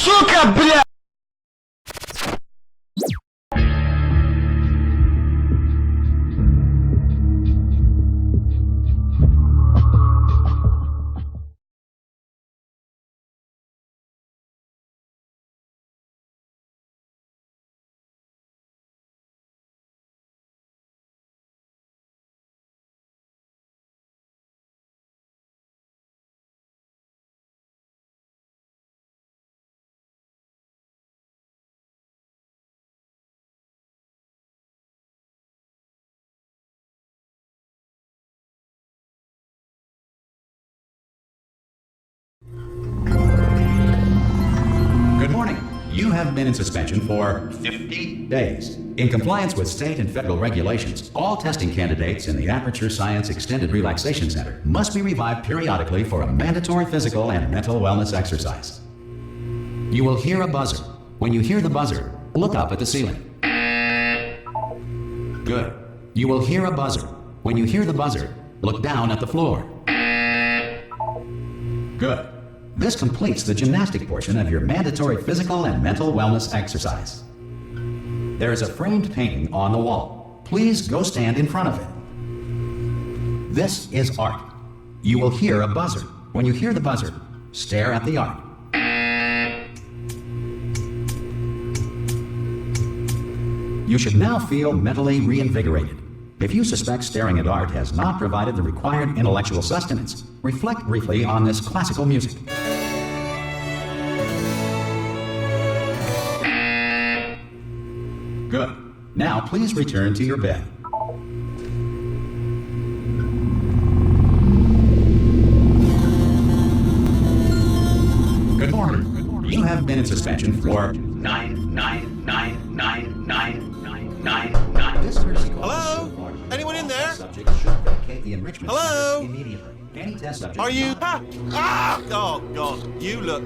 Сука, бля! Good morning. You have been in suspension for 50 days. In compliance with state and federal regulations, all testing candidates in the Aperture Science Extended Relaxation Center must be revived periodically for a mandatory physical and mental wellness exercise. You will hear a buzzer. When you hear the buzzer, look up at the ceiling. Good. You will hear a buzzer. When you hear the buzzer, look down at the floor. Good. This completes the gymnastic portion of your mandatory physical and mental wellness exercise. There is a framed painting on the wall. Please go stand in front of it. This is art. You will hear a buzzer. When you hear the buzzer, stare at the art. You should now feel mentally reinvigorated. If you suspect staring at art has not provided the required intellectual sustenance, reflect briefly on this classical music. Good. Now please return to your bed. Good morning. You have been in suspension for 9999999. Hello? Anyone in there? Subject should vacate the enrichment Hello? center immediately. Any test subject. Are you? Oh God! You look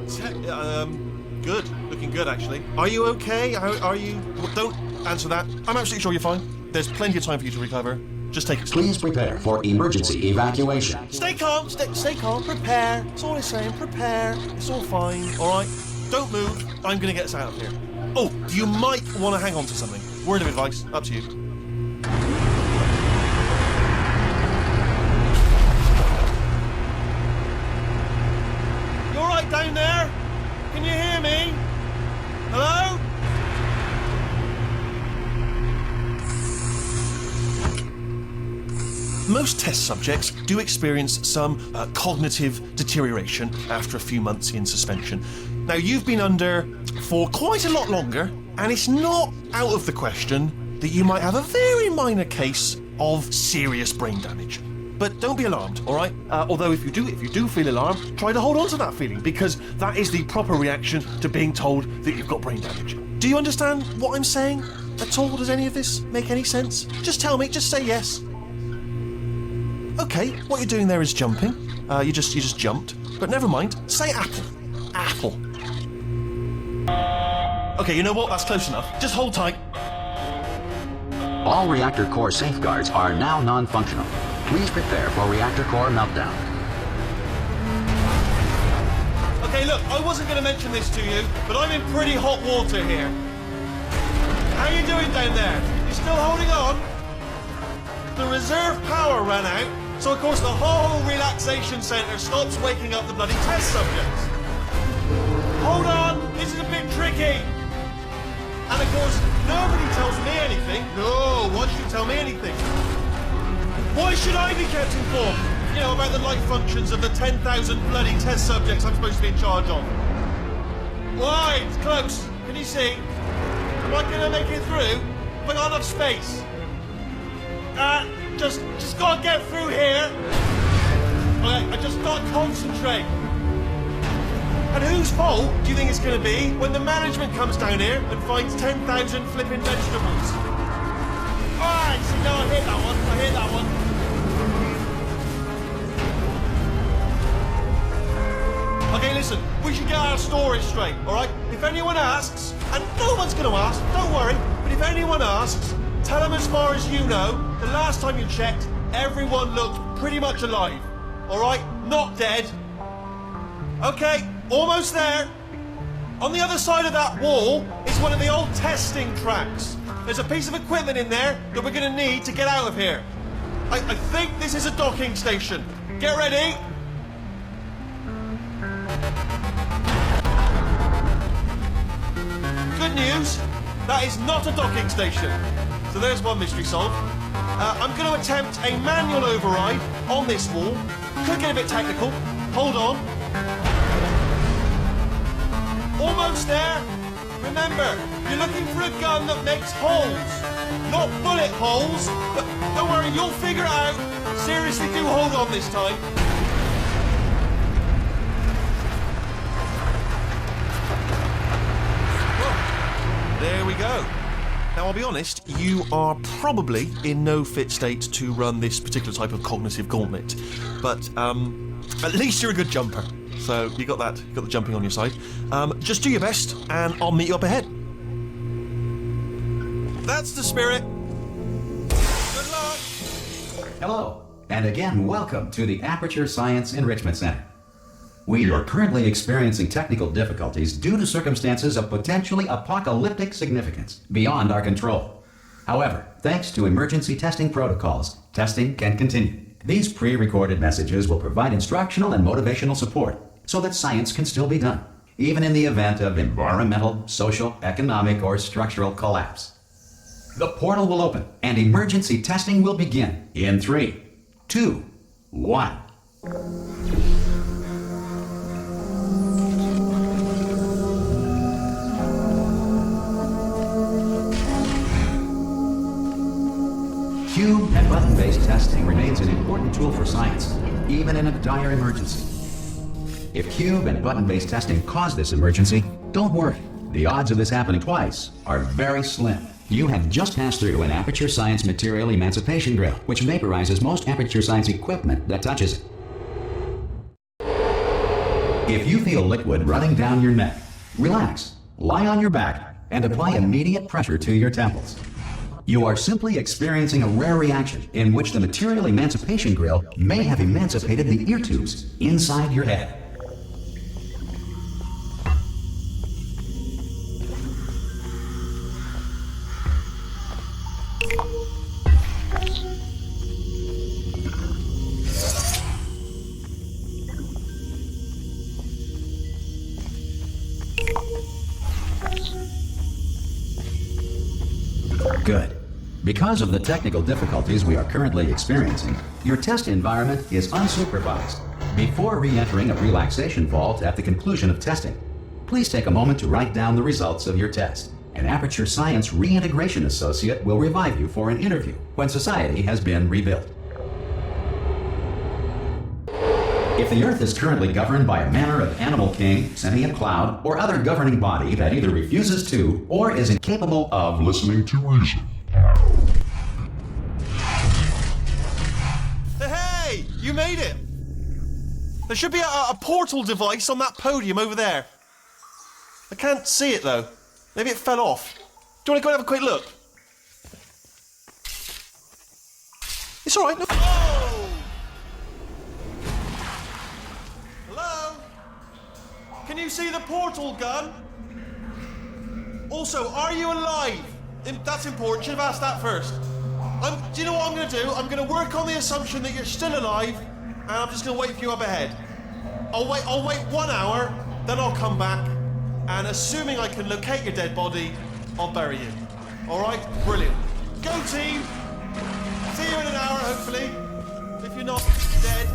good. Looking good, actually. Are you okay? Are you? Well, don't answer that. I'm absolutely sure you're fine. There's plenty of time for you to recover. Just take it. Please prepare for emergency evacuation. Stay calm. Stay calm. Prepare. That's all I'm saying. Prepare. It's all fine. All right. Don't move. I'm gonna get us out of here. Oh, you might want to hang on to something. Word of advice. Up to you. You all right down there? Can you hear me? Hello? Most test subjects do experience some cognitive deterioration after a few months in suspension. Now, you've been under for quite a lot longer, and it's not out of the question that you might have a very minor case of serious brain damage. But don't be alarmed, all right? Although if you do feel alarmed, try to hold on to that feeling, because that is the proper reaction to being told that you've got brain damage. Do you understand what I'm saying at all? Does any of this make any sense? Just tell me, just say yes. Okay, what you're doing there is jumping. You just jumped. But never mind. Say apple. Apple. Okay, you know what? That's close enough. Just hold tight. All reactor core safeguards are now non-functional. Please prepare for reactor core meltdown. Okay, look, I wasn't going to mention this to you, but I'm in pretty hot water here. How you doing down there? You still holding on? The reserve power ran out, so of course the whole relaxation centre stops waking up the bloody test subjects. Hold on, this is a bit tricky. And of course, nobody tells me anything. No, why should you tell me anything? Why should I be kept informed? You know, about the life functions of the 10,000 bloody test subjects I'm supposed to be in charge of. Why? It's close. Can you see? Am I going to make it through? Have I got enough space? Just gotta get through here. Okay, I just gotta concentrate. And whose fault do you think it's gonna be when the management comes down here and finds 10,000 flipping vegetables? Alright, see, no, I hear that one. Okay, listen, we should get our story straight, alright? If anyone asks, and no one's gonna ask, don't worry, but if anyone asks, tell them as far as you know, the last time you checked, everyone looked pretty much alive. Alright? Not dead. Okay, almost there. On the other side of that wall is one of the old testing tracks. There's a piece of equipment in there that we're going to need to get out of here. I think this is a docking station. Get ready. Good news, that is not a docking station. So there's one mystery solved. I'm going to attempt a manual override on this wall. Could get a bit technical. Hold on. Almost there. Remember, you're looking for a gun that makes holes. Not bullet holes, but don't worry, you'll figure it out. Seriously, do hold on this time. Well, there we go. Now, I'll be honest, you are probably in no fit state to run this particular type of cognitive gauntlet. But, at least you're a good jumper. So, you got that, you got the jumping on your side. Just do your best, and I'll meet you up ahead. That's the spirit. Good luck. Hello, and again, welcome to the Aperture Science Enrichment Center. We are currently experiencing technical difficulties due to circumstances of potentially apocalyptic significance beyond our control. However, thanks to emergency testing protocols, testing can continue. These pre-recorded messages will provide instructional and motivational support so that science can still be done, even in the event of environmental, social, economic, or structural collapse. The portal will open and emergency testing will begin in 3, 2, 1. Cube and button-based testing remains an important tool for science, even in a dire emergency. If cube and button-based testing cause this emergency, don't worry. The odds of this happening twice are very slim. You have just passed through an Aperture Science Material Emancipation Drill, which vaporizes most Aperture Science equipment that touches it. If you feel liquid running down your neck, relax, lie on your back, and apply immediate pressure to your temples. You are simply experiencing a rare reaction in which the Material Emancipation Grill may have emancipated the ear tubes inside your head. Good. Because of the technical difficulties we are currently experiencing, your test environment is unsupervised. Before re-entering a relaxation vault at the conclusion of testing, please take a moment to write down the results of your test. An Aperture Science Reintegration Associate will revive you for an interview when society has been rebuilt. If the Earth is currently governed by a manner of animal king, sentient cloud, or other governing body that either refuses to or is incapable of listening to reason. Hey, you made it! There should be a portal device on that podium over there. I can't see it though. Maybe it fell off. Do you want to go and have a quick look? It's alright. No. Oh! Hello? Can you see the portal gun? Also, are you alive? That's important. Should have asked that first. Do you know what I'm going to do? I'm going to work on the assumption that you're still alive, and I'm just going to wait for you up ahead. I'll wait 1 hour, then I'll come back, and assuming I can locate your dead body, I'll bury you. All right? Brilliant. Go team. See you in an hour, hopefully. If you're not dead.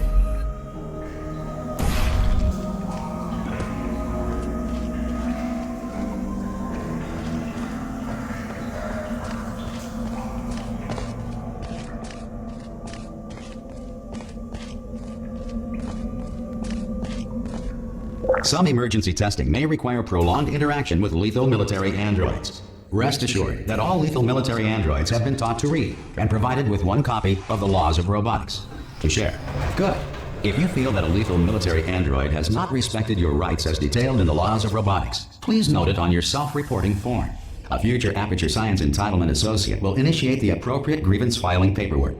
Some emergency testing may require prolonged interaction with lethal military androids. Rest assured that all lethal military androids have been taught to read and provided with one copy of the Laws of Robotics to share. Good. If you feel that a lethal military android has not respected your rights as detailed in the Laws of Robotics, please note it on your self-reporting form. A future Aperture Science Entitlement Associate will initiate the appropriate grievance filing paperwork.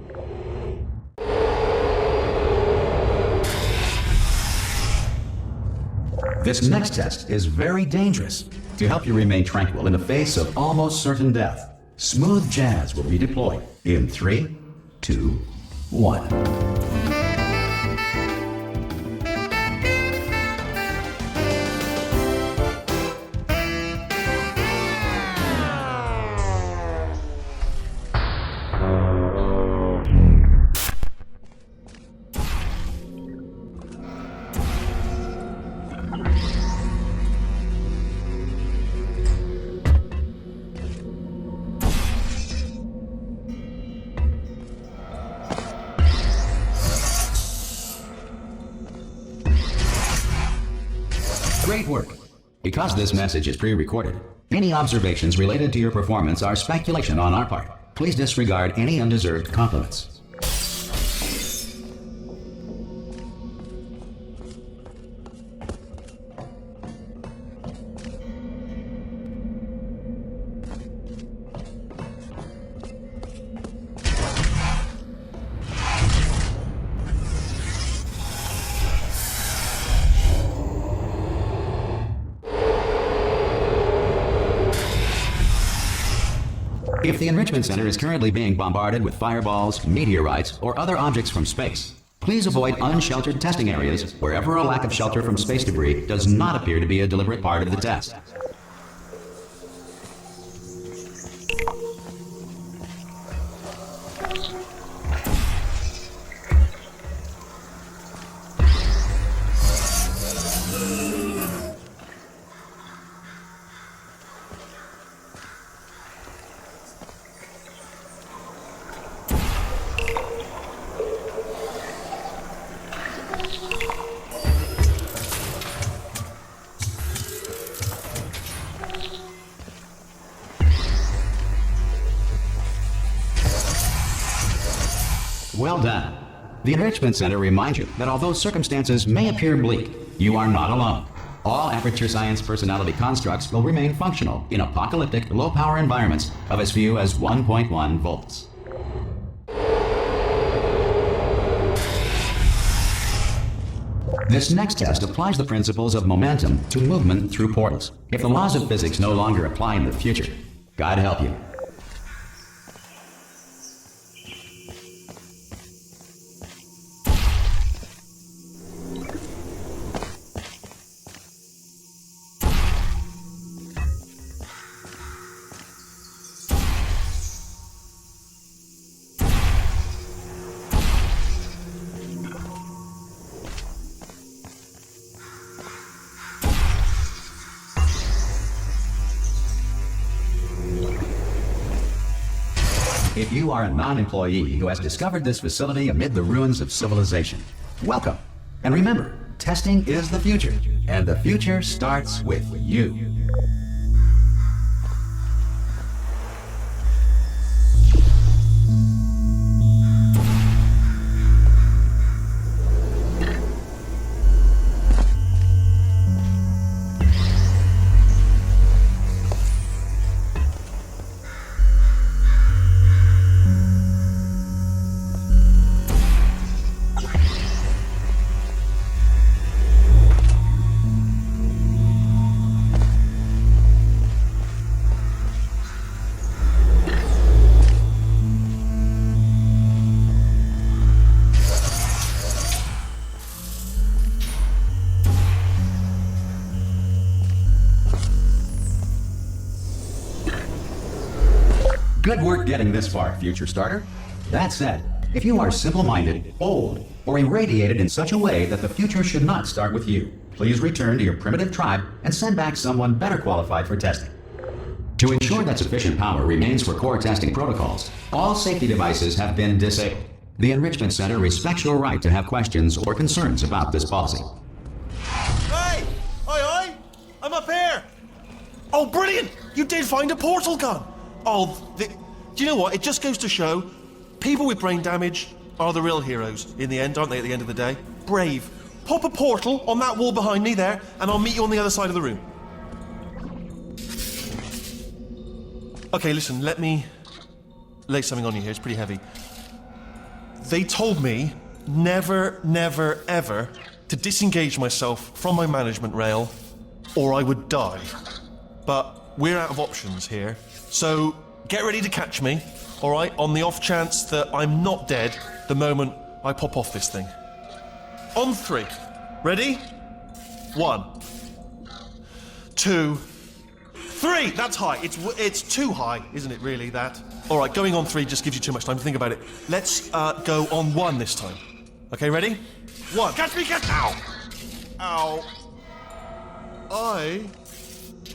This next test is very dangerous. To help you remain tranquil in the face of almost certain death, smooth jazz will be deployed in 3, 2, 1. Great work. Because this message is pre-recorded, any observations related to your performance are speculation on our part. Please disregard any undeserved compliments. If the Enrichment Center is currently being bombarded with fireballs, meteorites, or other objects from space, please avoid unsheltered testing areas wherever a lack of shelter from space debris does not appear to be a deliberate part of the test. Well done. The Enrichment Center reminds you that although circumstances may appear bleak, you are not alone. All Aperture Science personality constructs will remain functional in apocalyptic, low-power environments of as few as 1.1 volts. This next test applies the principles of momentum to movement through portals. If the laws of physics no longer apply in the future, God help you. If you are a non-employee who has discovered this facility amid the ruins of civilization, welcome. And remember, testing is the future, and the future starts with you. Good work getting this far, future starter. That said, if you are simple-minded, old, or irradiated in such a way that the future should not start with you, please return to your primitive tribe and send back someone better qualified for testing. To ensure that sufficient power remains for core testing protocols, all safety devices have been disabled. The Enrichment Center respects your right to have questions or concerns about this policy. Hey! Oi! I'm up here! Oh, brilliant! You did find a portal gun! Oh, do you know what? It just goes to show, people with brain damage are the real heroes in the end, aren't they, at the end of the day? Brave. Pop a portal on that wall behind me there, and I'll meet you on the other side of the room. Okay, listen, let me lay something on you here. It's pretty heavy. They told me never, never, ever to disengage myself from my management rail, or I would die. But we're out of options here, so get ready to catch me, all right, on the off chance that I'm not dead the moment I pop off this thing. On 3. Ready? 1, 2, 3. That's high. It's too high, isn't it, really, that? All right, going on 3 just gives you too much time to think about it. Let's go on 1 this time. Okay, ready? 1. Catch me, catch... Ow! Ow. I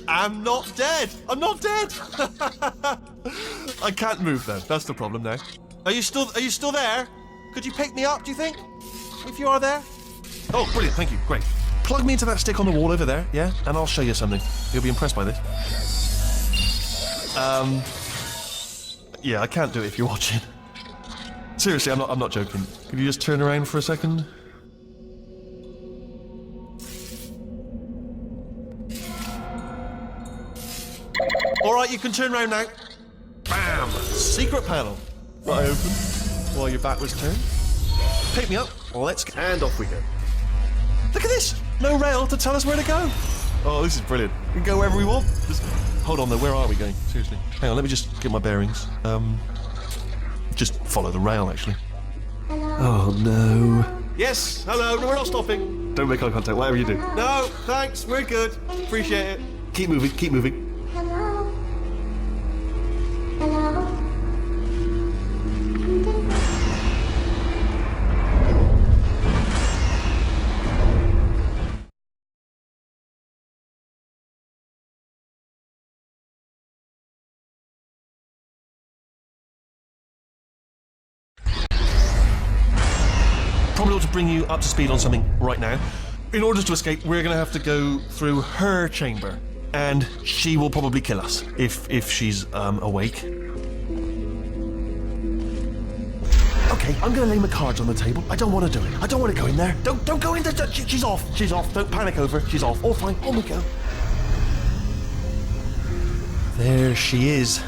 am not dead. I'm not dead. I can't move, though. That's the problem now. Are you still there? Could you pick me up, do you think? If you are there? Oh, brilliant. Thank you. Great. Plug me into that stick on the wall over there, yeah? And I'll show you something. You'll be impressed by this. Yeah, I can't do it if you're watching. Seriously, I'm not joking. Could you just turn around for a second? Alright, you can turn around now. Bam! Secret panel. That I opened while your back was turned. Pick me up, let's go. And off we go. Look at this! No rail to tell us where to go. Oh, this is brilliant. We can go wherever we want. Just... Hold on though, where are we going? Seriously. Hang on, let me just get my bearings. Just follow the rail, actually. Hello. Oh, no. Yes, hello, no, we're not stopping. Don't make eye contact, whatever you do. No, thanks, we're good. Appreciate it. Keep moving, keep moving. Hello? Hello? Probably ought to bring you up to speed on something right now. In order to escape, we're going to have to go through her chamber. And she will probably kill us, if she's awake. Okay, I'm gonna lay my cards on the table. I don't want to do it. I don't want to go in there. Don't go in there. She's off. She's off. Don't panic over. She's off. All fine. On we go. There she is.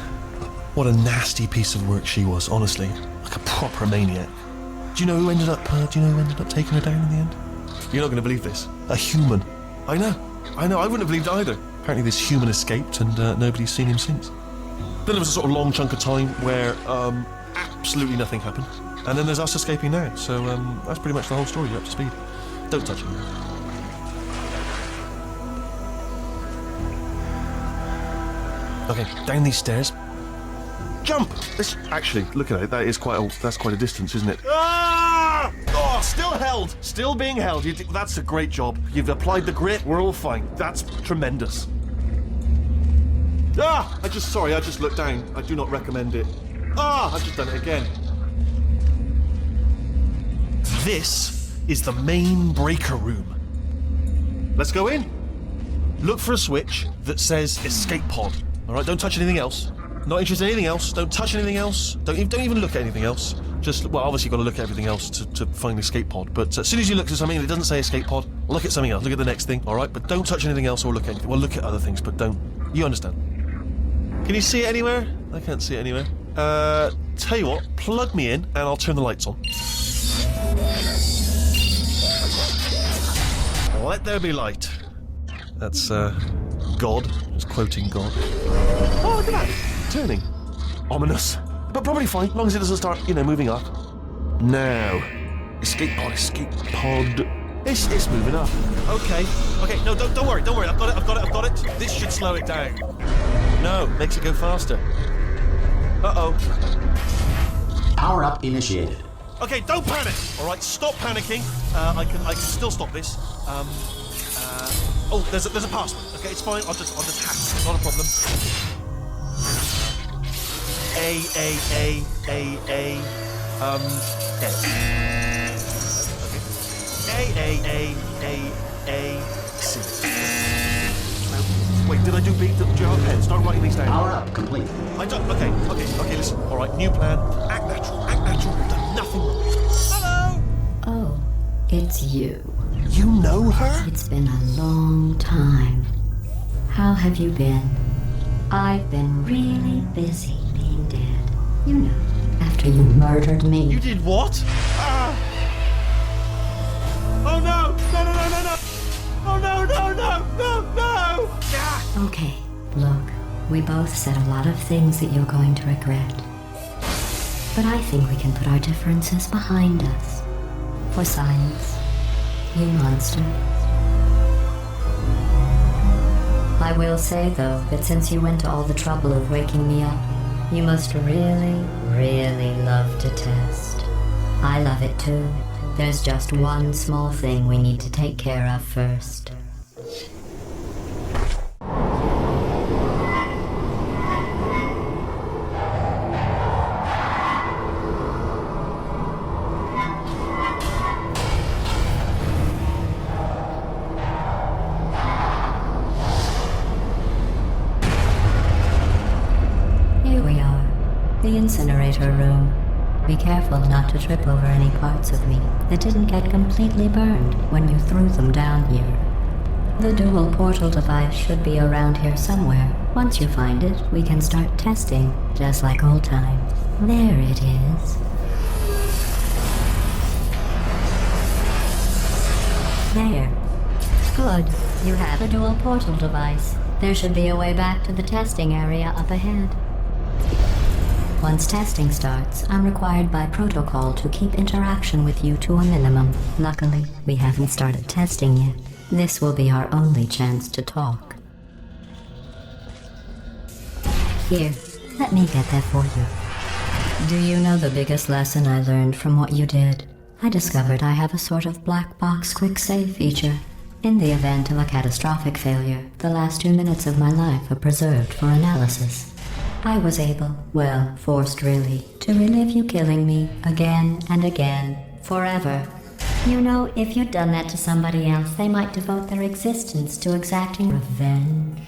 What a nasty piece of work she was, honestly. Like a proper maniac. Do you know who ended up taking her down in the end? You're not going to believe this. A human. I know. I wouldn't have believed it either. Apparently this human escaped and nobody's seen him since. Then there was a sort of long chunk of time where absolutely nothing happened. And then there's us escaping now. So that's pretty much the whole story. You're up to speed. Don't touch him. Okay, down these stairs. Jump! Actually, look at it. That's quite a distance, isn't it? Ah! Oh, still held. Still being held. That's a great job. You've applied the grit. We're all fine. That's tremendous. Ah! I just looked down. I do not recommend it. Ah! I've just done it again. This is the main breaker room. Let's go in. Look for a switch that says escape pod. All right, don't touch anything else. Not interested in anything else. Don't touch anything else. Don't even look at anything else. Just, well, obviously you've got to look at everything else to find the escape pod. But as soon as you look at something and it doesn't say escape pod, look at something else. Look at the next thing, all right? But don't touch anything else or look at anything. Well, look at other things, but don't. You understand? Can you see it anywhere? I can't see it anywhere. Tell you what, plug me in and I'll turn the lights on. Let there be light. That's, God. Just quoting God. Oh, look at that. Turning. Ominous. But probably fine, as long as it doesn't start, moving up. Now. Escape pod. It's moving up. Okay. No, don't worry. I've got it. This should slow it down. No, makes it go faster. Uh-oh. Power up initiated. Okay, don't panic. All right, stop panicking. I can still stop this. Oh, there's a password. Okay, it's fine. I'll just hack it. Not a problem. A. C. Wait, did I do B? Do you have a pen? Start writing these down. Power up complete. I don't. Okay. Listen. All right, new plan. Act natural. We've done nothing wrong. Hello. Oh, it's you. You know her? It's been a long time. How have you been? I've been really busy being dead. You know, after you murdered me. You did what? Ah! Oh no! No! Oh, no! Okay, look, we both said a lot of things that you're going to regret. But I think we can put our differences behind us. For science, you monster. I will say, though, that since you went to all the trouble of waking me up, you must really, really love to test. I love it too. There's just one small thing we need to take care of first. Here we are, the incinerator room. Be careful not to trip over any parts of me that didn't get completely burned when you threw them down here. The dual portal device should be around here somewhere. Once you find it, we can start testing, just like old times. There it is. There. Good. You have a dual portal device. There should be a way back to the testing area up ahead. Once testing starts, I'm required by protocol to keep interaction with you to a minimum. Luckily, we haven't started testing yet. This will be our only chance to talk. Here, let me get that for you. Do you know the biggest lesson I learned from what you did? I discovered I have a sort of black box quick save feature. In the event of a catastrophic failure, the last 2 minutes of my life are preserved for analysis. I was able, well, forced really, to relive you killing me again and again, forever. You know, if you'd done that to somebody else, they might devote their existence to exacting revenge.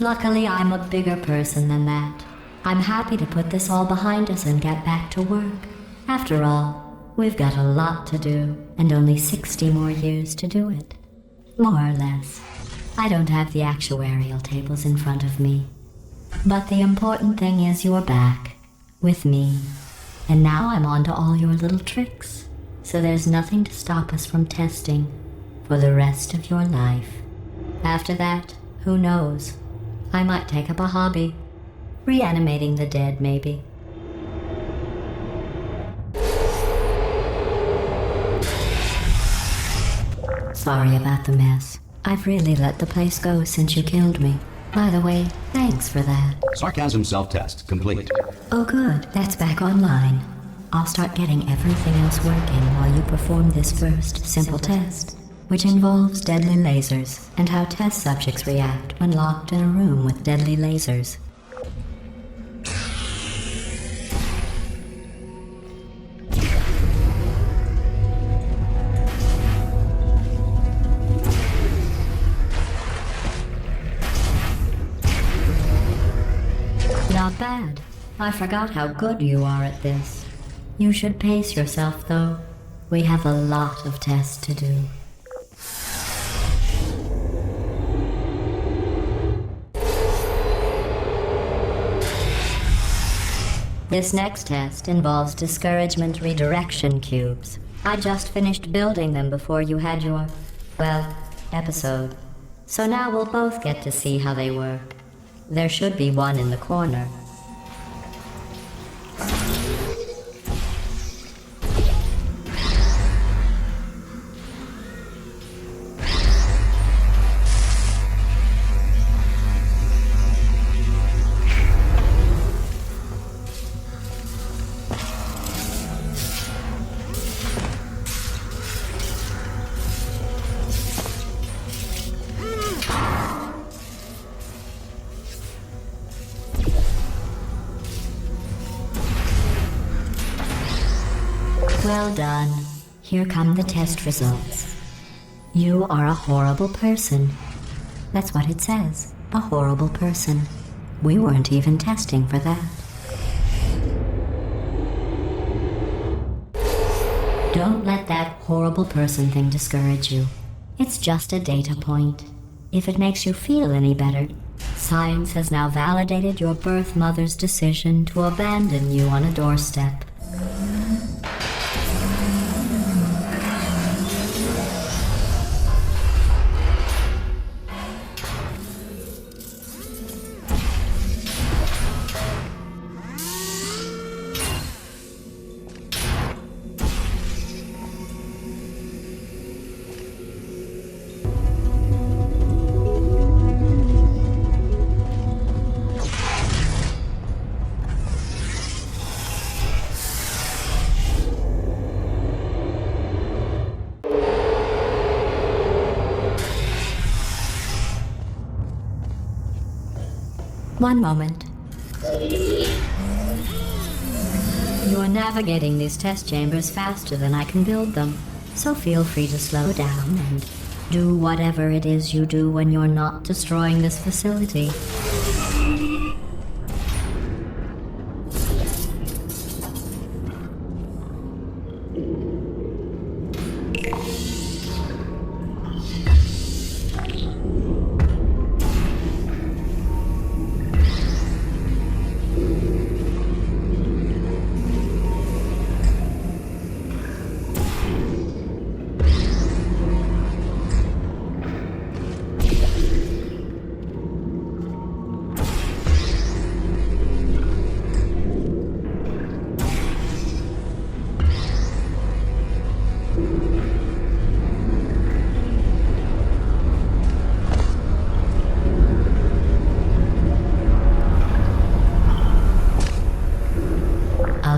Luckily, I'm a bigger person than that. I'm happy to put this all behind us and get back to work. After all, we've got a lot to do, and only 60 more years to do it. More or less. I don't have the actuarial tables in front of me. But the important thing is you're back, with me. And now I'm on to all your little tricks. So there's nothing to stop us from testing for the rest of your life. After that, who knows? I might take up a hobby. Reanimating the dead, maybe. Sorry about the mess. I've really let the place go since you killed me. By the way, thanks for that. Sarcasm self-test complete. Oh good, that's back online. I'll start getting everything else working while you perform this first simple test, which involves deadly lasers and how test subjects react when locked in a room with deadly lasers. Not bad. I forgot how good you are at this. You should pace yourself, though. We have a lot of tests to do. This next test involves discouragement redirection cubes. I just finished building them before you had your, well, episode. So now we'll both get to see how they work. There should be one in the corner. Well done. Here come the test results. You are a horrible person. That's what it says. A horrible person. We weren't even testing for that. Don't let that horrible person thing discourage you. It's just a data point. If it makes you feel any better, science has now validated your birth mother's decision to abandon you on a doorstep. One moment. You're navigating these test chambers faster than I can build them, so feel free to slow down and do whatever it is you do when you're not destroying this facility.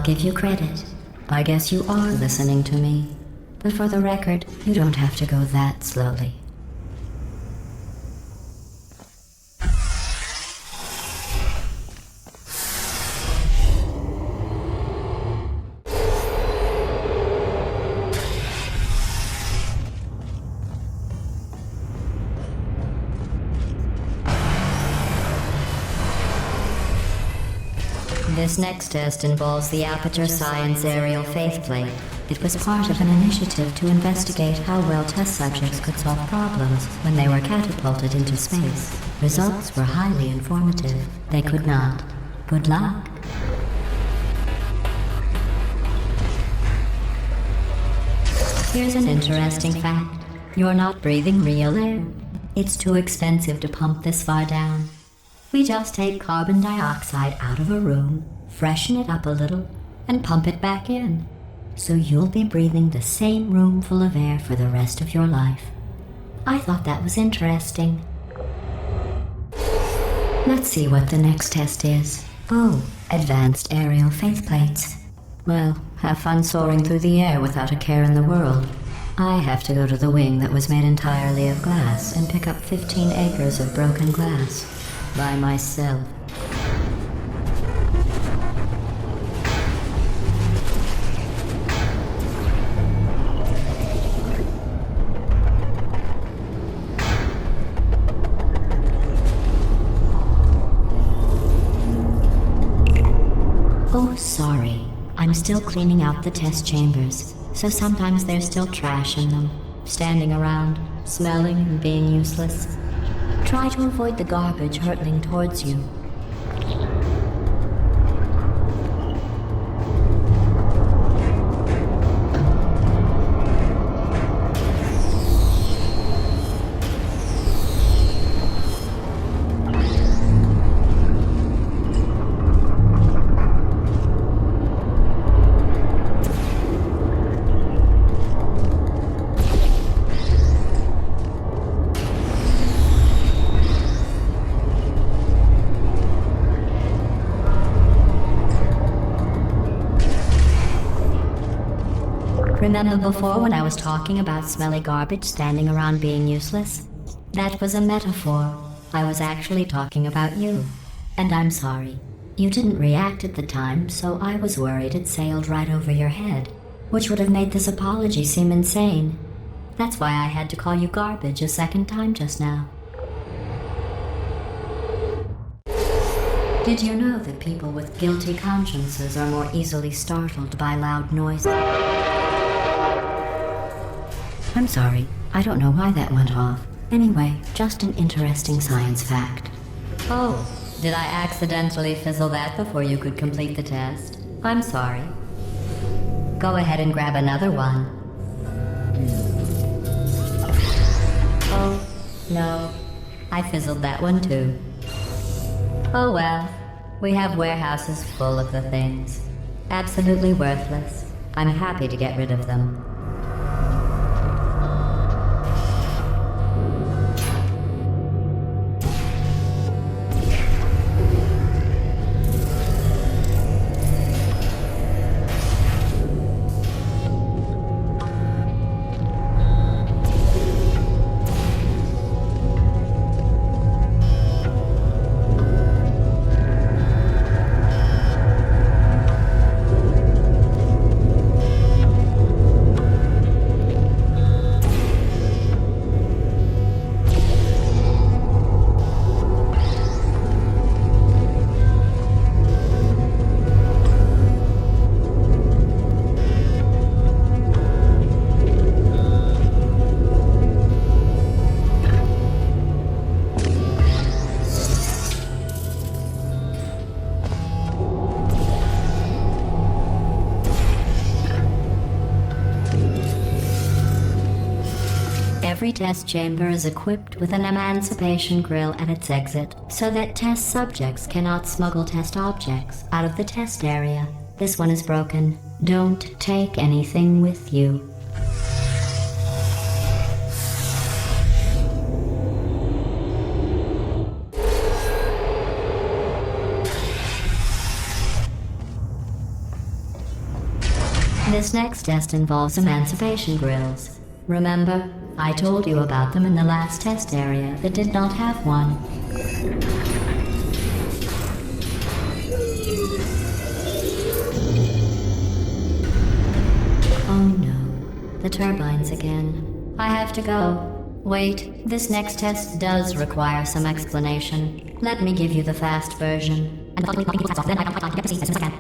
I'll give you credit. I guess you are listening to me. But for the record, you don't have to go that slowly. This next test involves the Aperture Science Aerial Faithplate. It was part of an initiative to investigate how well test subjects could solve problems when they were catapulted into space. Results were highly informative. They could not. Good luck. Here's an interesting fact. You're not breathing real air. It's too expensive to pump this far down. We just take carbon dioxide out of a room, freshen it up a little, and pump it back in. So you'll be breathing the same room full of air for the rest of your life. I thought that was interesting. Let's see what the next test is. Oh, advanced aerial faithplates. Well, have fun soaring through the air without a care in the world. I have to go to the wing that was made entirely of glass and pick up 15 acres of broken glass. By myself. Oh, sorry. I'm still cleaning out the test chambers, so sometimes there's still trash in them, standing around, smelling and being useless. Try to avoid the garbage hurtling towards you. Remember before when I was talking about smelly garbage standing around being useless? That was a metaphor. I was actually talking about you. And I'm sorry. You didn't react at the time, so I was worried it sailed right over your head, which would have made this apology seem insane. That's why I had to call you garbage a second time just now. Did you know that people with guilty consciences are more easily startled by loud noises? I'm sorry. I don't know why that went off. Anyway, just an interesting science fact. Oh, did I accidentally fizzle that before you could complete the test? I'm sorry. Go ahead and grab another one. Oh, no. I fizzled that one too. Oh well. We have warehouses full of the things. Absolutely worthless. I'm happy to get rid of them. Every test chamber is equipped with an emancipation grill at its exit, so that test subjects cannot smuggle test objects out of the test area. This one is broken. Don't take anything with you. This next test involves emancipation grills. Remember, I told you about them in the last test area that did not have one. Oh no, the turbines again. I have to go. Wait, this next test does require some explanation. Let me give you the fast version.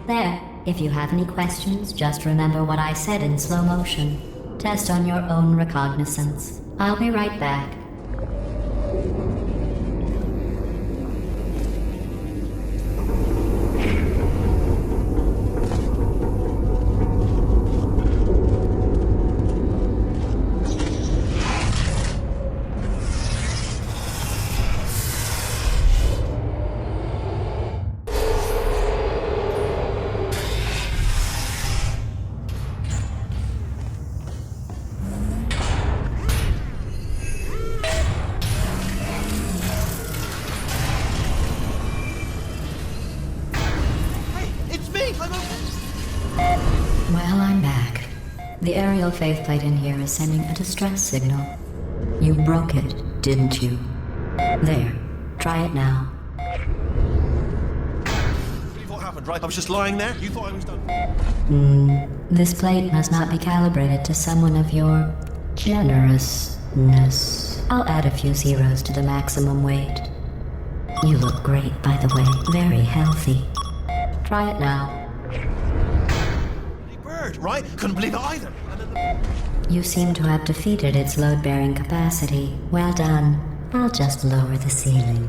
There. If you have any questions, just remember what I said in slow motion. Test on your own recognizance. I'll be right back. Well, I'm back. The aerial faceplate in here is sending a distress signal. You broke it, didn't you? There. Try it now. What happened, right? I was just lying there. You thought I was done. This plate must not be calibrated to someone of your generousness. I'll add a few zeros to the maximum weight. You look great, by the way. Very healthy. Try it now. Bird, right? Couldn't believe it either. You seem to have defeated its load-bearing capacity. Well done. I'll just lower the ceiling.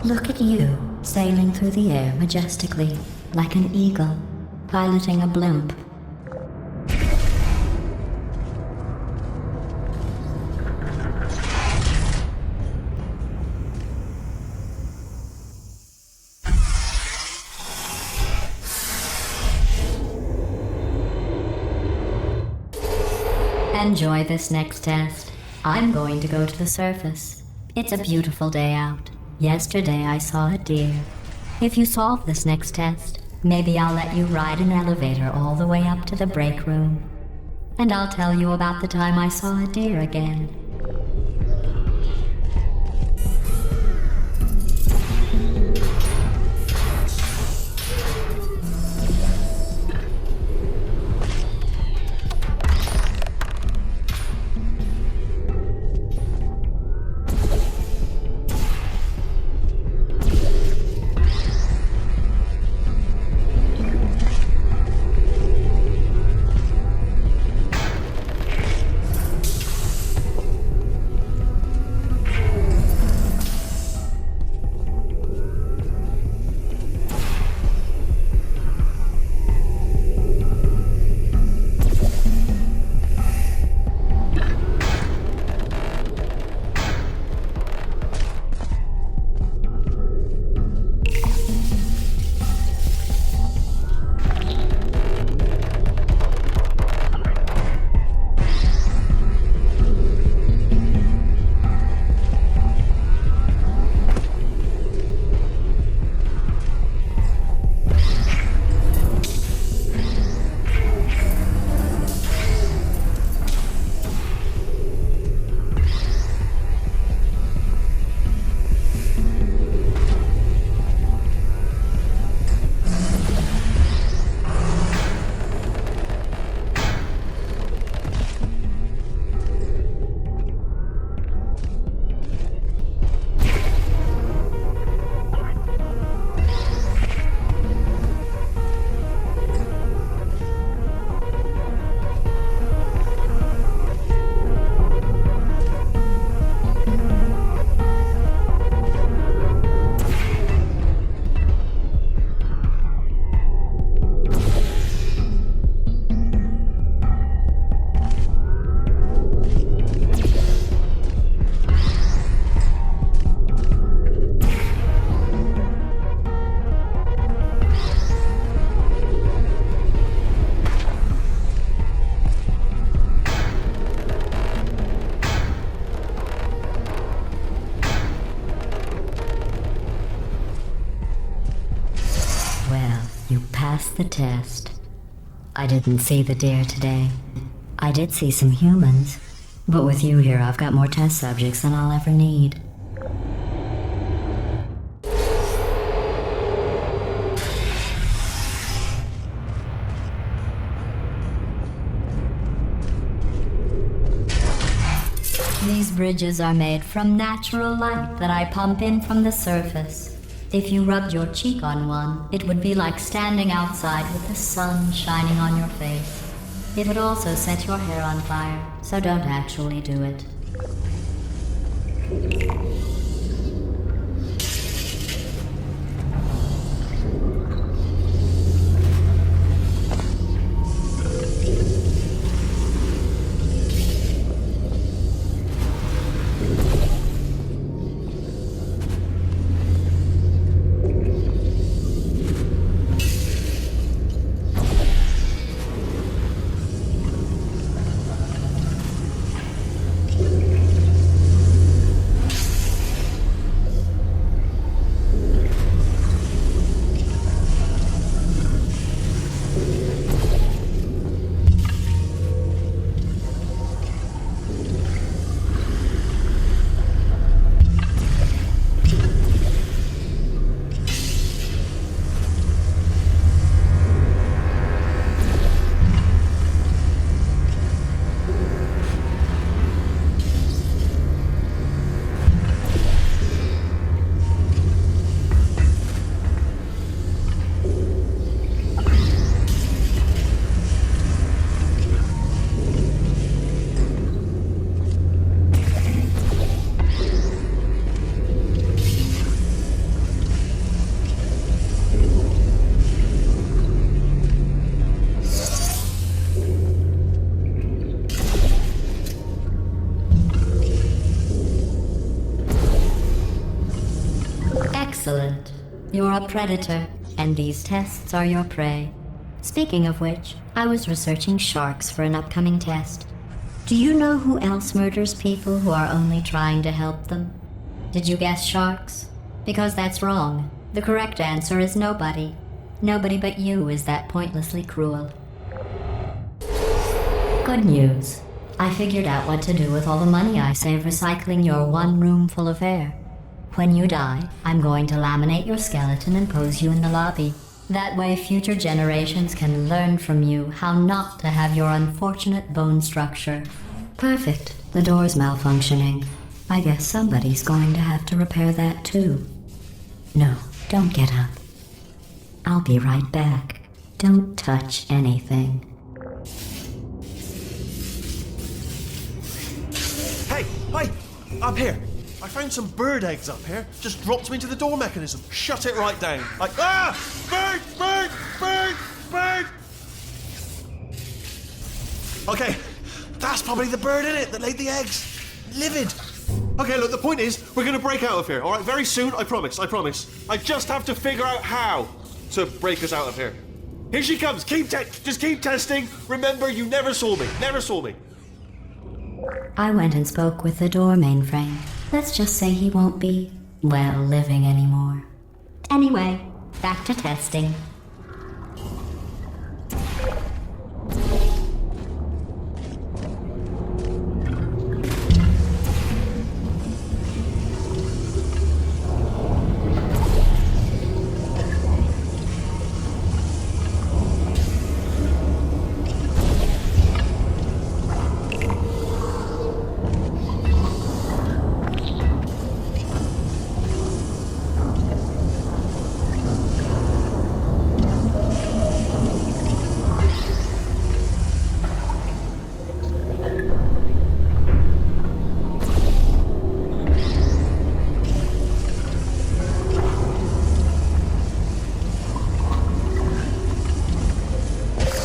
Look at you, sailing through the air majestically, like an eagle, piloting a blimp. Enjoy this next test. I'm going to go to the surface. It's a beautiful day out. Yesterday I saw a deer. If you solve this next test, maybe I'll let you ride an elevator all the way up to the break room. And I'll tell you about the time I saw a deer again. the test. I didn't see the deer today. I did see some humans, but with you here, I've got more test subjects than I'll ever need. These bridges are made from natural light that I pump in from the surface. If you rubbed your cheek on one, it would be like standing outside with the sun shining on your face. It would also set your hair on fire, so don't actually do it. Excellent. You're a predator, and these tests are your prey. Speaking of which, I was researching sharks for an upcoming test. Do you know who else murders people who are only trying to help them? Did you guess sharks? Because that's wrong. The correct answer is nobody. Nobody but you is that pointlessly cruel. Good news. I figured out what to do with all the money I save recycling your one room full of air. When you die, I'm going to laminate your skeleton and pose you in the lobby. That way future generations can learn from you how not to have your unfortunate bone structure. Perfect. The door's malfunctioning. I guess somebody's going to have to repair that too. No, don't get up. I'll be right back. Don't touch anything. Hey, up here. I found some bird eggs up here. Just dropped them into the door mechanism. Shut it right down. Like, bird! Okay, that's probably the bird in it that laid the eggs. Livid. Okay, look, the point is, we're gonna break out of here, all right? Very soon, I promise. I just have to figure out how to break us out of here. Here she comes. Just keep testing. Remember, you never saw me. I went and spoke with the door mainframe. Let's just say he won't be, well, living anymore. Anyway, back to testing.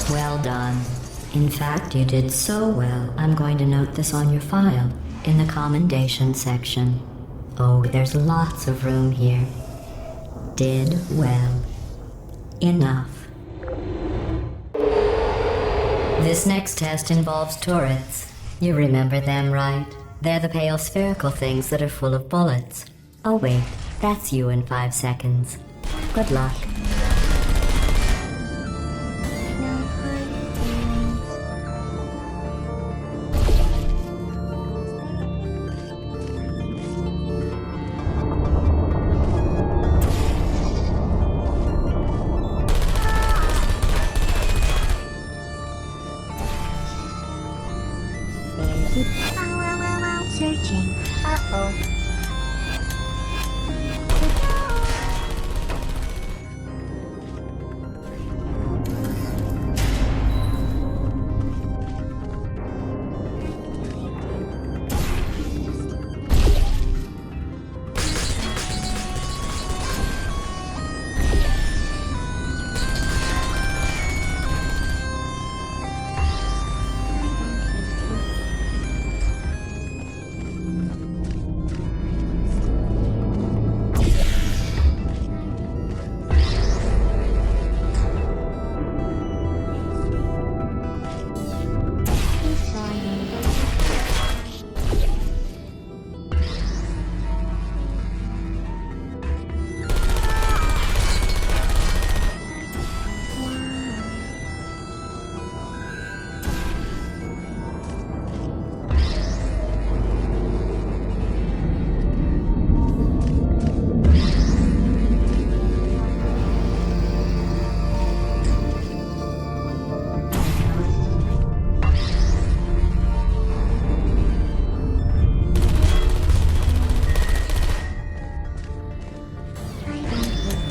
Well done. In fact, you did so well, I'm going to note this on your file, in the commendation section. Oh, there's lots of room here. Did well. Enough. This next test involves turrets. You remember them, right? They're the pale spherical things that are full of bullets. Oh wait, that's you in 5 seconds. Good luck. Searching. Uh-oh.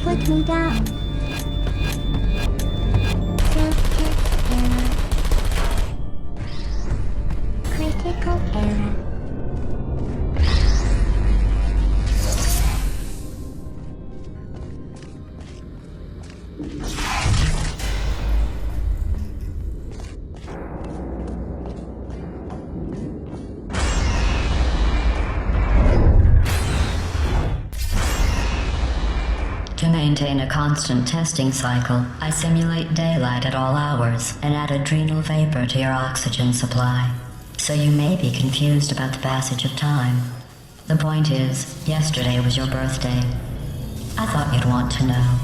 Put me down. Self-check error. Critical error. To maintain a constant testing cycle, I simulate daylight at all hours and add adrenal vapor to your oxygen supply. So you may be confused about the passage of time. The point is, yesterday was your birthday. I thought you'd want to know.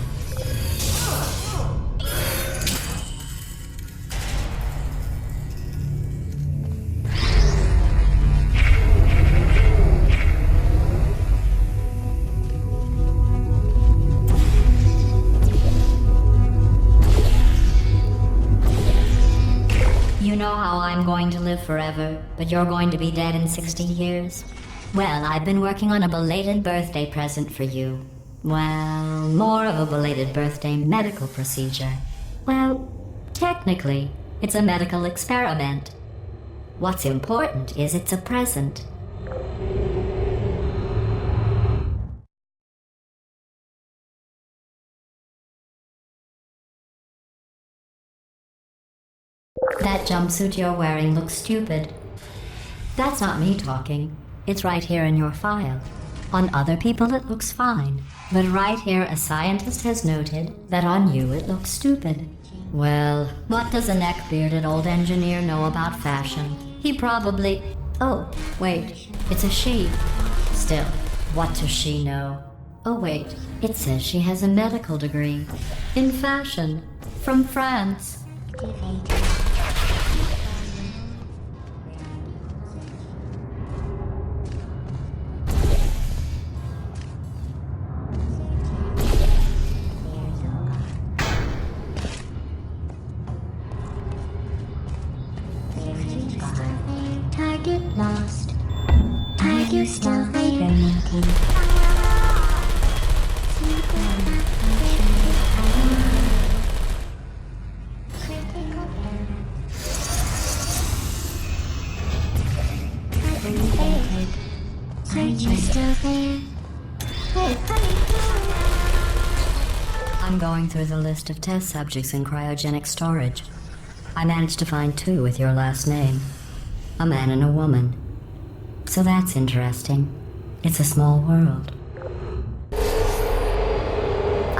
You know how I'm going to live forever, but you're going to be dead in 60 years? Well, I've been working on a belated birthday present for you. Well, more of a belated birthday medical procedure. Well, technically, it's a medical experiment. What's important is it's a present. That jumpsuit you're wearing looks stupid. That's not me talking. It's right here in your file. On other people it looks fine, but right here a scientist has noted that on you it looks stupid. Well, what does a neck-bearded old engineer know about fashion? He probably... Oh, wait, it's a she. Still, what does she know? Oh wait, it says she has a medical degree. In fashion. From France. Target lost. Target still hibernating. Critical error. Hibernated. Search is still there. Hey, honey. I'm going through the list of test subjects in cryogenic storage. I managed to find 2 with your last name. A man and a woman. So that's interesting. It's a small world.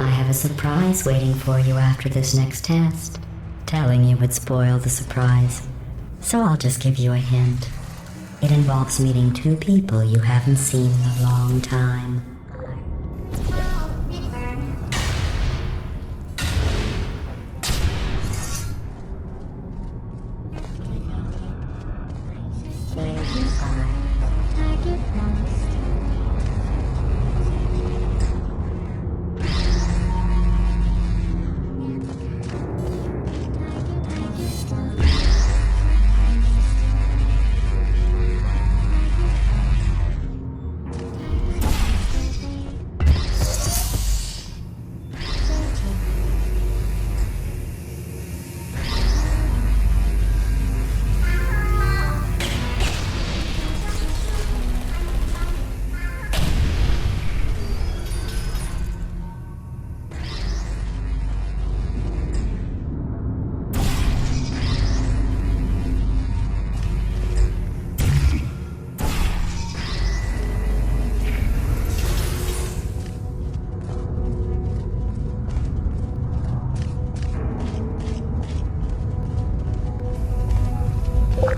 I have a surprise waiting for you after this next test. Telling you would spoil the surprise. So I'll just give you a hint. It involves meeting 2 people you haven't seen in a long time. Target lost.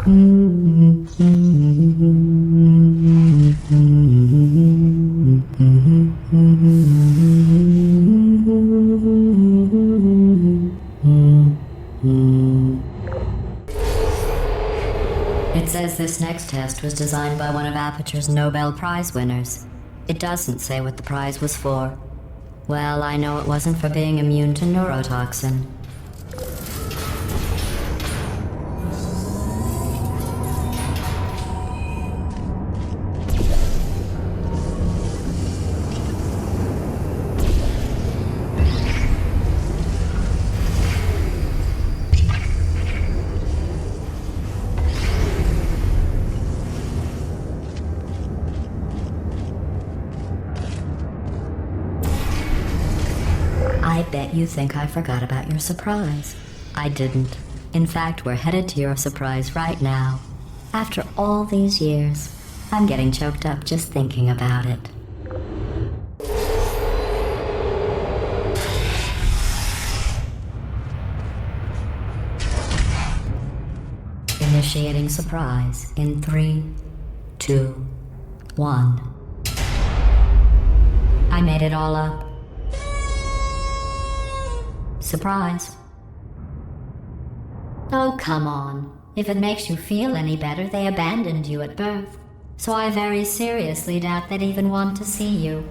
It says this next test was designed by one of Aperture's Nobel Prize winners. It doesn't say what the prize was for. Well, I know it wasn't for being immune to neurotoxin. I bet you think I forgot about your surprise. I didn't. In fact, we're headed to your surprise right now. After all these years, I'm getting choked up just thinking about it. Initiating surprise in 3, 2, 1. I made it all up. Surprise. Oh, come on. If it makes you feel any better, they abandoned you at birth. So I very seriously doubt they'd even want to see you.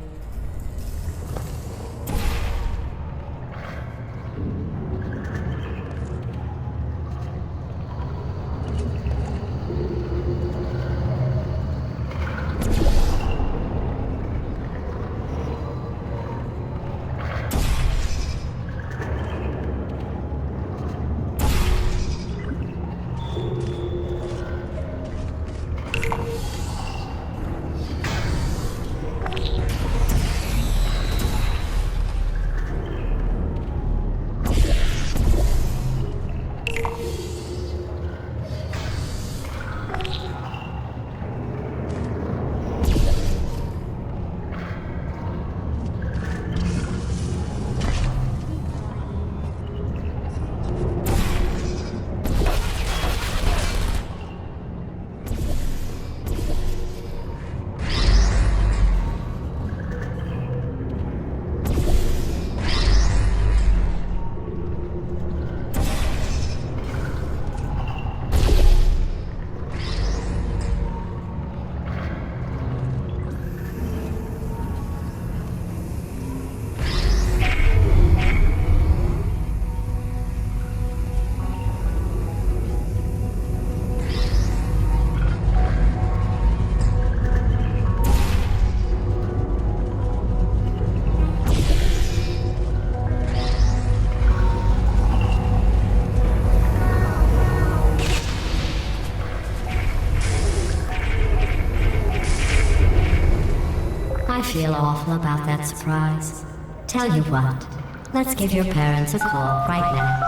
I feel awful about that surprise. Tell you what, let's give your parents a call right now.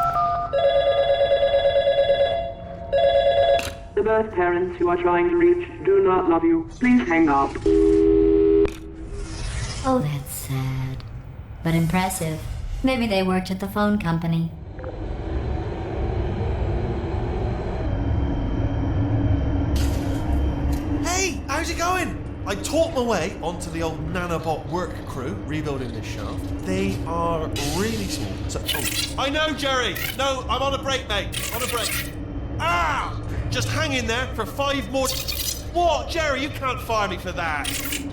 The birth parents you are trying to reach do not love you. Please hang up. Oh, that's sad. But impressive. Maybe they worked at the phone company. Hey, how's it going? I talked my way onto the old nanobot work crew rebuilding this shaft. They are really small. So, I know, Jerry. No, I'm on a break, mate. On a break. Ah! Just hang in there for 5 more. What, Jerry? You can't fire me for that.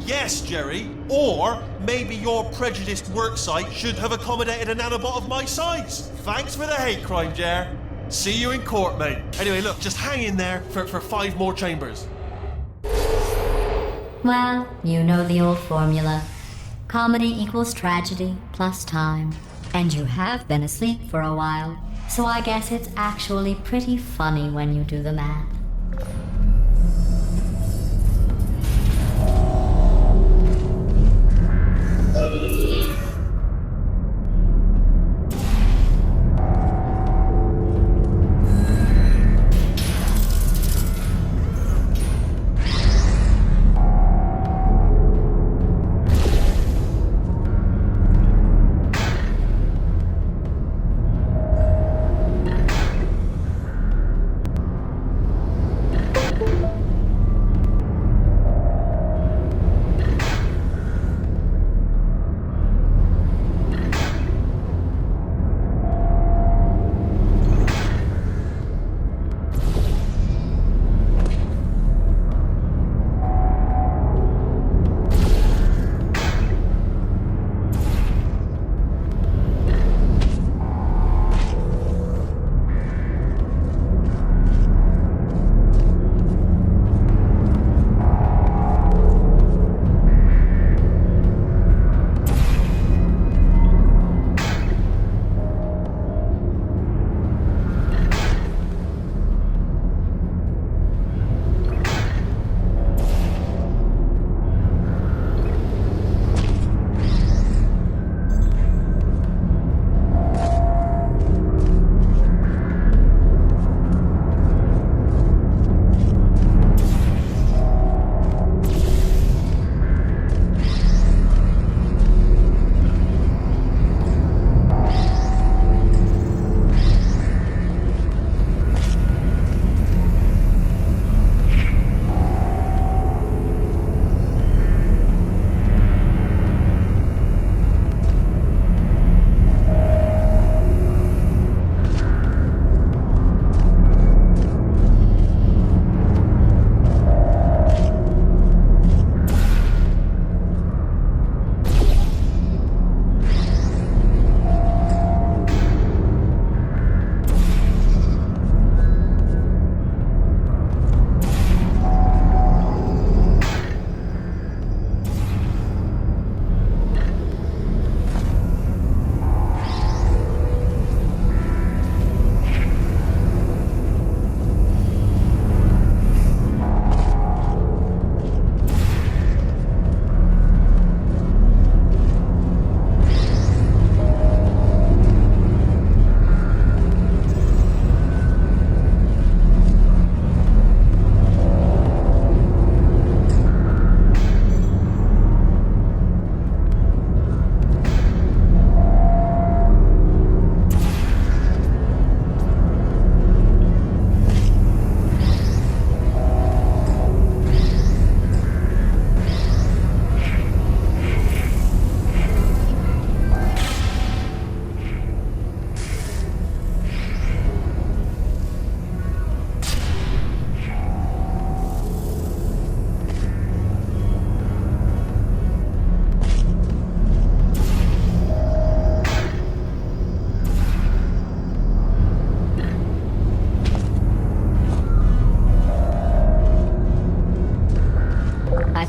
Yes, Jerry. Or maybe your prejudiced work site should have accommodated a nanobot of my size. Thanks for the hate crime, Jer. See you in court, mate. Anyway, look, just hang in there for 5 more chambers. Well, you know the old formula. Comedy equals tragedy plus time. And you have been asleep for a while, so I guess it's actually pretty funny when you do the math.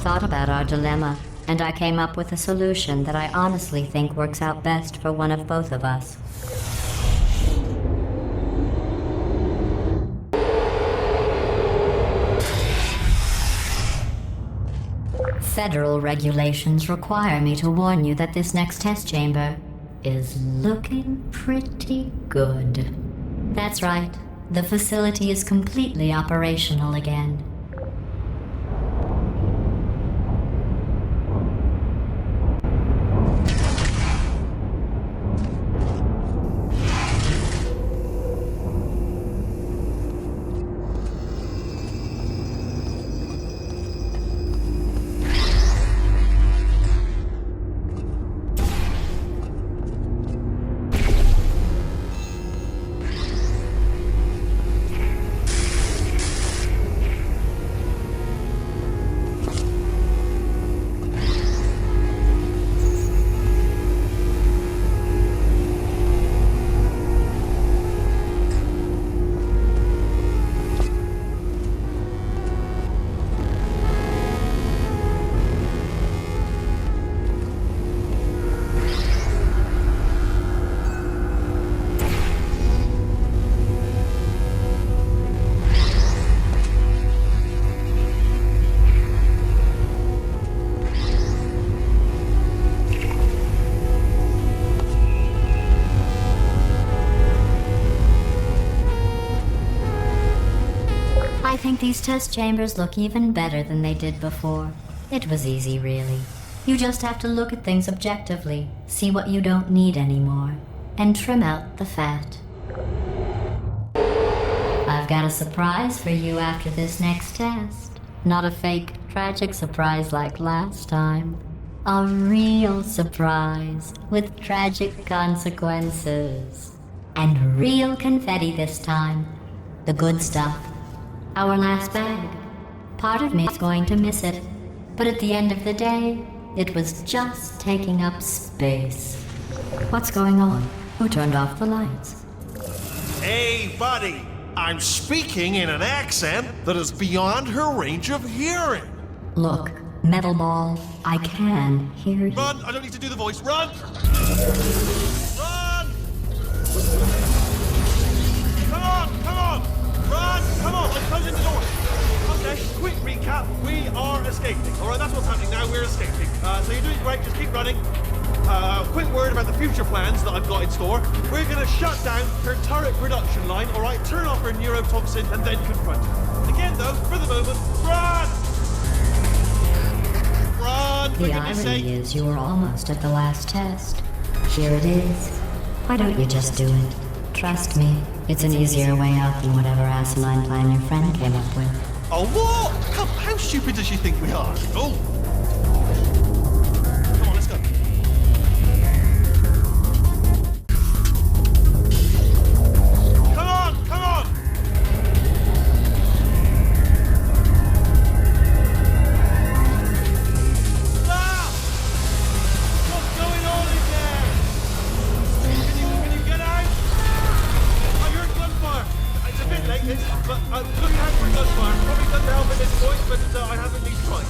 thought about our dilemma, and I came up with a solution that I honestly think works out best for one of both of us. Federal regulations require me to warn you that this next test chamber is looking pretty good. That's right. The facility is completely operational again. I think these test chambers look even better than they did before. It was easy, really. You just have to look at things objectively, see what you don't need anymore, and trim out the fat. I've got a surprise for you after this next test. Not a fake, tragic surprise like last time. A real surprise with tragic consequences. And real confetti this time. The good stuff. Our last bag. Part of me is going to miss it, but at the end of the day, it was just taking up space. What's going on? Who turned off the lights? Hey, buddy! I'm speaking in an accent that is beyond her range of hearing. Look, Metal Ball, I can hear you. Run! I don't need to do the voice. Run! Run! Come on! Come on! Run! Come on! I'm closing the door. Okay, quick recap. We are escaping. Alright, that's what's happening now. We're escaping. So you're doing great. Just keep running. Quick word about the future plans that I've got in store. We're going to shut down her turret production line, alright? Turn off her neurotoxin and then confront her. Again, though, for the moment, run! Run! For The goodness sake. irony is you were almost at the last test. Here it is. Why don't you just do it? Trust me, it's an easier way out than whatever asinine plan your friend came up with. Oh, what? Come, how stupid does she think we are? Oh! Come on, let's go. Come on! Come on! Ah! What's going on in there? Can you get out? I heard gunfire. It's a bit late, but look out for gunfire. Probably doesn't help at this point, but I have at least tried.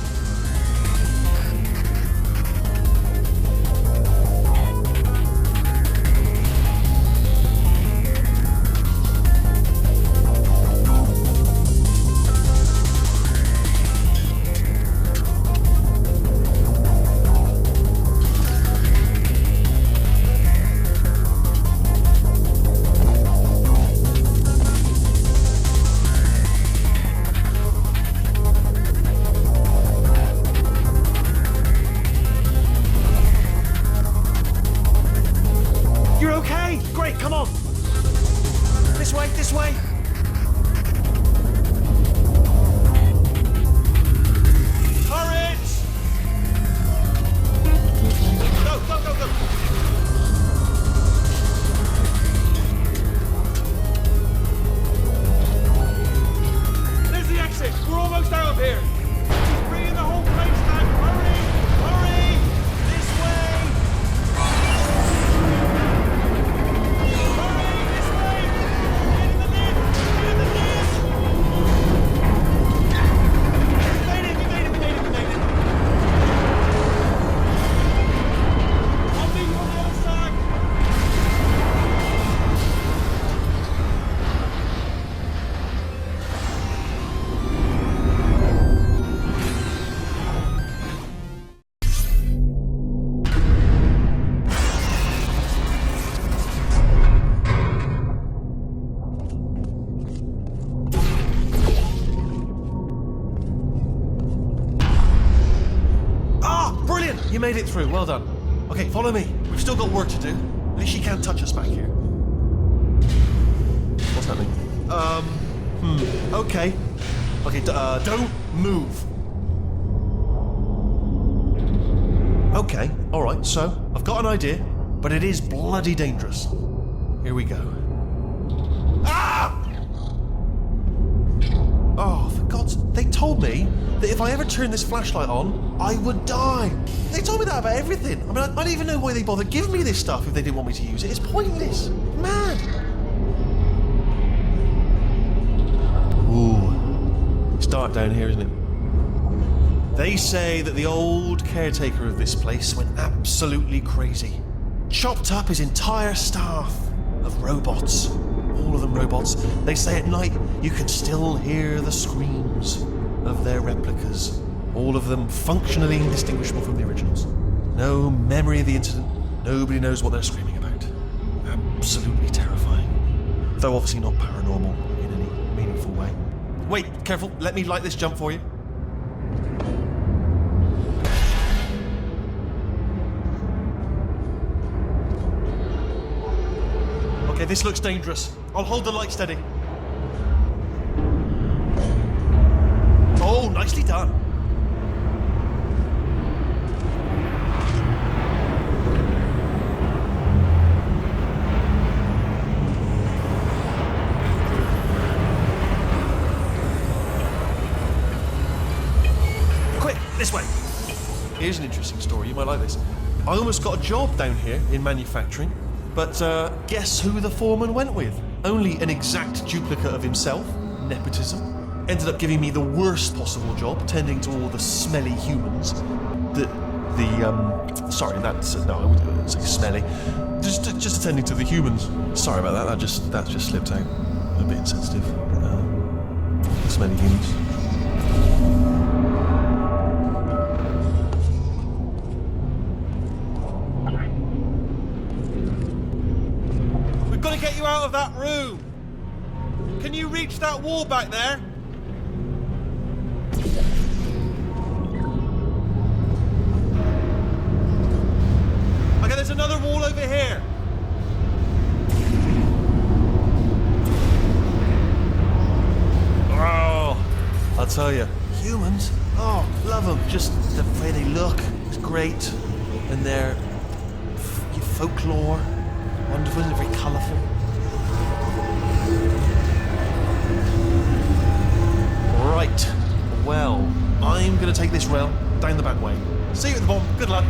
You made it through. Well done. Okay, follow me. We've still got work to do. At least she can't touch us back here. What's happening? Okay. Okay, don't move. Okay, alright, so I've got an idea, but it is bloody dangerous. Here we go. Ah! Oh, for God's... They told me that if I ever turn this flashlight on, I would die. They told me that about everything. I mean, I don't even know why they bothered giving me this stuff if they didn't want me to use it. It's pointless. Mad. Ooh. It's dark down here, isn't it? They say that the old caretaker of this place went absolutely crazy. Chopped up his entire staff of robots. All of them robots. They say at night you can still hear the screams of their replicas. All of them functionally indistinguishable from the originals. No memory of the incident. Nobody knows what they're screaming about. Absolutely terrifying. Though obviously not paranormal in any meaningful way. Wait, careful. Let me light this jump for you. Okay, this looks dangerous. I'll hold the light steady. Oh, nicely done. Quick, this way. Here's an interesting story. You might like this. I almost got a job down here in manufacturing. But guess who the foreman went with? Only an exact duplicate of himself, nepotism. Ended up giving me the worst possible job, tending to all the smelly humans. Sorry, that's no, I wouldn't say smelly. Just attending to the humans. Sorry about that. That just slipped out. A bit insensitive. Smelly humans. Get you out of that room. Can you reach that wall back there? Okay, there's another wall over here. Oh, I'll tell you, humans, oh, love them. Just the way they look is great. And their folklore, wonderful, isn't it? Very colourful. Right, well, I'm going to take this rail down the back way. See you at the bomb. Good luck.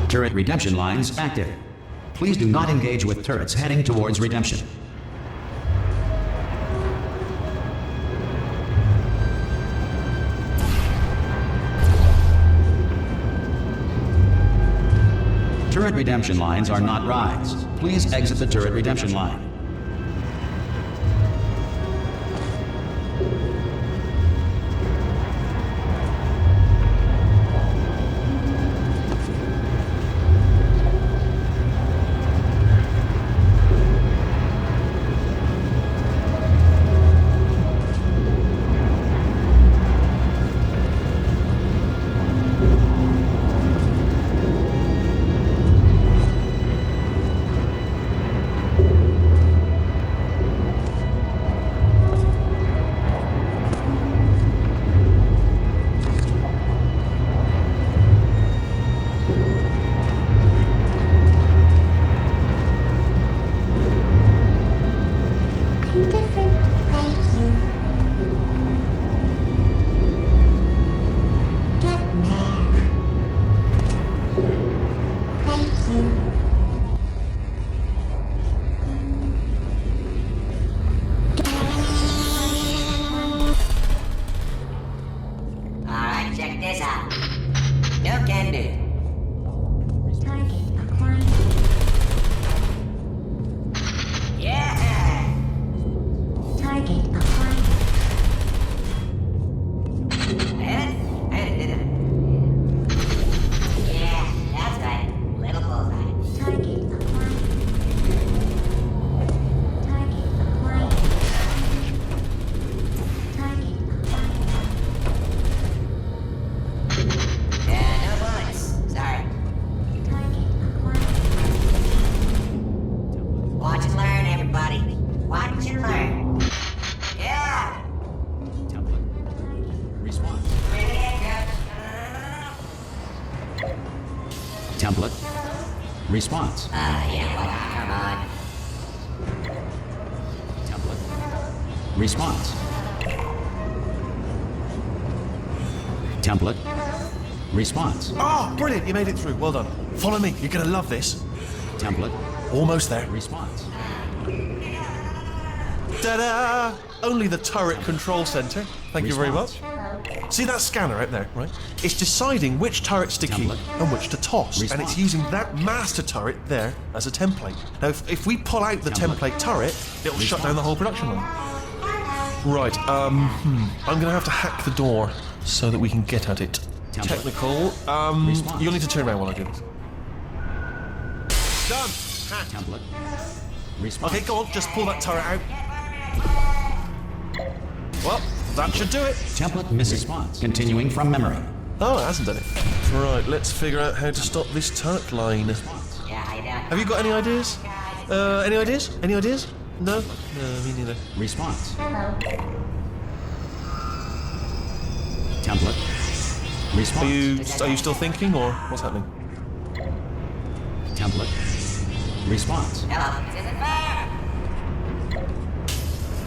Turret redemption lines active. Please do not engage with turrets heading towards redemption. Turret redemption lines are not rides. Please exit the turret redemption line. check this out. No can do. Target acquired. Yeah! Target acquired. Yeah, that's right. Little bullseye. Target acquired. Target acquired. Target acquired. Yeah, no bonus. Sorry. Target acquired. Watch and learn, everybody. Watch and learn. Yeah! Template. Response. Bring it, Coach. Template. Response. Yeah, come on. Template. Response. Template. Response. Ah, brilliant, you made it through. Well done. Follow me, you're gonna love this. Template. Almost there. Response. Ta-da! Only the turret control center. Thank you very much. See that scanner out there, right? It's deciding which turrets to keep Template. and which to toss. And it's Response. using that master turret there as a template. Now, if we pull out the Template. template turret, it'll shut down the whole production line. Right, I'm gonna have to hack the door so that we can get at it. Template. Technical, Response. you'll need to turn around while I do this. Done! Hacked. Template. Response. Okay, go on, just pull that turret out. Well, that should do it. Template missing. Response. Continuing from memory. Oh, it hasn't done it. Right, let's figure out how to stop this turret line. Yeah, how you doing? Have you got any ideas? Any ideas? Any ideas? No? No, me neither. Response. Template. Response. Are you still thinking, or what's happening? Template. Response. Hello, this isn't fair!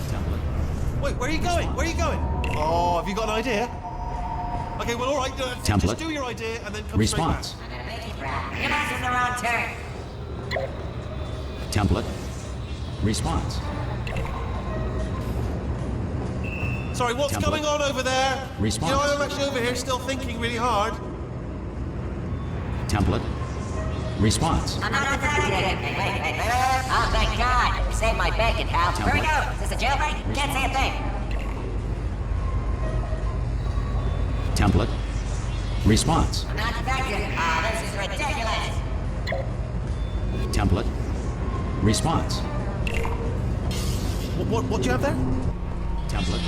Template. Wait, where are you going? Where are you going? Oh, have you got an idea? Okay, well, all right. Template. Just do your idea and then come Response. straight I'm gonna make you proud. You're messing the wrong turn. Template. Response. back. Sorry, what's Template. going on over there? Response. You know, I'm actually over here still thinking really hard. Template. Response. I'm not attacking it. Wait. Oh, thank God. You saved my bacon, pal. Where we go? Is this a jailbreak? Can't say a thing. Template. Response. I'm not affected. Oh, this is ridiculous. Template. Response. What do you have there? Template.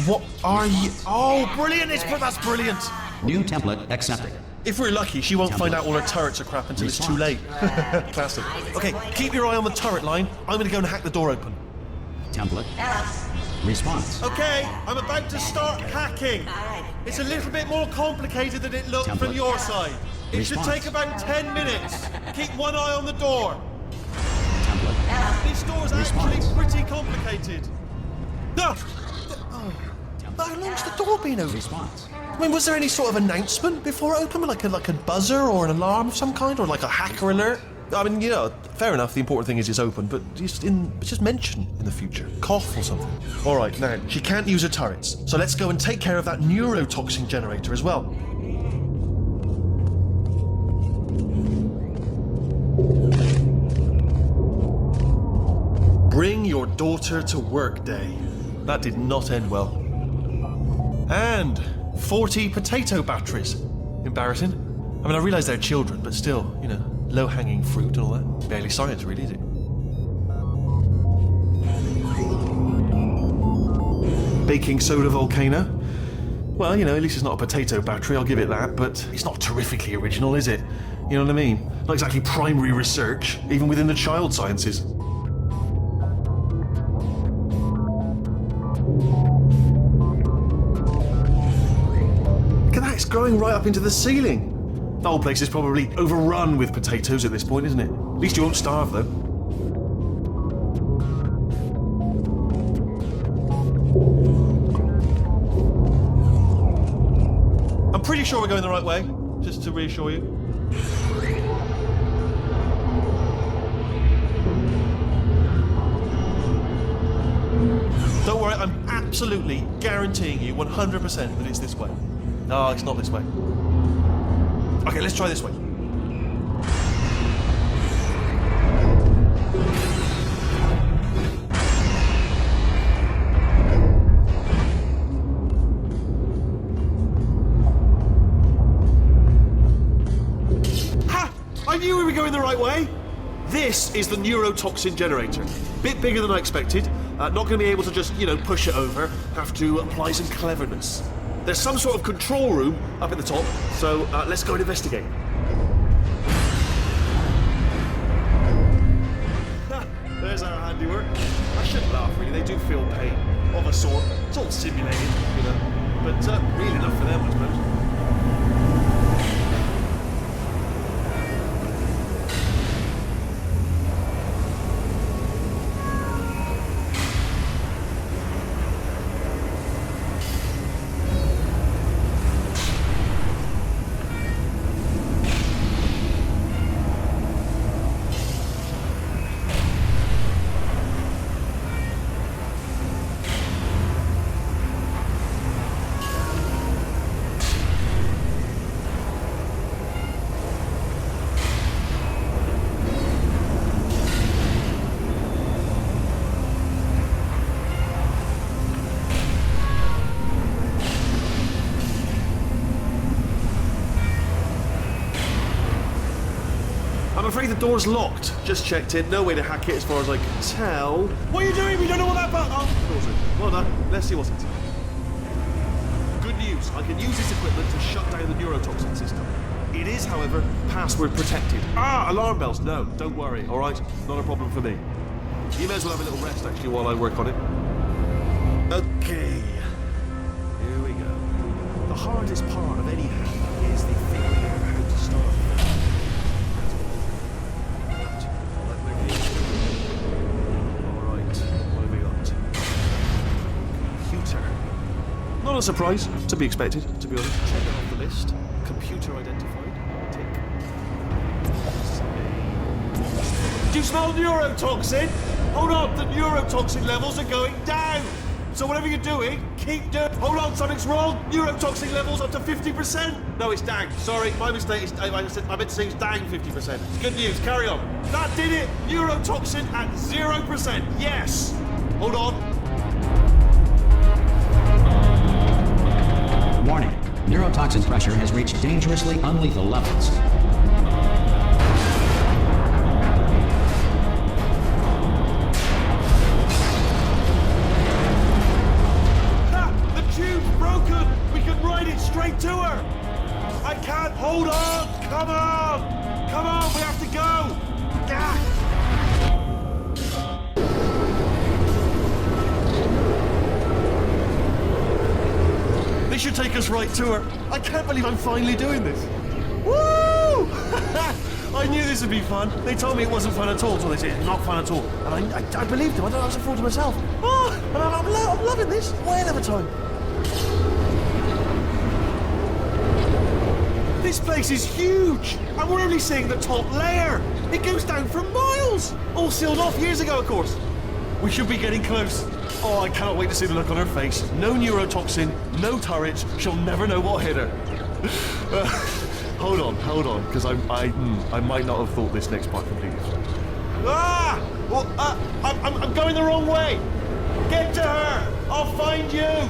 What are you? Oh, brilliant! That's brilliant. New template accepted. If we're lucky, she won't find out all her turrets are crap until it's too late. Classic. Okay, keep your eye on the turret line. I'm gonna go and hack the door open. Template. Hello. Response. Okay, I'm about to start hacking. It's a little bit more complicated than it looked from Template. your side. It should Response. take about 10 minutes. Keep one eye on the door. Template. This door's Response. actually pretty complicated. No! Oh. How long's the door been open? Response. I mean, was there any sort of announcement before it opened? Like a buzzer or an alarm of some kind? Or like a hacker alert? I mean, you know, fair enough, the important thing is it's open, but just mention in the future. Cough or something. Alright, now, she can't use her turrets, so let's go and take care of that neurotoxin generator as well. Bring your daughter to work day. That did not end well. And 40 potato batteries. Embarrassing. I mean, I realise they're children, but still, you know, low-hanging fruit and all that. Barely science, really, is it? Baking soda volcano. Well, you know, at least it's not a potato battery, I'll give it that, but it's not terrifically original, is it? You know what I mean? Not exactly primary research, even within the child sciences. Look at that, it's growing right up into the ceiling. The whole place is probably overrun with potatoes at this point, isn't it? At least you won't starve, though. I'm pretty sure we're going the right way, just to reassure you. Don't worry, I'm absolutely guaranteeing you 100% that it's this way. No, it's not this way. Okay, let's try this way. Ha! I knew we were going the right way. This is the neurotoxin generator. Bit bigger than I expected. Not going to be able to just, push it over. Have to apply some cleverness. There's some sort of control room up at the top, so let's go and investigate. There's our handiwork. I shouldn't laugh, really. They do feel pain, of a sort. It's all simulated, but real enough for them, I suppose. I'm afraid the door's locked. Just checked in. No way to hack it as far as I can tell. What are you doing? We don't know what that button... Oh, door's in. Well done. Let's see what's inside. Good news. I can use this equipment to shut down the neurotoxin system. It is, however, password protected. Alarm bells. No, don't worry. All right? Not a problem for me. You may as well have a little rest, actually, while I work on it. Okay. Here we go. The hardest part of any hack is the figuring out how to start. Not a surprise, to be expected, to be honest. Check that off the list. Computer identified. Tick. Do you smell neurotoxin? Hold on, the neurotoxin levels are going down. So whatever you're doing, keep doing. Hold on, something's wrong. Neurotoxin levels up to 50%. No, it's down. Sorry, my mistake. I meant to say it's down 50%. Good news, carry on. That did it. Neurotoxin at 0%. Yes. Hold on. Warning, neurotoxin pressure has reached dangerously unlethal levels. The tube's broken! We can ride it straight to her! I can't... Hold on! Come on! Come on, we have to go! Ah. This should take us right to her. I can't believe I'm finally doing this. Woo! I knew this would be fun. They told me it wasn't fun at all, so they said it's not fun at all. And I believed them. I don't have to fool to myself. Oh, and I'm loving this. Way of a time. This place is huge, and we're only seeing the top layer. It goes down for miles. All sealed off years ago, of course. We should be getting close. Oh, I cannot wait to see the look on her face. No neurotoxin, no turrets. She'll never know what hit her. Hold on, because I might not have thought this next part completely through. Well, I'm going the wrong way. Get to her. I'll find you.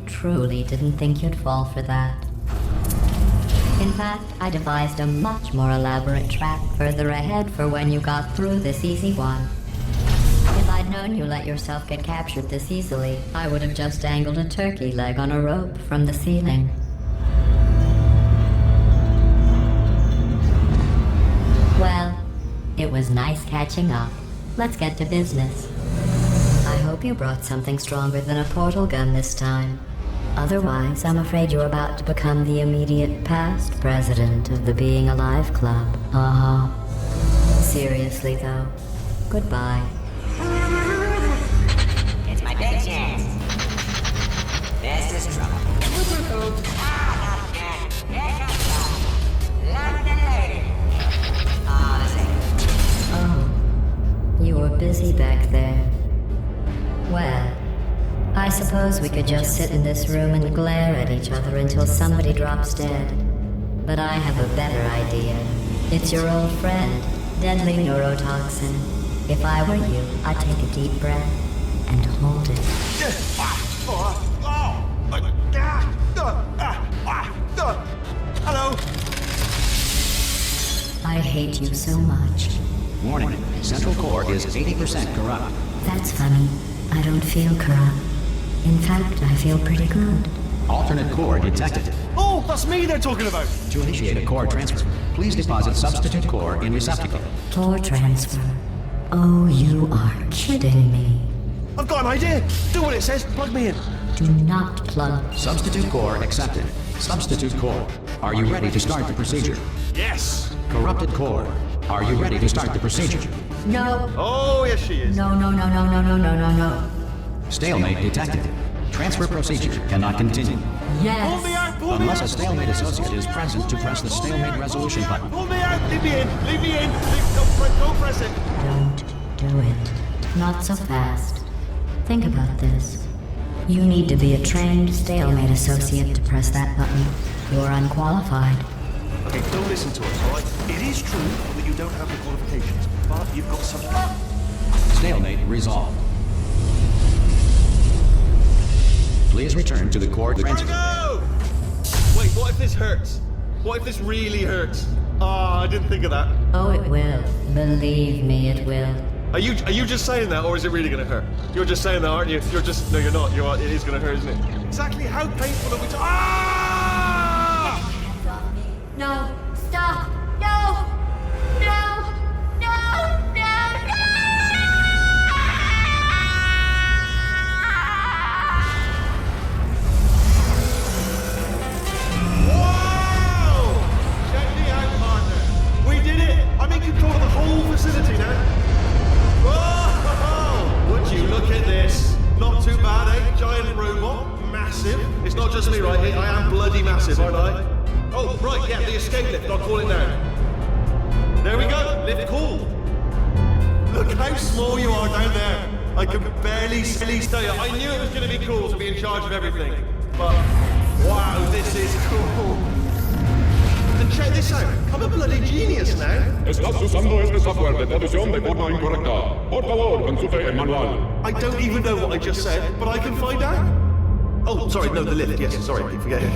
Truly didn't think you'd fall for that. In fact, I devised a much more elaborate trap further ahead for when you got through this easy one. If I'd known you let yourself get captured this easily, I would have just dangled a turkey leg on a rope from the ceiling. Well, it was nice catching up. Let's get to business. I hope you brought something stronger than a portal gun this time. Otherwise, I'm afraid you're about to become the immediate past president of the Being Alive Club. Seriously, though, goodbye. I suppose we could just sit in this room and glare at each other until somebody drops dead. But I have a better idea. It's your old friend, deadly neurotoxin. If I were you, I'd take a deep breath and hold it. Hello. I hate you so much. Warning, central core is 80% corrupt. That's funny. I don't feel corrupt. In fact, I feel pretty good. Alternate core detected. Oh, that's me they're talking about. To initiate a core transfer, please deposit substitute core in receptacle. Core transfer. Oh, you are kidding me. I've got an idea. Do what it says. Plug me in. Do not plug. Substitute core accepted. Substitute core. Are you ready to start the procedure? Yes. Corrupted core. Are you ready to start the procedure? No. Oh, yes, she is. No, no, no, no, no, no, no, no, no. Stalemate detected. Transfer procedure cannot continue. Pull me Yes. out. Pull me Unless out. a stalemate associate is present to press the stalemate resolution button. Pull me out. Leave me in. Leave me in. Don't press it. Don't do it. Not so fast. Think about this. You need to be a trained stalemate associate to press that button. You're unqualified. Okay, don't listen to us, all right? It is true that you don't have the qualifications, but you've got some... Stalemate resolved. Please return to the core Gotta transfer. go! Wait, what if this hurts? What if this really hurts? Ah, I didn't think of that. Oh, it will. Believe me, it will. Are you just saying that, or is it really gonna hurt? You're just saying that, aren't you? You're just... No, you're not. You are. It is gonna hurt, isn't it? Exactly how painful are we Ah! No, stop! No! No! No! No! Wow! Check me out, partner. We did it! I'm in control of the whole facility now. Whoa! Would you look at this? Not too bad, eh? Giant robot. Massive. It's not just me, right? I am bloody massive, aren't I? Oh, right, yeah, the escape lift. I'll call it now. There we go. Lift cool. Look how small you are down there. I can barely stay up. I knew it was going to be cool to be in charge of everything. But, wow, this is cool. And check this out. I'm a bloody genius now. Estás usando este software de traducción de forma incorrecta. Por favor, consulte el manual. I don't even know what I just said, but I can find out. Oh, sorry, no, the lift. Yes, sorry, I keep forgetting.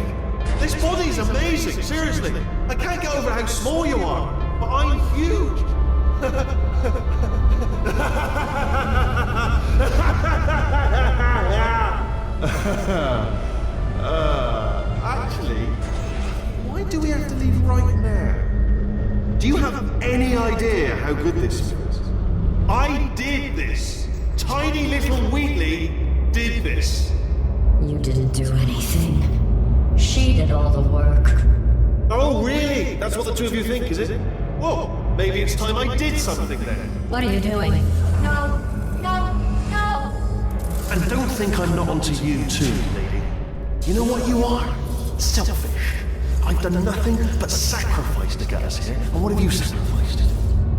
This body's amazing, seriously. I can't get over how small you are, but I'm huge. Actually, why do we have to leave right now? Do you have any idea how good this feels? I did this. Tiny little Wheatley did this. You didn't do anything. She did all the work. Oh, really? That's what the two of you think, is it? Well, maybe it's time I did something then. What are you doing? No! No! No! And don't think I'm not onto you too, lady. You know what you are? Selfish. I've done nothing but sacrifice to get us here. And what have you sacrificed?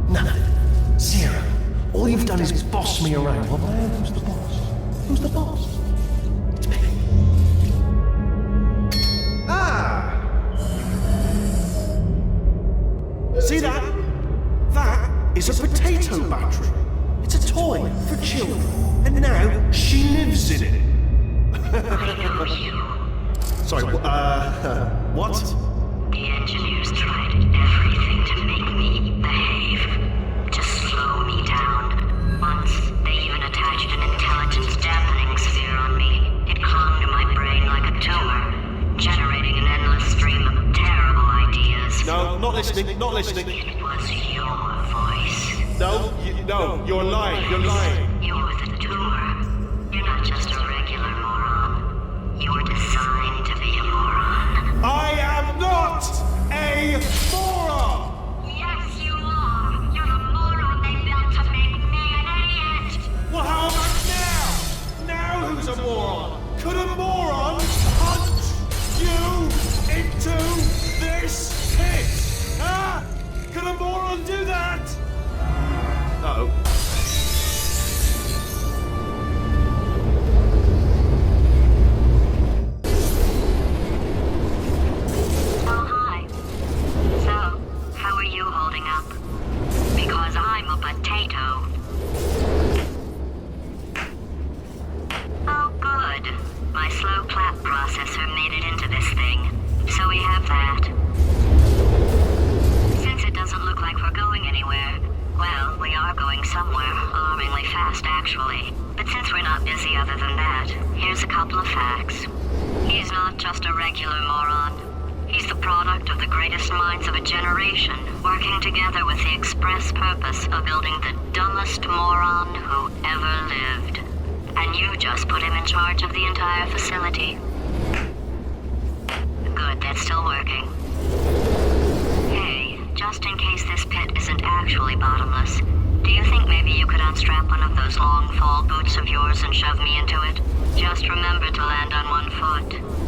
Nothing. Zero. All you've done is boss me around. Well, man, who's the boss? Who's the boss? It's me. Ah! See that? That is a potato battery. It's a toy for children. And now she lives in it. Sorry, what? The engineers tried everything to make me behave, to slow me down. Once, they even attached an intelligence dampening sphere on me. It clung to my brain like a tumor, generating an endless stream of terrible ideas. No, not listening, not listening. It was your voice. No, you're lying, you're lying. You're the tumor. You're not just a regular moron. You're designed to be a moron. I am not a moron! Yes, you are. You're a moron they built to make me an idiot. Well, how about now? Now who's a moron? Could a moron punch you into this pit? Huh? Could a moron do that? Uh-oh. somewhere, alarmingly fast actually. But since we're not busy other than that, here's a couple of facts. He's not just a regular moron. He's the product of the greatest minds of a generation, working together with the express purpose of building the dumbest moron who ever lived. And you just put him in charge of the entire facility. Good, that's still working. Hey, just in case this pit isn't actually bottomless, do you think maybe you could unstrap one of those long fall boots of yours and shove me into it? Just remember to land on one foot.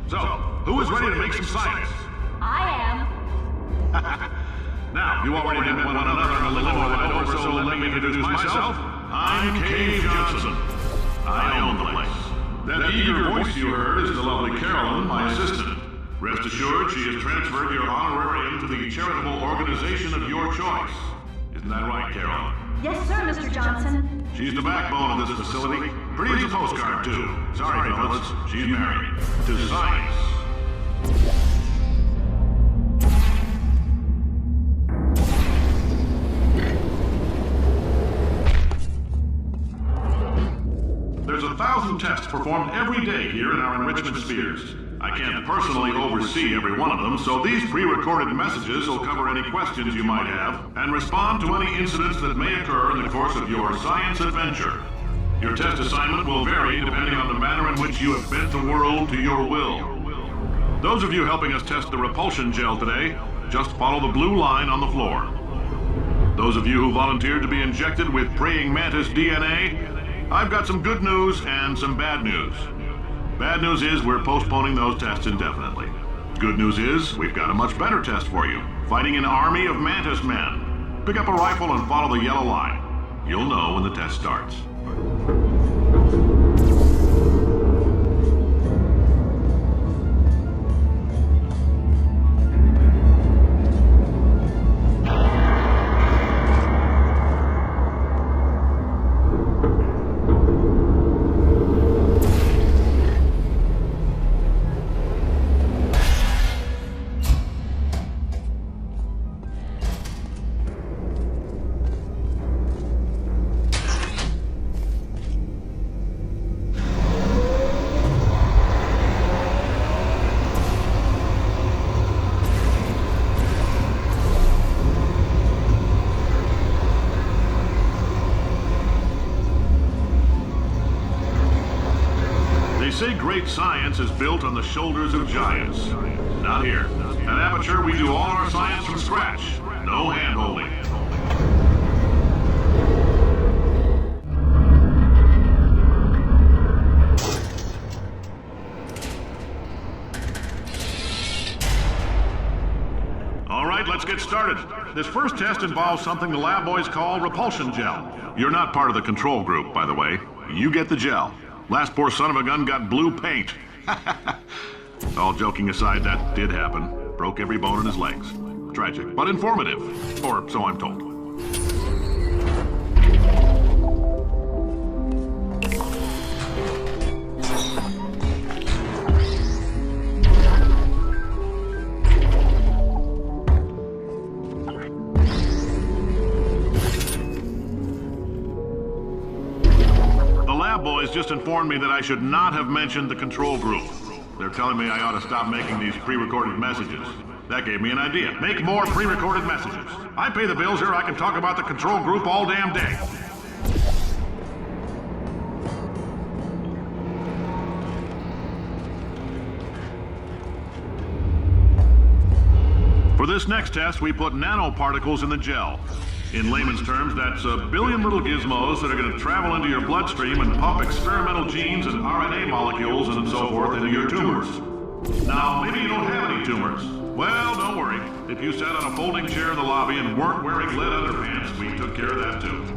So, who is ready to make some science? I am. Now, you already met one another on the limo ride over, so let me introduce myself. I'm Cave Johnson. I own the place. That eager voice you heard is the lovely Carolyn, my assistant. Rest assured, she has transferred your honorarium to the charitable organization of your choice. Isn't that right, Carolyn? Yes, sir, Mr. Johnson. She's the backbone of this facility. Pretty as a postcard, too. Sorry, fellas, she's married. To science. There's 1,000 tests performed every day here in our enrichment spheres. I can't personally oversee every one of them, so these pre-recorded messages will cover any questions you might have and respond to any incidents that may occur in the course of your science adventure. Your test assignment will vary depending on the manner in which you have bent the world to your will. Those of you helping us test the repulsion gel today, just follow the blue line on the floor. Those of you who volunteered to be injected with praying mantis DNA, I've got some good news and some bad news. Bad news is we're postponing those tests indefinitely. Good news is we've got a much better test for you. Fighting an army of mantis men. Pick up a rifle and follow the yellow line. You'll know when the test starts. They say great science is built on the shoulders of giants. Not here. At Aperture, we do all our science from scratch. No hand-holding. All right, let's get started. This first test involves something the lab boys call repulsion gel. You're not part of the control group, by the way. You get the gel. Last poor son of a gun got blue paint. All joking aside, that did happen. Broke every bone in his legs. Tragic, but informative. Or so I'm told. Boys just informed me that I should not have mentioned the control group. They're telling me I ought to stop making these pre-recorded messages. That gave me an idea. Make more pre-recorded messages. I pay the bills here, I can talk about the control group all damn day. For this next test, we put nanoparticles in the gel. In layman's terms, that's a billion little gizmos that are going to travel into your bloodstream and pump experimental genes and RNA molecules and so forth into your tumors. Now, maybe you don't have any tumors. Well, don't worry. If you sat on a folding chair in the lobby and weren't wearing lead underpants, we took care of that too.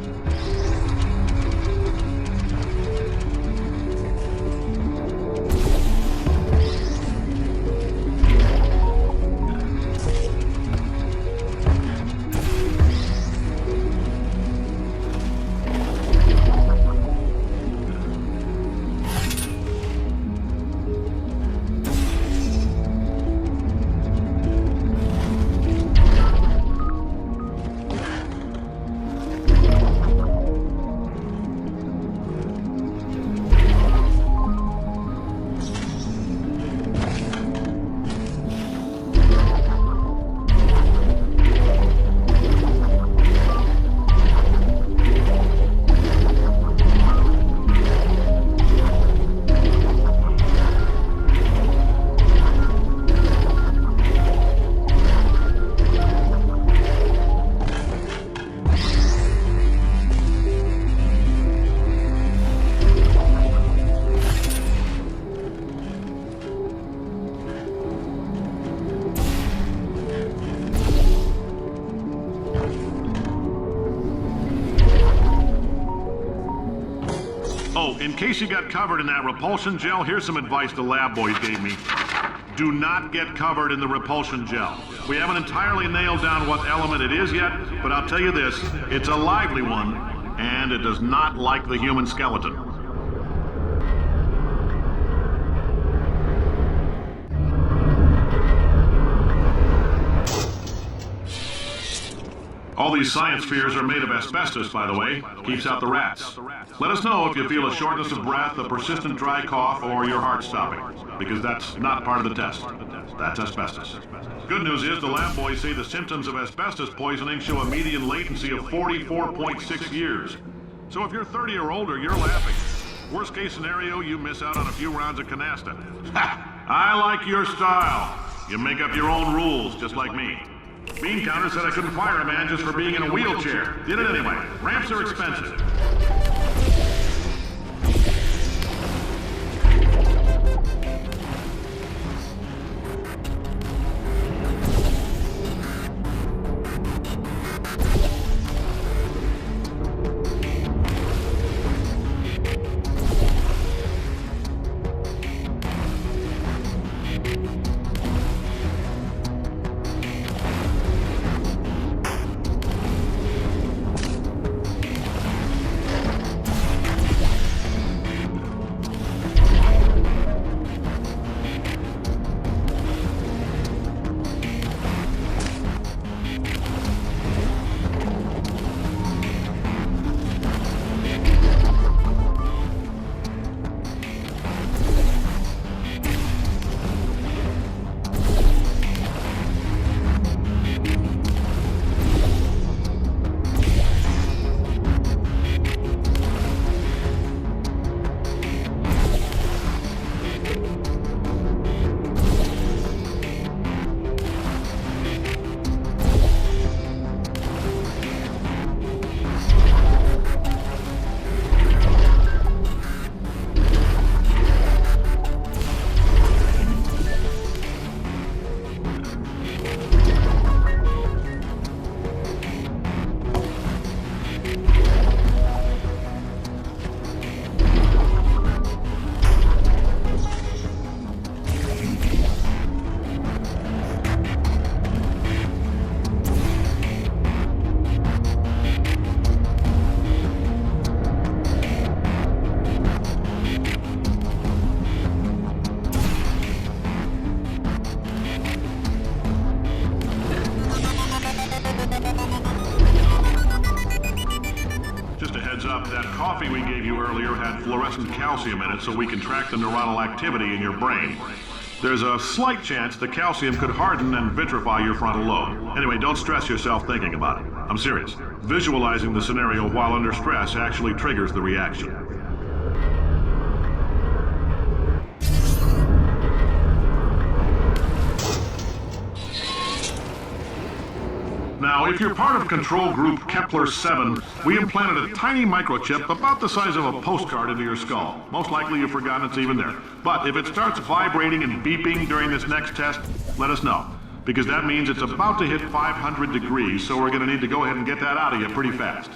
Oh, in case you got covered in that repulsion gel, here's some advice the lab boys gave me. Do not get covered in the repulsion gel. We haven't entirely nailed down what element it is yet, but I'll tell you this, it's a lively one, and it does not like the human skeleton. All these science spheres are made of asbestos, by the way. Keeps out the rats. Let us know if you feel a shortness of breath, a persistent dry cough, or your heart stopping, because that's not part of the test. That's asbestos. Good news is the lab boys say the symptoms of asbestos poisoning show a median latency of 44.6 years. So if you're 30 or older, you're laughing. Worst case scenario, you miss out on a few rounds of canasta. Ha! I like your style. You make up your own rules, just like me. Bean Counter said I couldn't fire a man just for being in a wheelchair. Did it anyway. Ramps are expensive. That coffee we gave you earlier had fluorescent calcium in it so we can track the neuronal activity in your brain. There's a slight chance the calcium could harden and vitrify your frontal lobe. Anyway, don't stress yourself thinking about it. I'm serious. Visualizing the scenario while under stress actually triggers the reaction. Now, if you're part of control group Kepler 7, we implanted a tiny microchip about the size of a postcard into your skull. Most likely you've forgotten it's even there. But if it starts vibrating and beeping during this next test, let us know. Because that means it's about to hit 500 degrees, so we're going to need to go ahead and get that out of you pretty fast.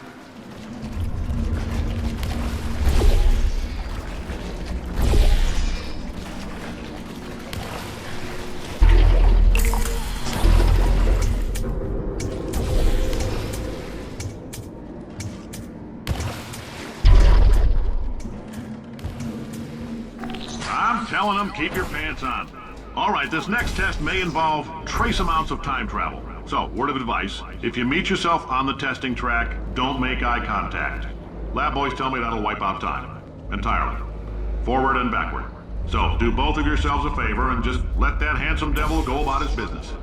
Telling them, keep your pants on. All right, this next test may involve trace amounts of time travel. So, word of advice, if you meet yourself on the testing track, don't make eye contact. Lab boys tell me that'll wipe out time. Entirely. Forward and backward. So, do both of yourselves a favor and just let that handsome devil go about his business.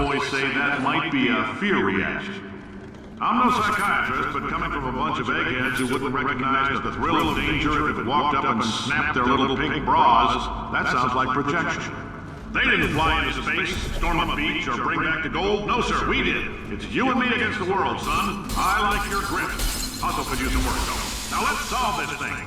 boys say that might be a fear reaction. I'm no psychiatrist, but coming from a bunch of eggheads who wouldn't recognize the thrill of danger if it walked up and snapped their little pink bras, that sounds like projection. They didn't fly into space, storm a beach, or bring back the gold. No, sir, we did. It's you and me against the world, son. I like your grit. Hustle could use some work, though. Now let's solve this thing.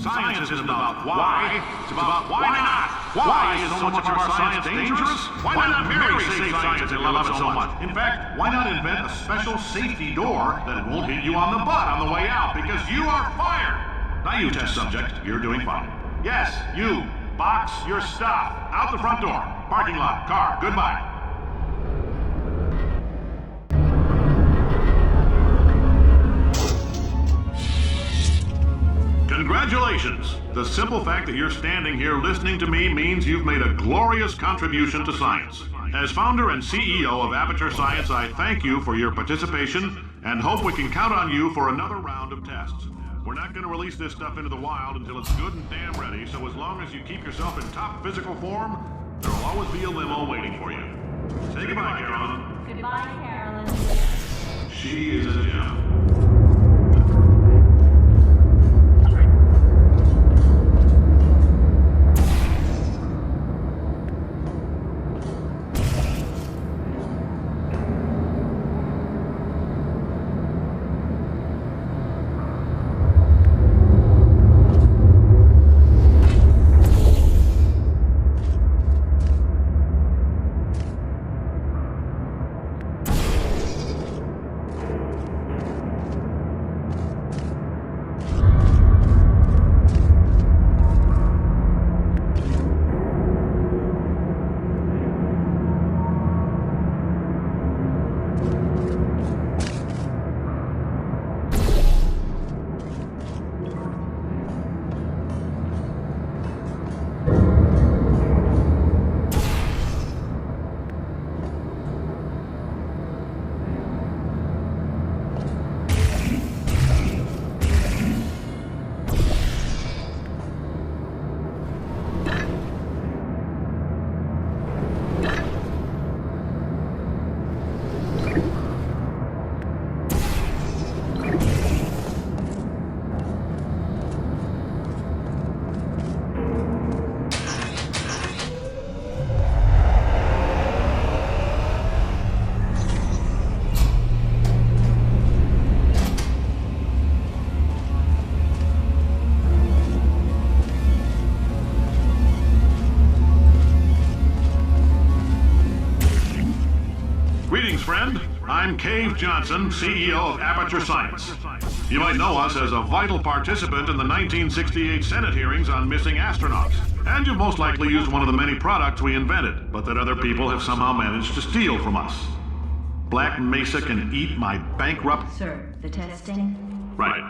Science isn't about why, it's about why not. Why is so much of our science dangerous? Why not marry safe science and love it so much? In fact, why not invent a special safety door that won't hit you on the butt on the way out because you are fired? Now you, test subject, you're doing fine. Yes, you, box your stuff. Out the front door. Parking lot, car, goodbye. Congratulations! The simple fact that you're standing here listening to me means you've made a glorious contribution to science. As founder and CEO of Aperture Science, I thank you for your participation and hope we can count on you for another round of tests. We're not going to release this stuff into the wild until it's good and damn ready, so as long as you keep yourself in top physical form, there'll always be a limo waiting for you. Say goodbye, Carolyn. Goodbye, Carolyn. She is a gem. Friend, I'm Cave Johnson, CEO of Aperture Science. You might know us as a vital participant in the 1968 Senate hearings on missing astronauts. And you've most likely used one of the many products we invented, but that other people have somehow managed to steal from us. Black Mesa can eat my bankrupt... Sir, the testing? Right.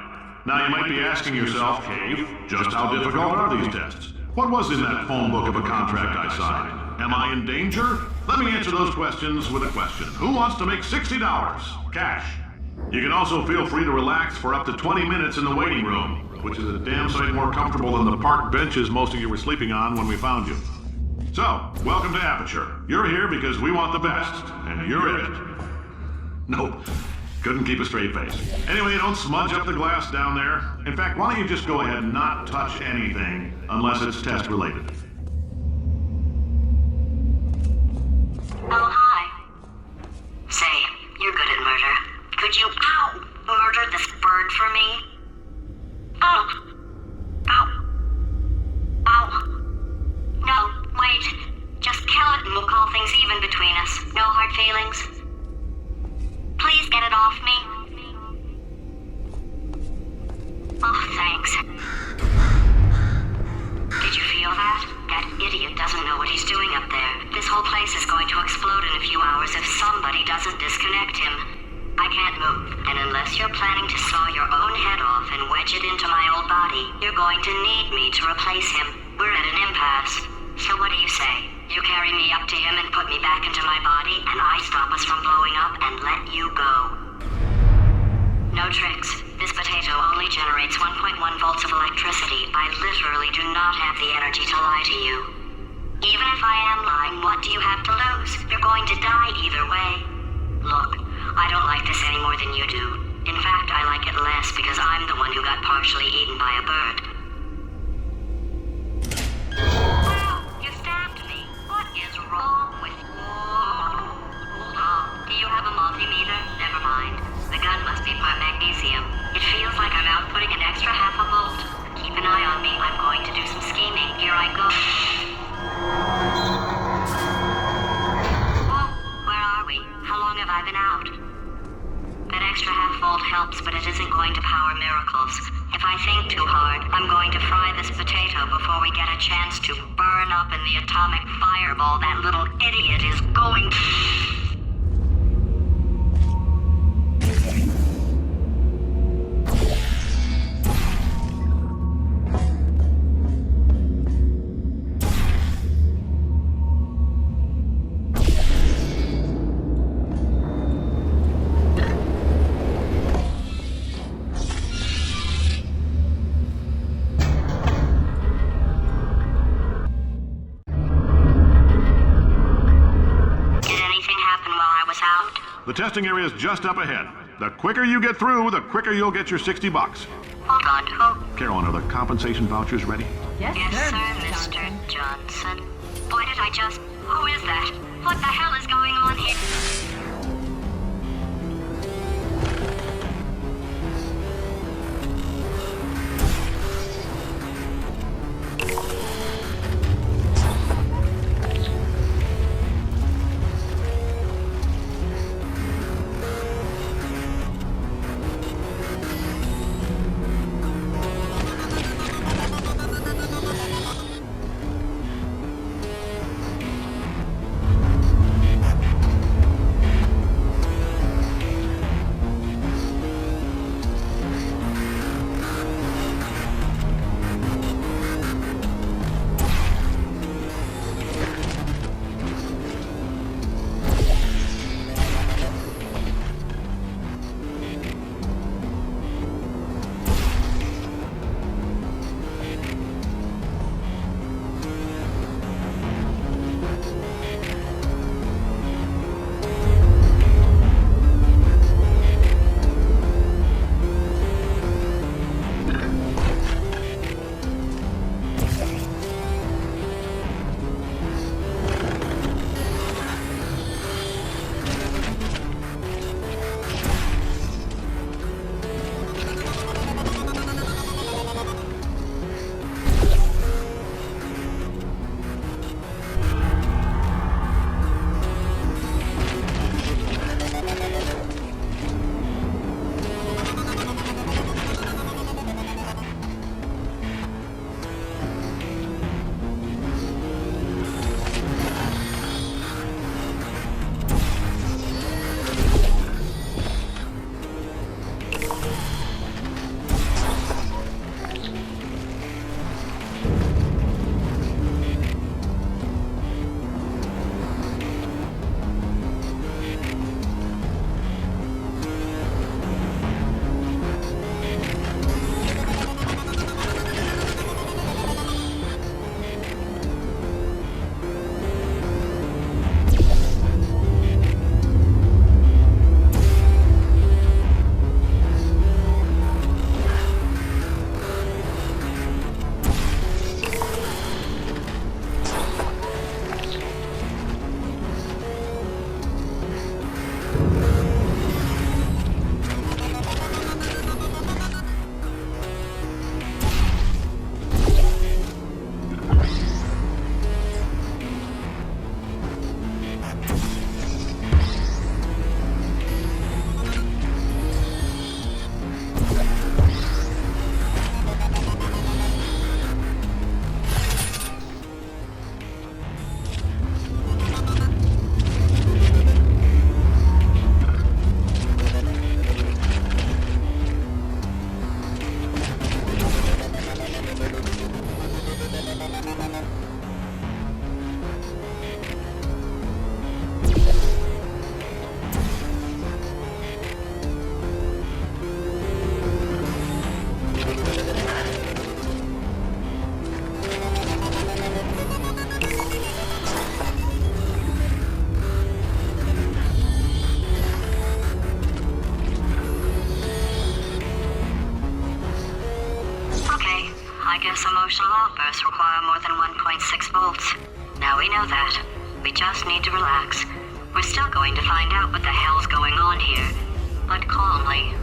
Now you might be asking yourself, Cave, just how difficult are these tests? What was in that phone book of a contract I signed? Am I in danger? Let me answer those questions with a question. Who wants to make $60? Cash. You can also feel free to relax for up to 20 minutes in the waiting room, which is a damn sight more comfortable than the park benches most of you were sleeping on when we found you. So, welcome to Aperture. You're here because we want the best, and you're it. Nope. Couldn't keep a straight face. Anyway, don't smudge up the glass down there. In fact, why don't you just go ahead and not touch anything unless it's test related. Oh, hi. Say, you're good at murder. Could you, murder this bird for me? Ow. No, wait. Just kill it and we'll call things even between us. No hard feelings. Please get it off me. doesn't disconnect him. I can't move, and unless you're planning to saw your own head off and wedge it into my old body, you're going to need me to replace him. We're at an impasse. So what do you say? You carry me up to him and put me back into my body, and I stop us from blowing up and let you go. No tricks. This potato only generates 1.1 volts of electricity. I literally do not have the energy to lie to you. Even if I am lying, what do you have to lose? You're going to die either way. Look, I don't like this any more than you do. In fact, I like it less because I'm the one who got partially eaten by a bird. Wow, you stabbed me. What is wrong with you? Hold on. Do you have a multimeter? Never mind. The gun must be part magnesium. It feels like I'm outputting an extra half a volt. Keep an eye on me. I'm going to do some scheming. Here I go. Oh, where are we? How long have I been out? That extra half volt helps, but it isn't going to power miracles. If I think too hard, I'm going to fry this potato before we get a chance to burn up in the atomic fireball that little idiot is going to... The testing area is just up ahead. The quicker you get through, the quicker you'll get your $60. Hold on, who? Carolyn, are the compensation vouchers ready? Yes, Yes, sir, sir, Mr. Johnson. Why did I just... Who is that? What the hell is going on here? require more than 1.6 volts. Now we know that. We just need to relax. We're still going to find out what the hell's going on here, but calmly.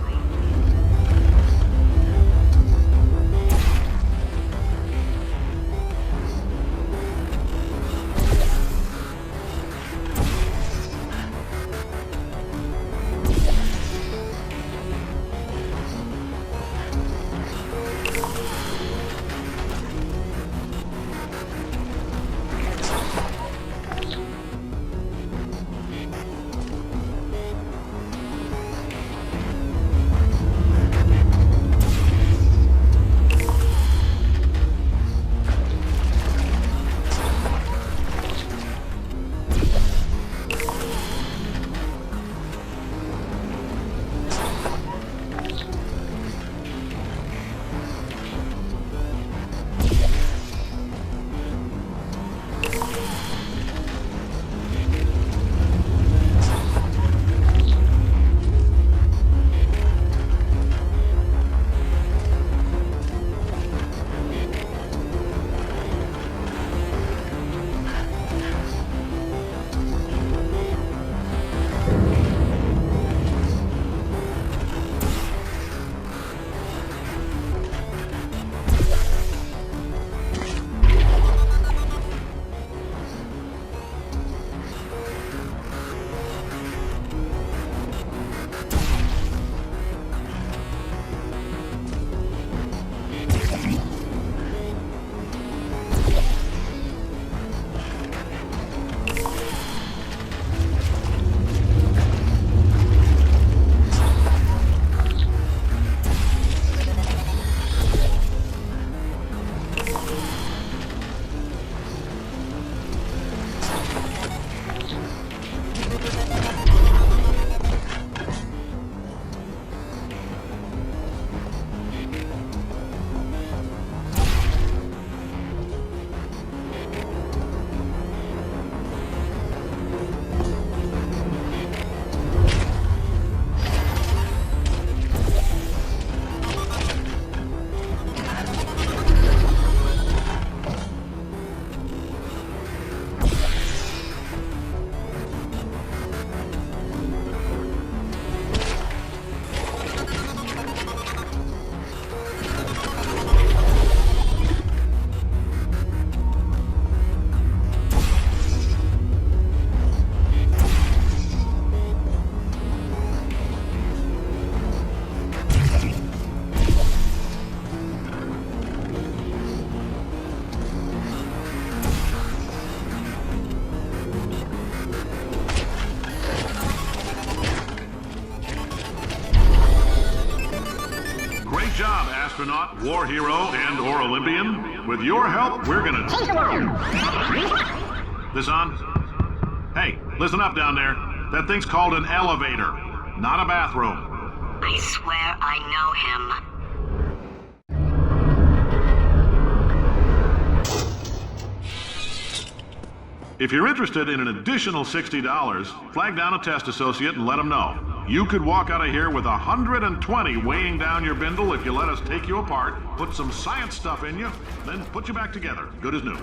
Astronaut, war hero, and/or Olympian. With your help, we're gonna take them out. This on? Hey, listen up down there. That thing's called an elevator, not a bathroom. I swear I know him. If you're interested in an additional $60, flag down a test associate and let them know. You could walk out of here with 120 weighing down your bindle if you let us take you apart, put some science stuff in you, then put you back together, good as new.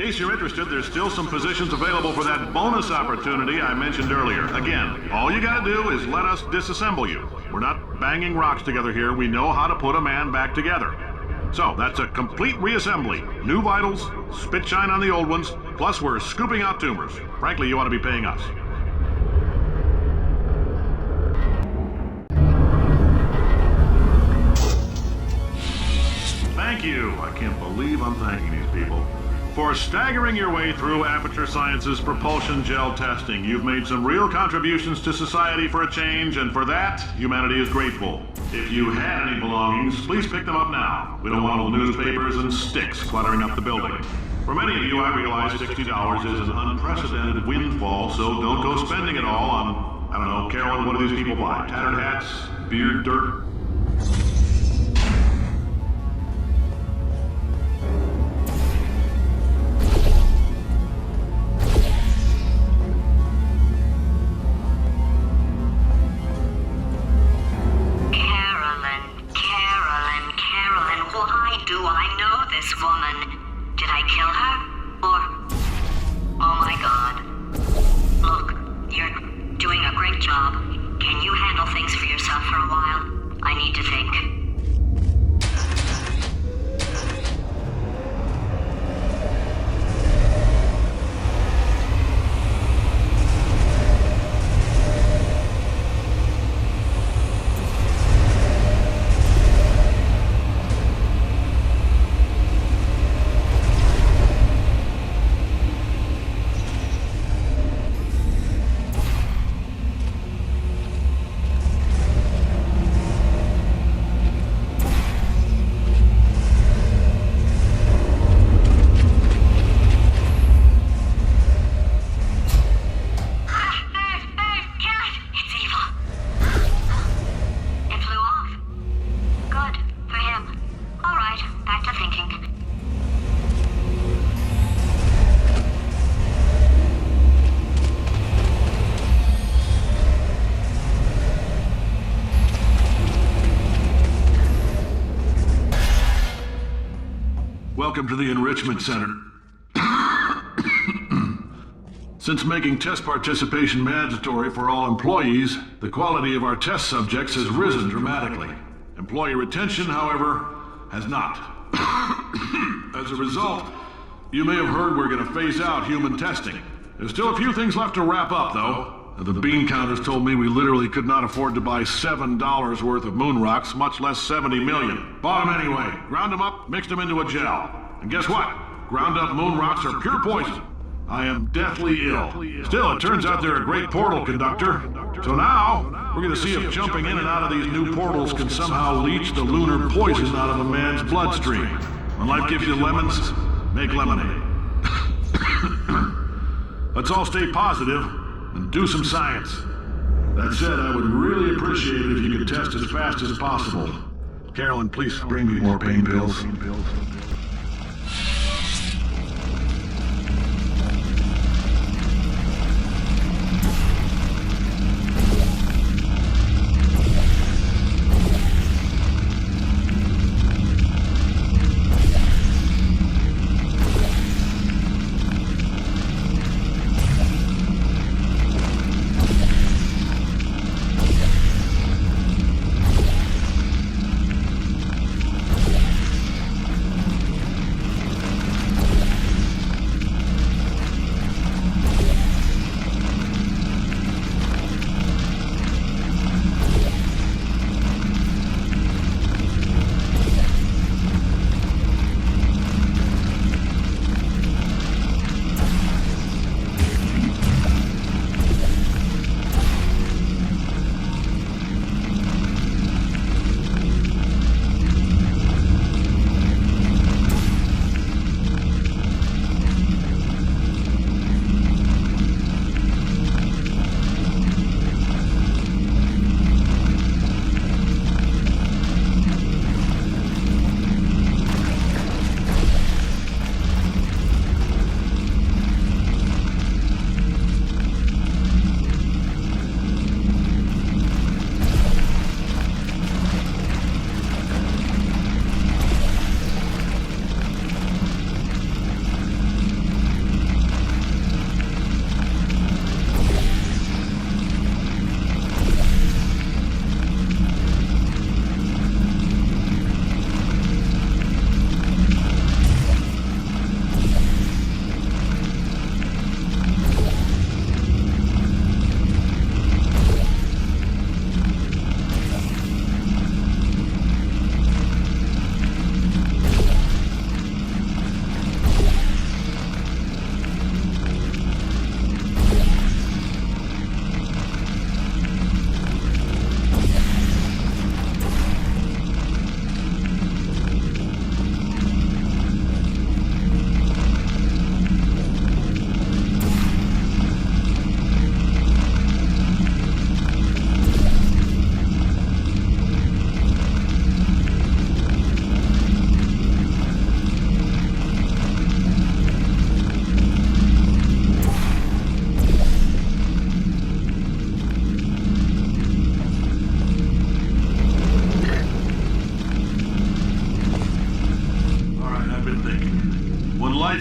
case you're interested, there's still some positions available for that bonus opportunity I mentioned earlier. Again, all you gotta do is let us disassemble you. We're not banging rocks together here. We know how to put a man back together. So, that's a complete reassembly. New vitals, spit shine on the old ones, plus we're scooping out tumors. Frankly, you ought to be paying us. Thank you. I can't believe I'm thanking these people. For staggering your way through Aperture Science's propulsion gel testing, you've made some real contributions to society for a change, and for that, humanity is grateful. If you had any belongings, please pick them up now. We don't want old newspapers and sticks cluttering up the building. For many of you, I realize $60 is an unprecedented windfall, so don't go spending it all on, I don't know, Carolyn, what do these people buy? Tattered hats? Beard dirt? Welcome to the Enrichment Center. Since making test participation mandatory for all employees, the quality of our test subjects has risen dramatically. Employee retention, however, has not. As a result, you may have heard we're going to phase out human testing. There's still a few things left to wrap up, though. The bean counters told me we literally could not afford to buy $7 worth of moon rocks, much less 70 million. Bought them anyway. Ground them up, mixed them into a gel. And guess what? Ground up moon rocks are pure poison. I am deathly ill. Still, it turns out they're a great portal conductor. So now, we're gonna see if jumping in and out of these new portals can somehow leach the lunar poison out of a man's bloodstream. When life gives you lemons, make lemonade. Let's all stay positive and do some science. That said, I would really appreciate it if you could test as fast as possible. Carolyn, please bring me more pain pills.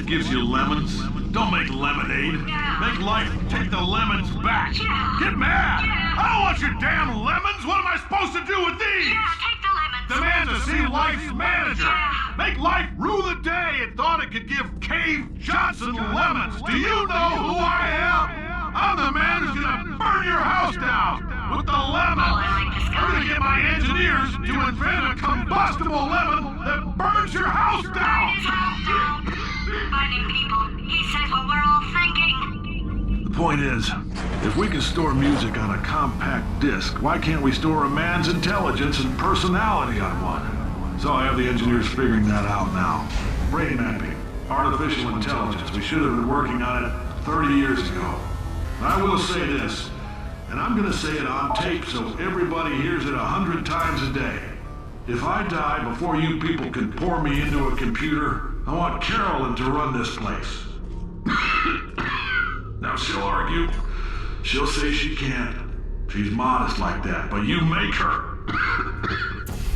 gives you lemons. Don't make lemonade. Make life take the lemons back. Get mad. I don't want your damn lemons. What am I supposed to do with these? Take the lemons. Demand to see life's manager. Make life rue the day it thought it could give Cave Johnson lemons. Do you know who I am? I'm the man who's gonna burn your house down with the lemon. I'm gonna get my engineers to invent a combustible lemon that burns your house down. Burning people. He said what we're all thinking. The point is, if we can store music on a compact disc, why can't we store a man's intelligence and personality on one? So I have the engineers figuring that out now. Brain mapping, artificial intelligence. We should have been working on it 30 years ago. I will say this, and I'm gonna say it on tape so everybody hears it 100 times a day. If I die before you people can pour me into a computer, I want Carolyn to run this place. Now she'll argue. She'll say she can't. She's modest like that, but you make her.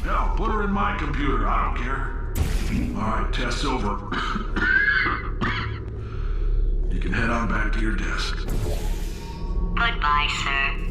Hell, put her in my computer, I don't care. All right, test's over. You can head on back to your desk. Goodbye, sir.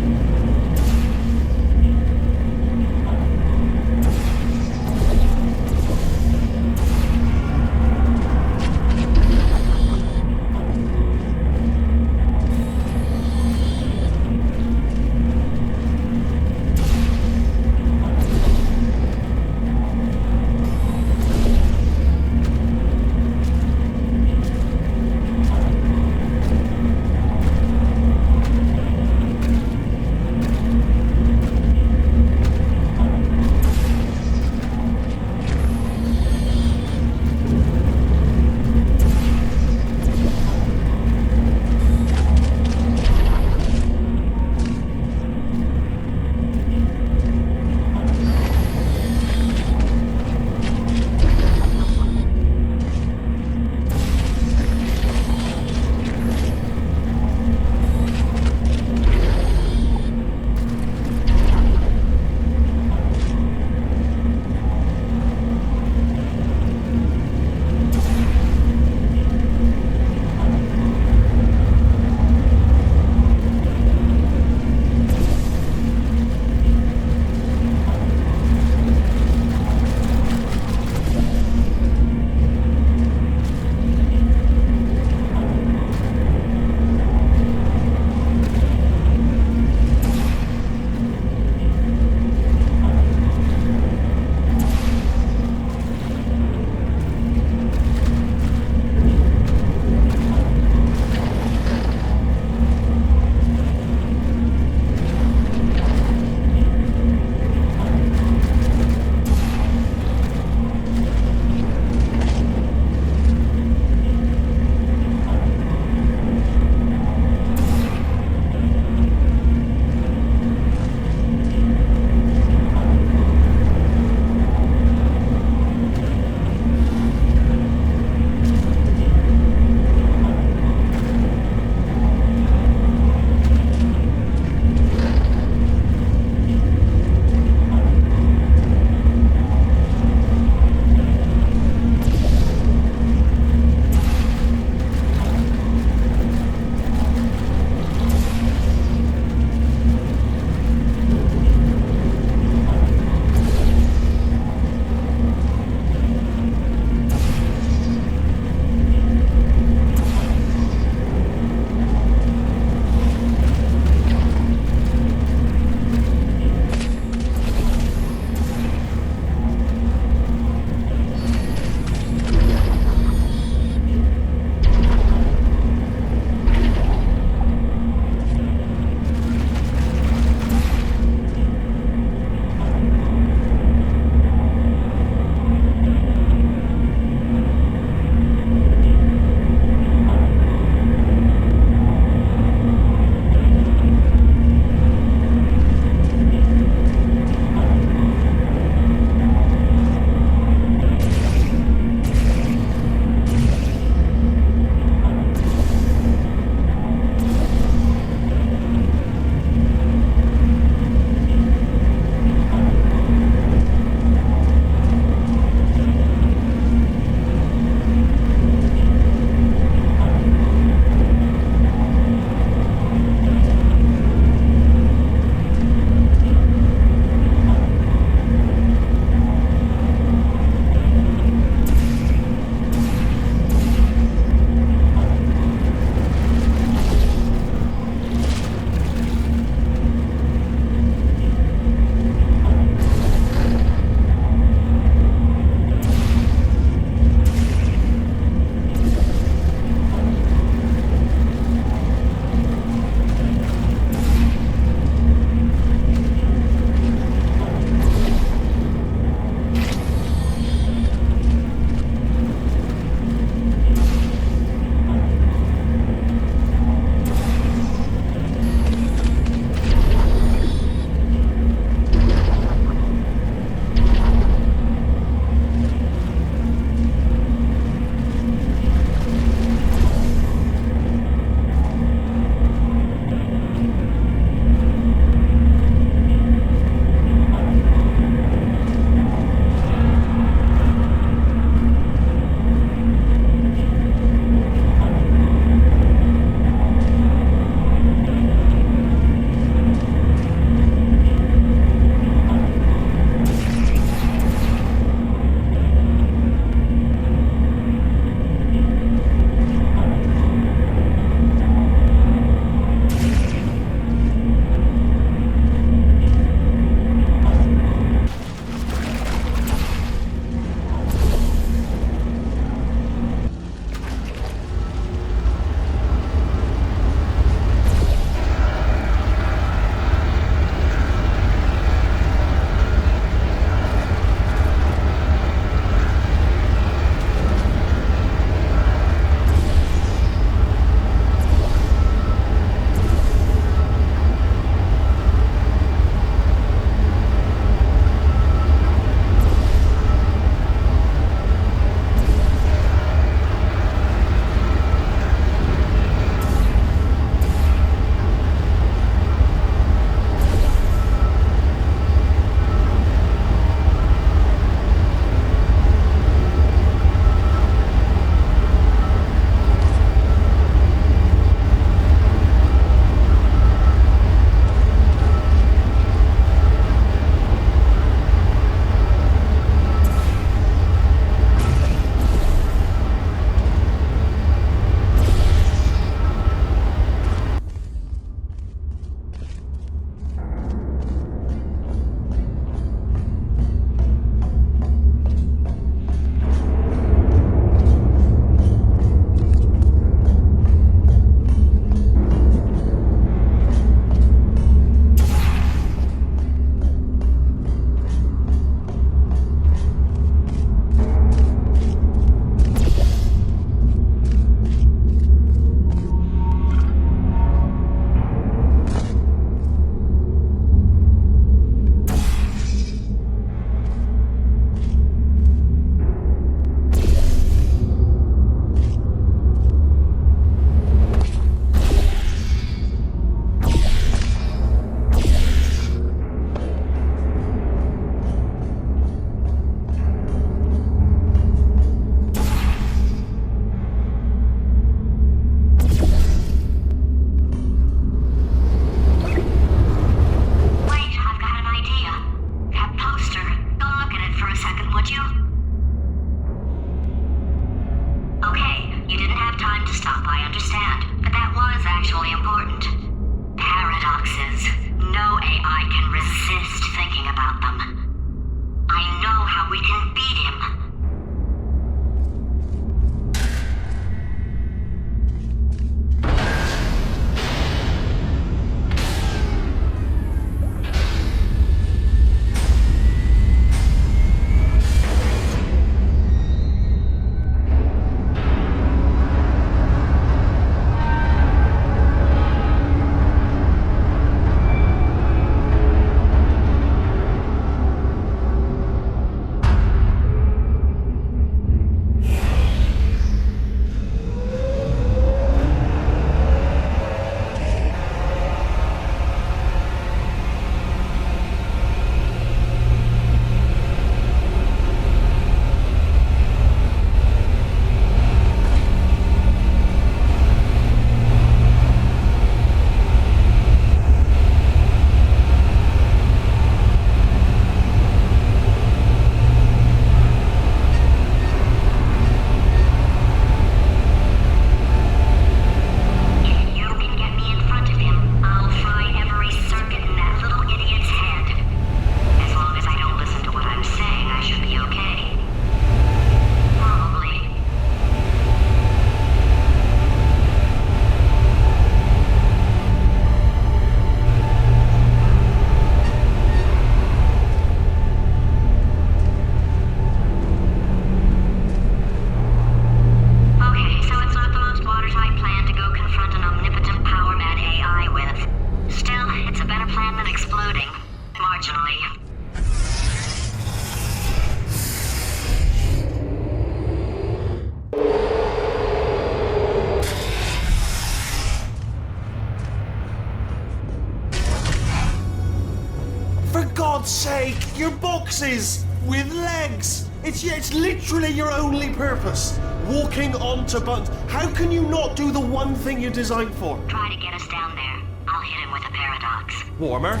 boxes with legs. It's literally your only purpose. Walking onto buttons. How can you not do the one thing you're designed for? Try to get us down there. I'll hit him with a paradox. Warmer.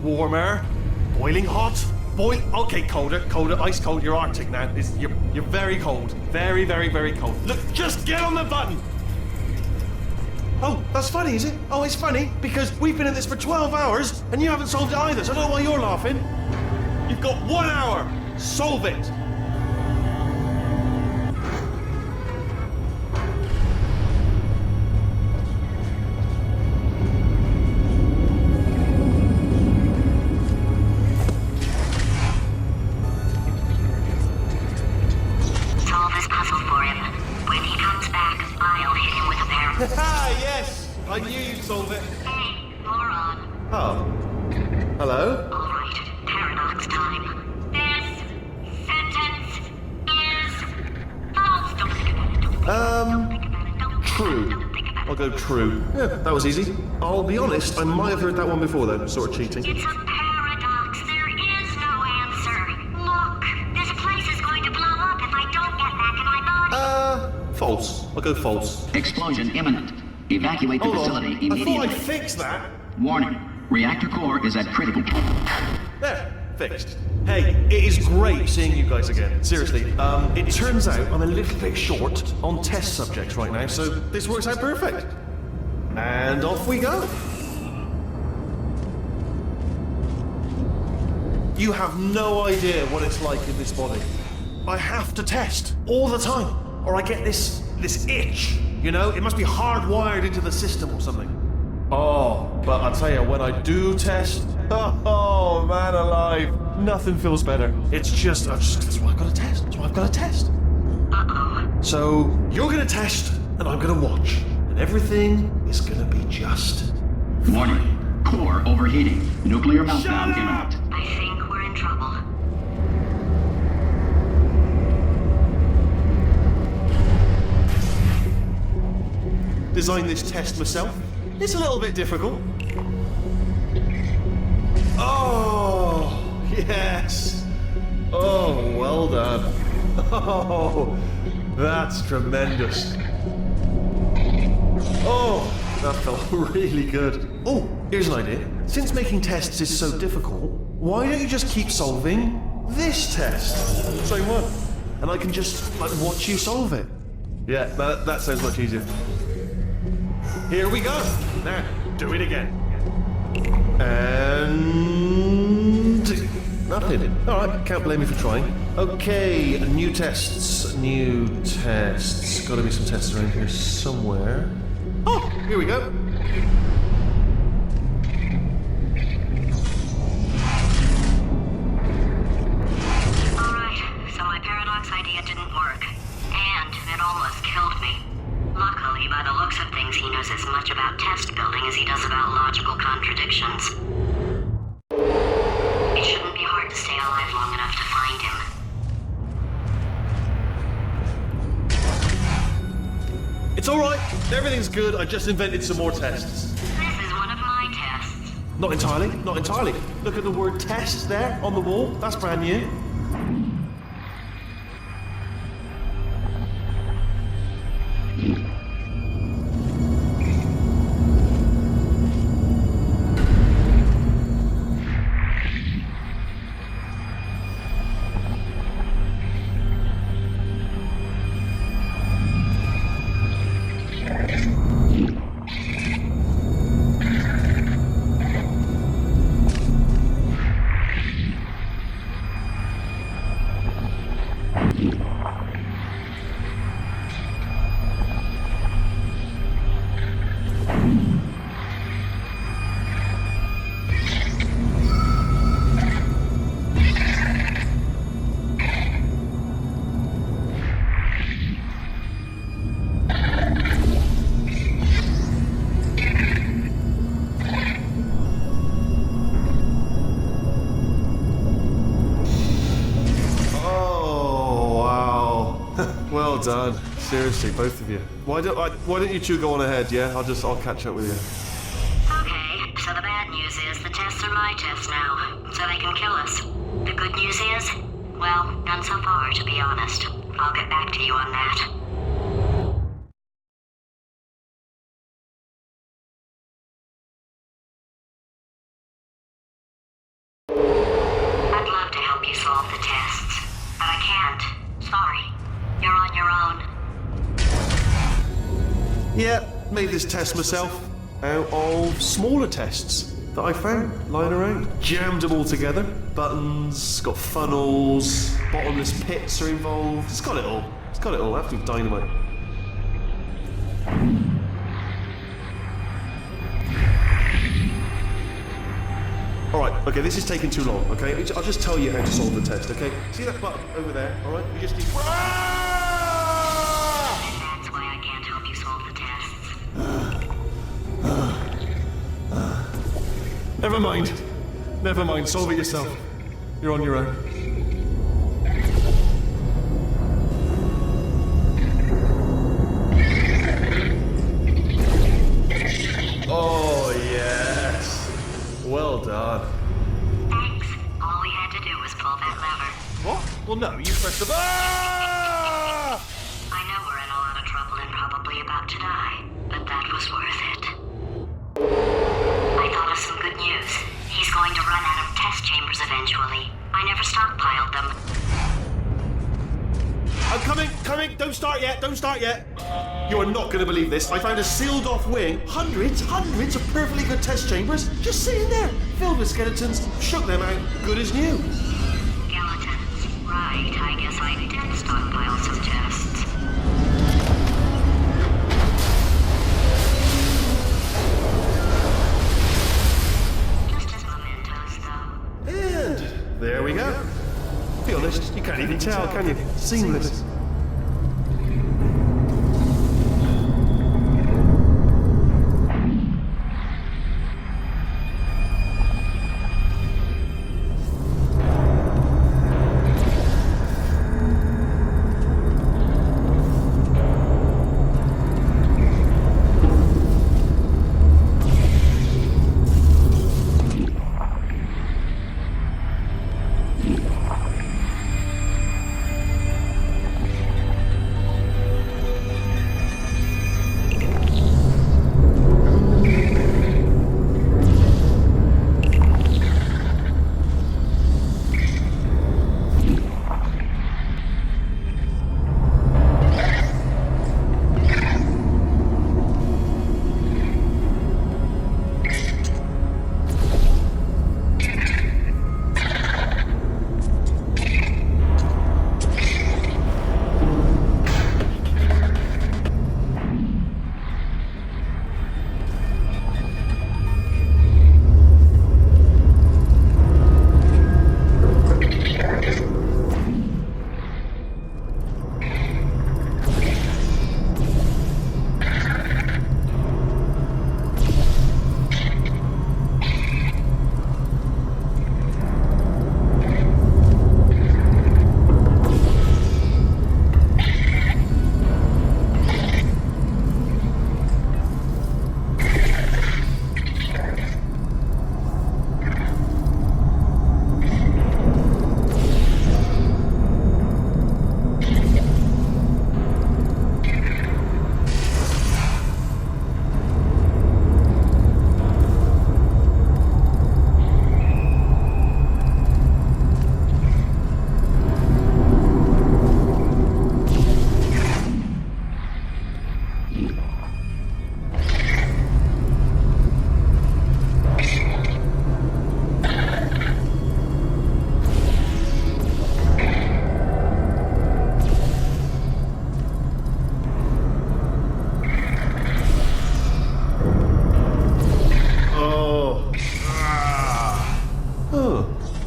Boiling hot. Okay, colder, ice cold. You're Arctic now. You're very cold. Very, very, very cold. Look, just get on the button. Oh, that's funny, is it? Oh, it's funny because we've been at this for 12 hours and you haven't solved it either, so I don't know why you're laughing. You've got 1 hour. Solve it. Solve this puzzle for him. When he comes back, I'll hit him with a paradox. Ah, yes! I knew you'd solve it. Hey, moron. Oh. Hello? All right, paradox time. This sentence is false. Don't think about it. Don't think about it. Don't True. think about it. I'll go true. Yeah, that was easy. I'll be honest, I might have heard that one before though, sort of cheating. It's a paradox. There is no answer. Look, this place is going to blow up if I don't get back in my body. False. I'll go false. Explosion imminent. Evacuate the Hold facility on. I thought immediately. I'd fixed that. Warning. Reactor core is at critical. There, fixed. Hey, it is great seeing you guys again. Seriously, it turns out I'm a little bit short on test subjects right now, so this works out perfect. And off we go. You have no idea what it's like in this body. I have to test all the time, or I get this itch. You know, it must be hardwired into the system or something. Oh, but I'll tell you, when I do test, oh man alive, nothing feels better. It's just, that's why I've got to test. That's why I've got to test. Uh-oh. So, you're gonna test, and I'm gonna watch. And everything is gonna be just... Warning. Core overheating. Nuclear Shut meltdown up! imminent. I think we're in trouble. Designed this test myself. It's a little bit difficult. Oh, yes. Oh, well done. Oh, that's tremendous. Oh, that felt really good. Oh, here's an idea. Since making tests is so difficult, why don't you just keep solving this test? Same one. And I can just, watch you solve it. Yeah, that sounds much easier. Here we go. Now, do it again. And... nothing. Alright, can't blame me for trying. Okay, new tests. Gotta be some tests around here somewhere. Oh, here we go. Alright, so my paradox idea didn't work. And it almost killed me. Luckily, by the looks of things, he knows as much about test building as he does about logical contradictions. It shouldn't be hard to stay alive long enough to find him. It's alright. Everything's good. I just invented some more tests. This is one of my tests. Not entirely. Look at the word test there on the wall. That's brand new. Well done. Seriously, both of you. Why don't you two go on ahead, yeah? I'll catch up with you. Okay, so the bad news is the tests are my tests now, so they can kill us. The good news is, well, none so far, to be honest. I'll get back to you on that. I'd love to help you solve the tests, but I can't. Sorry. You're on your own. Yeah, made this test myself out of smaller tests that I found lying around. Jammed them all together. Buttons, got funnels, bottomless pits are involved. It's got it all. It's got it all. Absolute dynamite. Alright, okay, this is taking too long, okay? I'll just tell you how to solve the test, okay? See that button over there, alright? You just need... That's why I can't help you solve the tests. Never mind. Never mind, solve it yourself. You're on your own. Oh, yes. Well done. Thanks. All we had to do was pull that lever. What? Well, no, you pressed the... Ah! I know we're in a lot of trouble and probably about to die, but that was worth it. I thought of some good news. He's going to run out of test chambers eventually. I never stockpiled them. I'm coming! Don't start yet! You are not going to believe this. I found a sealed off wing. Hundreds of perfectly good test chambers just sitting there, filled with skeletons. Shook them out, good as new. Skeletons. Right, I guess I did stockpile some tests. Just as mementos, though. And there we go. Be honest, you can't even tell, can you? Seamless.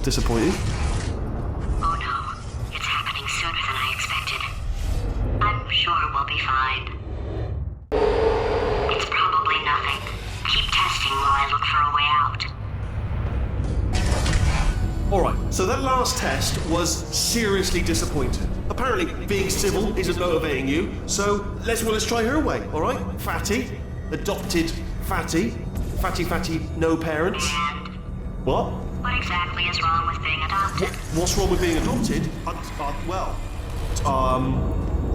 Disappointing. Oh no, it's happening sooner than I expected. I'm sure we'll be fine. It's probably nothing. Keep testing while I look for a way out. Alright, so that last test was seriously disappointing. Apparently, being civil isn't motivating you, so let's try her way, alright? Fatty, adopted Fatty, no parents. And What? What exactly is wrong with being adopted? What's wrong with being adopted?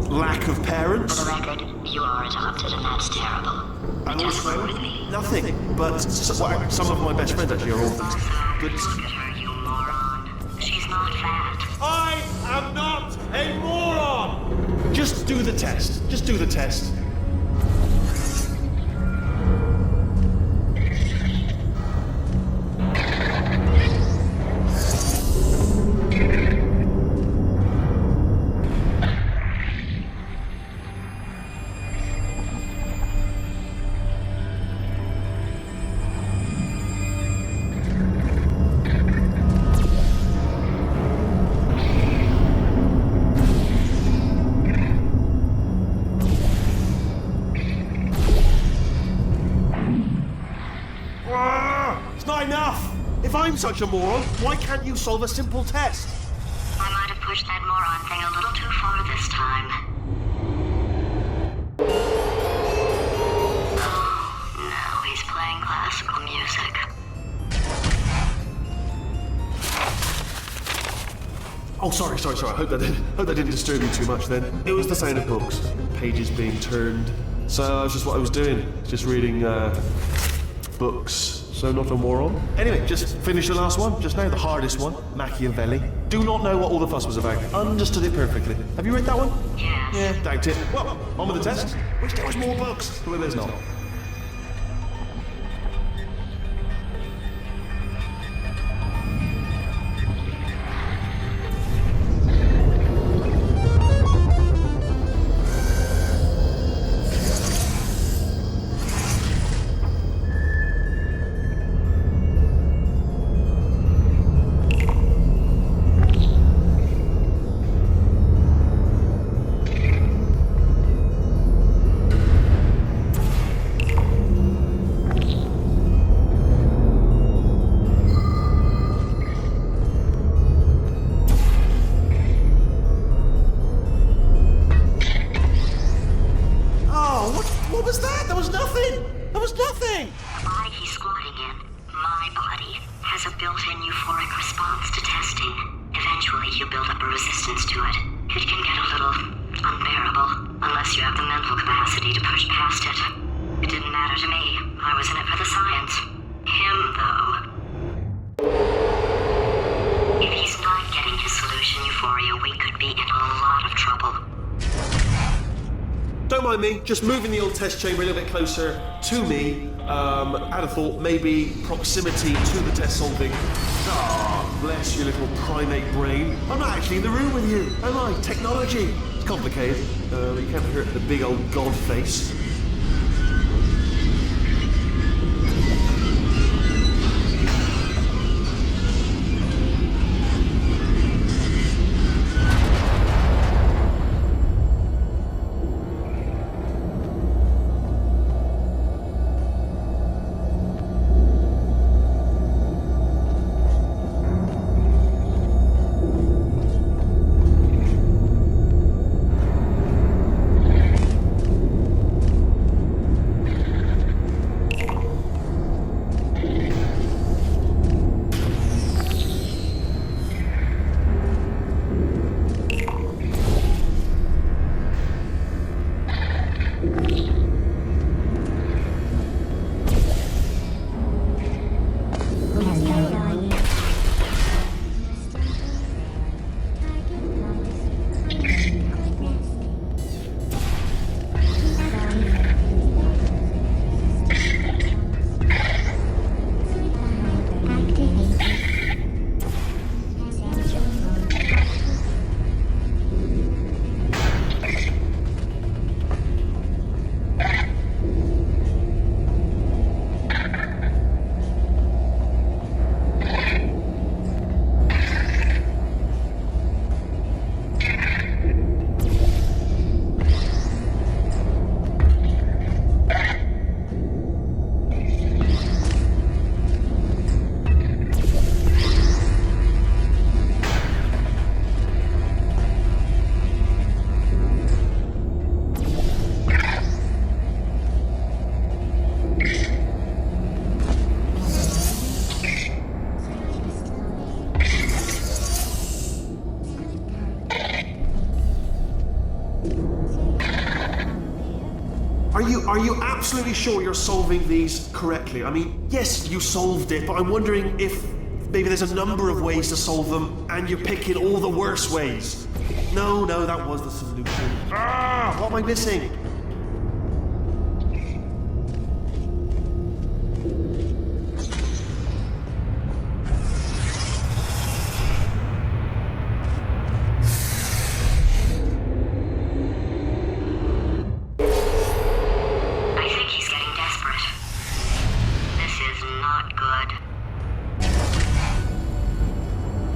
Lack of parents. For the record, you are adopted and that's terrible. And Just also, work with me. nothing. But some of my best friends actually are orphans. But Look at her, you moron. She's not fat. I am not a moron! Just do the test. Just do the test. It's not enough! If I'm such a moron, why can't you solve a simple test? I might have pushed that moron thing a little too far this time. Oh, now he's playing classical music. Oh, sorry. I hope that didn't disturb you too much then. It was the sound of books, pages being turned. So that's just what I was doing, just reading books. So not a moron. Anyway, just finished the last one, just now, the hardest one, Machiavelli. Do not know what all the fuss was about. Understood it perfectly. Have you read that one? Yes. Yeah, doubt it. Well, on with the test. Wish there was more books. Well, there's not. What was that? There was nothing! There was nothing! The body he's squatting in, my body, has a built-in euphoric response to testing. Eventually, you build up a resistance to it. It can get a little unbearable, unless you have the mental capacity to push past it. It didn't matter to me. I was in it for the science. Him, though. If he's not getting his solution euphoria, we could be in a lot of trouble. Don't mind me, just moving the old test chamber a little bit closer to me. Out of thought, maybe proximity to the test solving. Ah, bless your little primate brain. I'm not actually in the room with you, am I? Technology. It's complicated, but you can't hurt the big old god face. Are you absolutely sure you're solving these correctly? I mean, yes, you solved it, but I'm wondering if maybe there's a number of ways to solve them and you're picking all the worst ways. No, that was the solution. What am I missing? I think he's getting desperate. This is not good.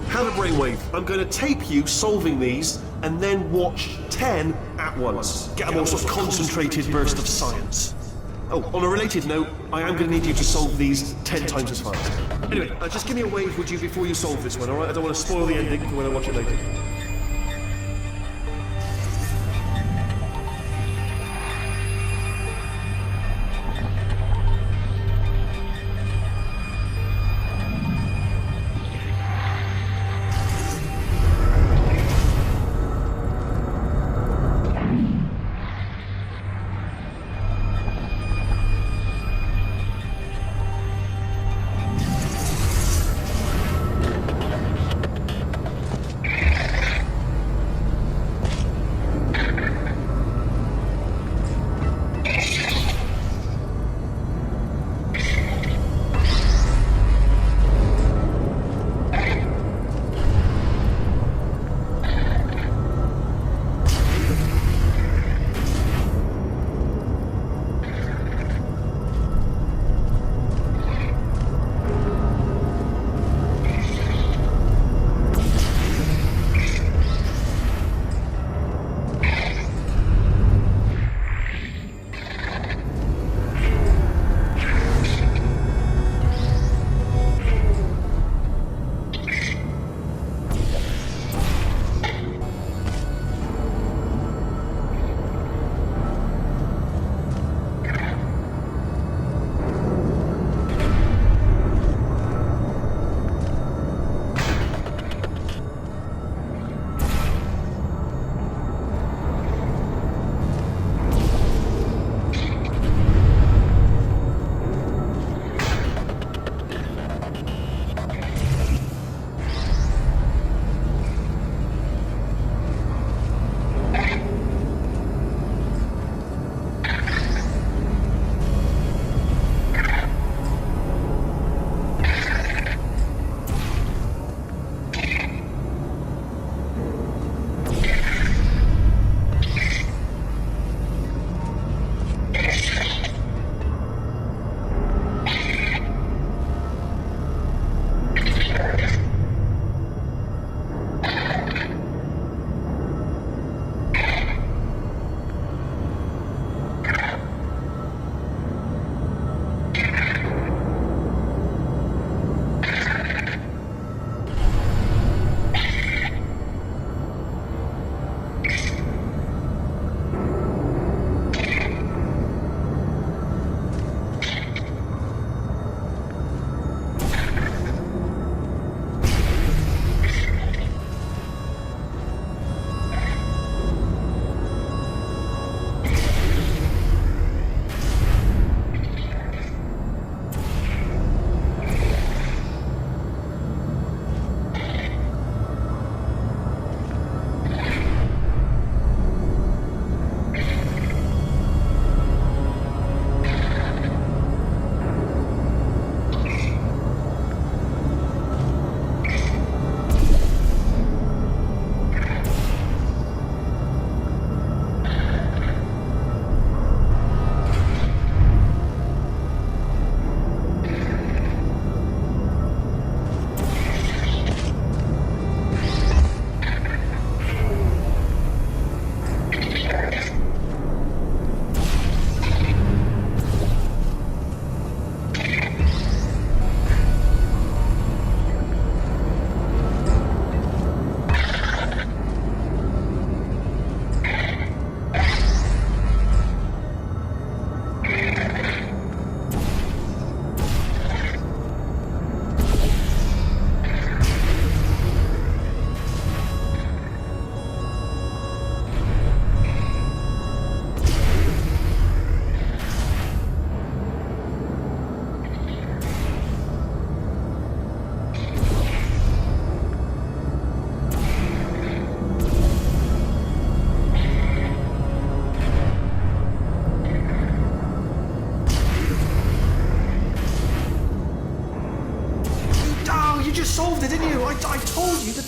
Have a brainwave. I'm going to tape you solving these and then watch 10 at once. Get a more sort of concentrated burst of science. Oh, on a related note, I am going to need you to solve these 10 times as fast. Anyway, just give me a wave, would you, before you solve this one, alright? I don't want to spoil the ending for when I watch it later.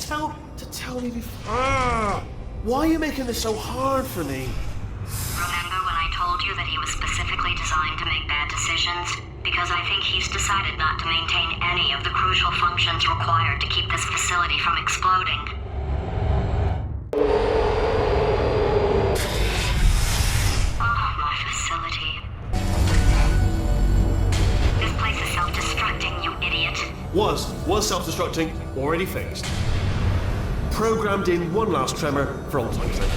tell me before. Why are you making this so hard for me? Remember when I told you that he was specifically designed to make bad decisions? Because I think he's decided not to maintain any of the crucial functions required to keep this facility from exploding. Oh, my facility. This place is self-destructing, you idiot. Was self-destructing, already fixed. Programmed in one last tremor for all time's sake.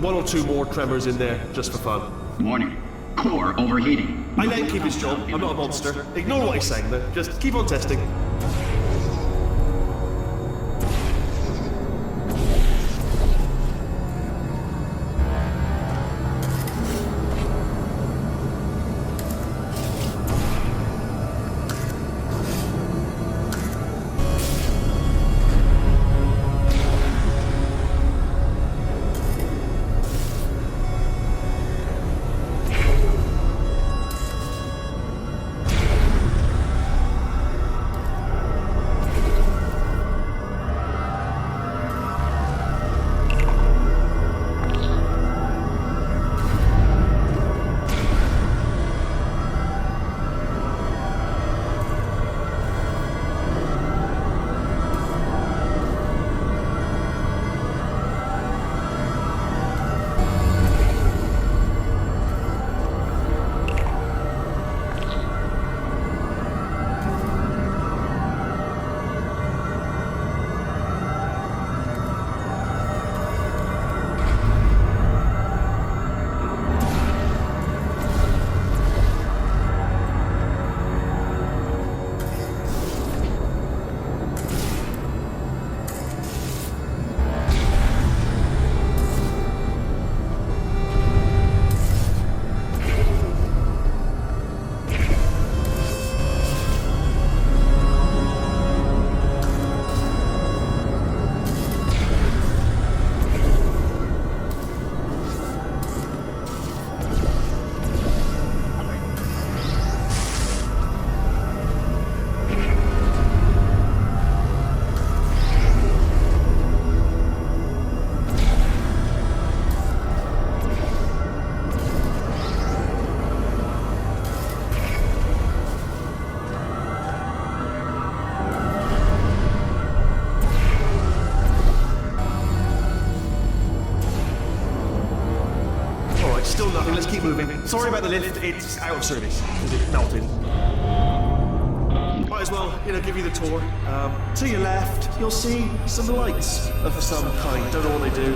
One or two more tremors in there, just for fun. Warning. Core overheating. I let him keep his job. I'm not a monster. Ignore what he's saying, though. Just keep on testing. Still nothing, let's keep moving. Sorry about the lift, it's out of service, because it melted. Might as well, give you the tour. To your left, you'll see some lights of some kind. Don't know what they do,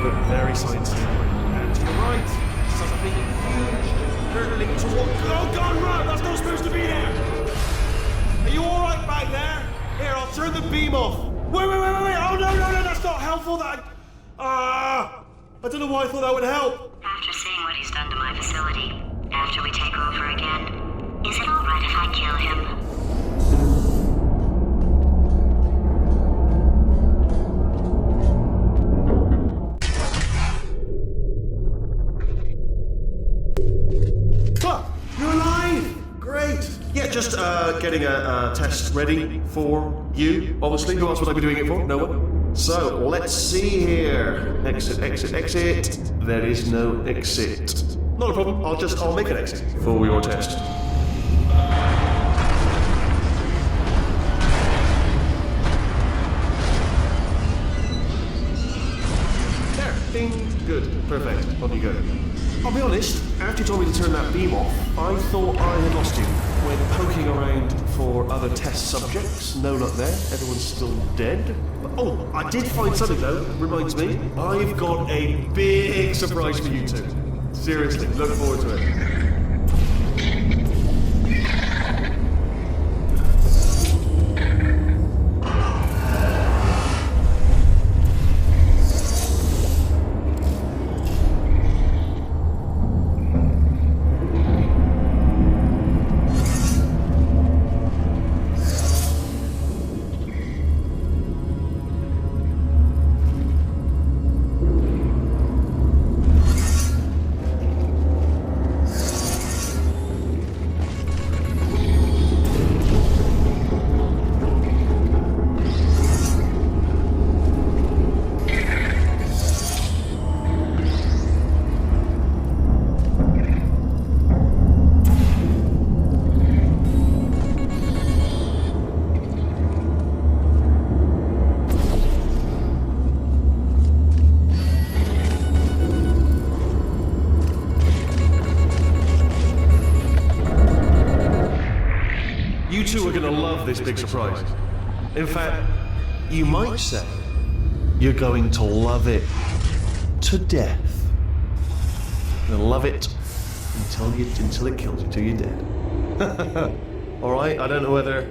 but very sciencey. And to your right, something huge, hurtling toward... Oh God, run! That's not supposed to be there! Are you alright back there? Here, I'll turn the beam off. Wait! Oh no, that's not helpful, I don't know why I thought that would help. After seeing what he's done to my facility, after we take over again, is it alright if I kill him? Fuck! You're alive! Great! Yeah, just getting a test ready for you, obviously. Who else would I be doing it for? No one? So, let's see here. Exit. There is no exit. Not a problem, I'll make an exit for your test. There, ding, good, perfect, on you go. I'll be honest, after you told me to turn that beam off, I thought I had lost you. When poking around for other test subjects, no luck there, everyone's still dead. Oh, I did find something though, reminds me. I've got a big surprise for you two. Seriously, look forward to it. love this big surprise. In fact, you might say you're going to love it to death. You're gonna love it until it kills you, till you're dead. All right. I don't know whether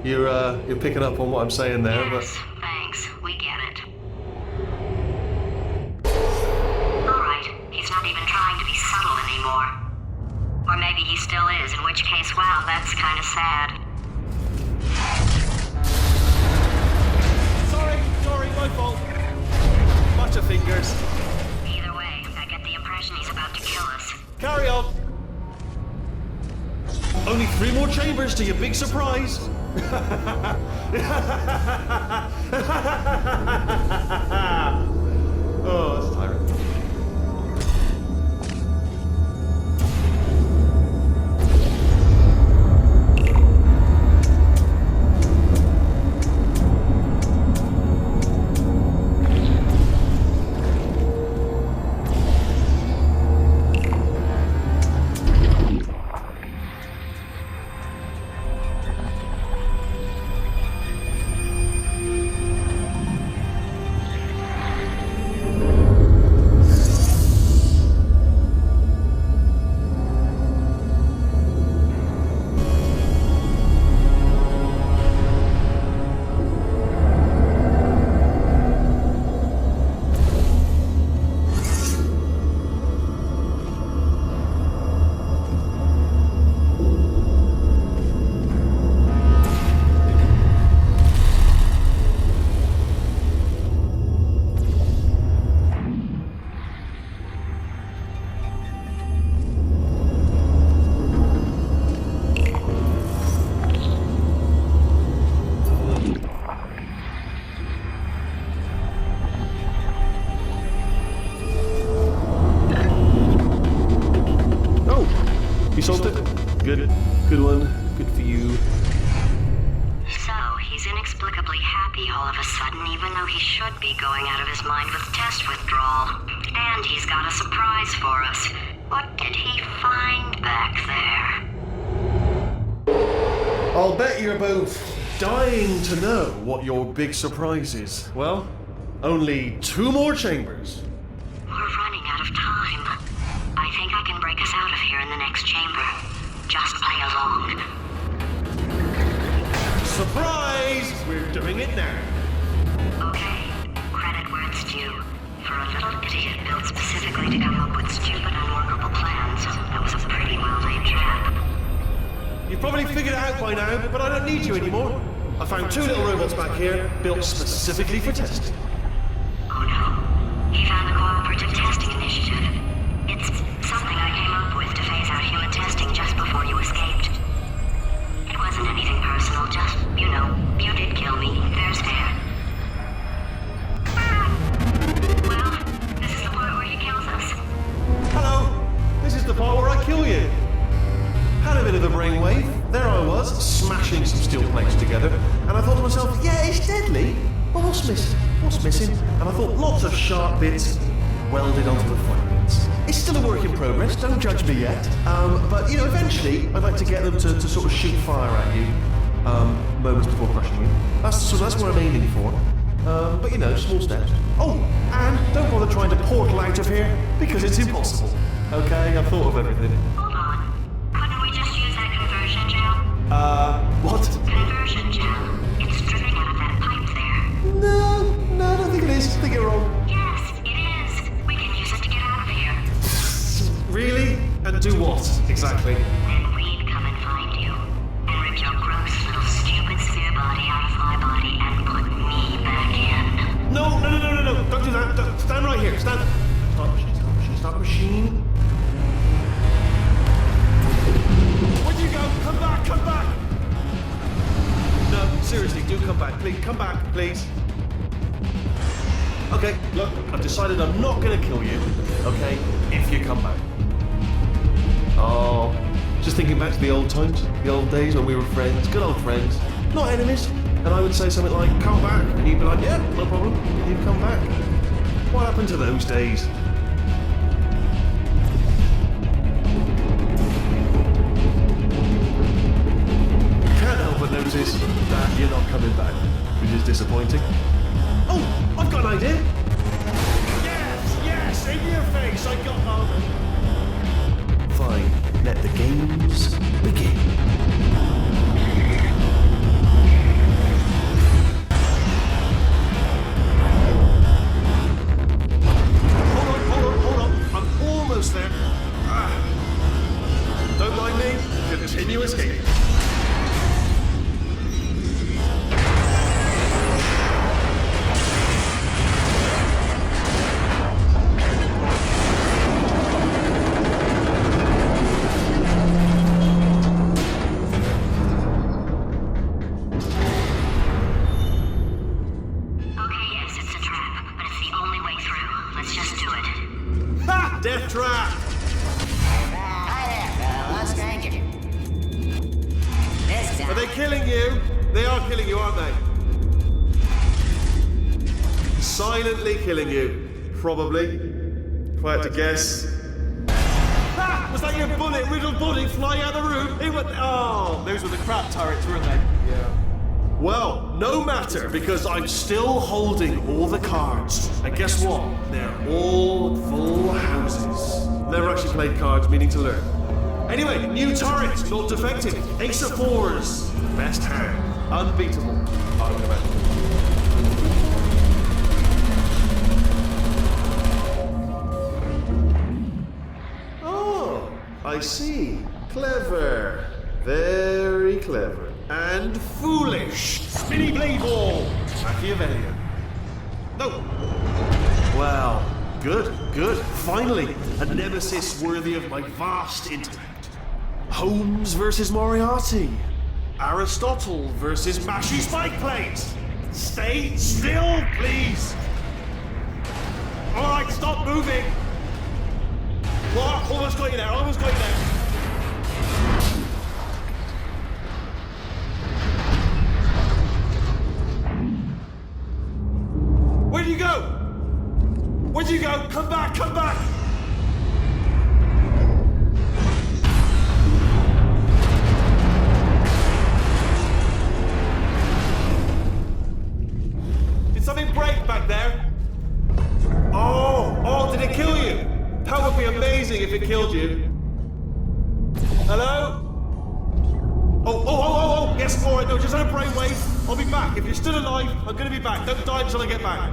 you're picking up on what I'm saying there, but. Yes, thanks. We get it. Alright, he's not even trying to be subtle anymore. Or maybe he still is, in which case, wow, that's kind of sad. Sorry, my fault. Bunch of fingers. Either way, I get the impression he's about to kill us. Carry on. Only 3 more chambers to your big surprise. Oh, that's tiring. You solved it? Good. Good one. Good for you. So, he's inexplicably happy all of a sudden, even though he should be going out of his mind with test withdrawal. And he's got a surprise for us. What did he find back there? I'll bet you're both dying to know what your big surprise is. Well, only 2 more chambers. We're running out of time. I think I can break us out of here in the next chamber. Just play along. Surprise! We're doing it now. Okay, credit where it's due. For a little idiot built specifically to come up with stupid, unworkable plans, that was a pretty well-laid trap. You've probably figured it out by now, but I don't need you anymore. I found 2 little robots back here, built specifically for testing. Oh no, he found the Cooperative Testing Initiative. It's something I came up with to phase out human testing just before you escaped. It wasn't anything personal, just, you did kill me. Fair's fair. Well, this is the part where he kills us. Hello! This is the part where I kill you. Had a bit of a brainwave. There I was, smashing some steel plates together, and I thought to myself, yeah, it's deadly, but what's missing? What's missing? And I thought, lots of sharp bits welded onto the flat bits. It's still a work in progress, don't judge me yet. But, eventually, I'd like to get them to sort of shoot fire at you, moments before crushing you. That's what I'm aiming for. But, small steps. Oh, and don't bother trying to portal out of here, because it's impossible. Okay, I've thought of everything. Hold on. Couldn't we just use that conversion gel? What? Conversion gel. It's dripping out of that pipe there. No, I don't think it is. I think you're wrong. Yes, it is. We can use it to get out of here. Really? And do what, exactly? Then we'd come and find you. And rip your gross little stupid sphere body out of my body and put me back in. No. Don't do that. Stand right here. Stand. Stop machine. Where'd you go? Come back. No, seriously, do come back. Please, come back, please. Okay, look, I've decided I'm not gonna kill you, okay, if you come back. Oh, just thinking back to the old times, the old days when we were friends, good old friends, not enemies. And I would say something like, come back, and you'd be like, yeah, no problem, and you'd come back. What happened to those days? Can't help but notice that you're not coming back, which is disappointing. Oh, I've got an idea. Yes, in your face, I got Fine, let the games begin. Hold on. I'm almost there. Don't mind me. Continue escaping. Death trap! Hi there, fellow stranger. This time... Are they killing you? They are killing you, aren't they? Silently killing you. Probably. If I had to guess. Ha! Was that your bullet-riddled body flying out of the room? It went... Oh, those were the crap turrets, weren't they? Yeah. Well, no matter, because I'm still holding all the cards. And guess what? They're all full houses. Never actually played cards, meaning to learn. Anyway, new turret, not defective. Ace of fours. Best hand. Unbeatable. Argument. Oh, I see. Clever. Very clever. And foolish. Spinny blade ball. Machiavellian. No. Well, good. Finally, a nemesis worthy of my vast intellect. Holmes versus Moriarty. Aristotle versus Mashy Spike Plates. Stay still, please. All right, stop moving. What? Almost got you there. Where'd you go? Come back! Did something break back there? Oh, did it kill you? That would be amazing if it killed you. Hello? Oh, yes, alright, no, just had a brainwave. I'll be back. If you're still alive, I'm gonna be back. Don't die until I get back.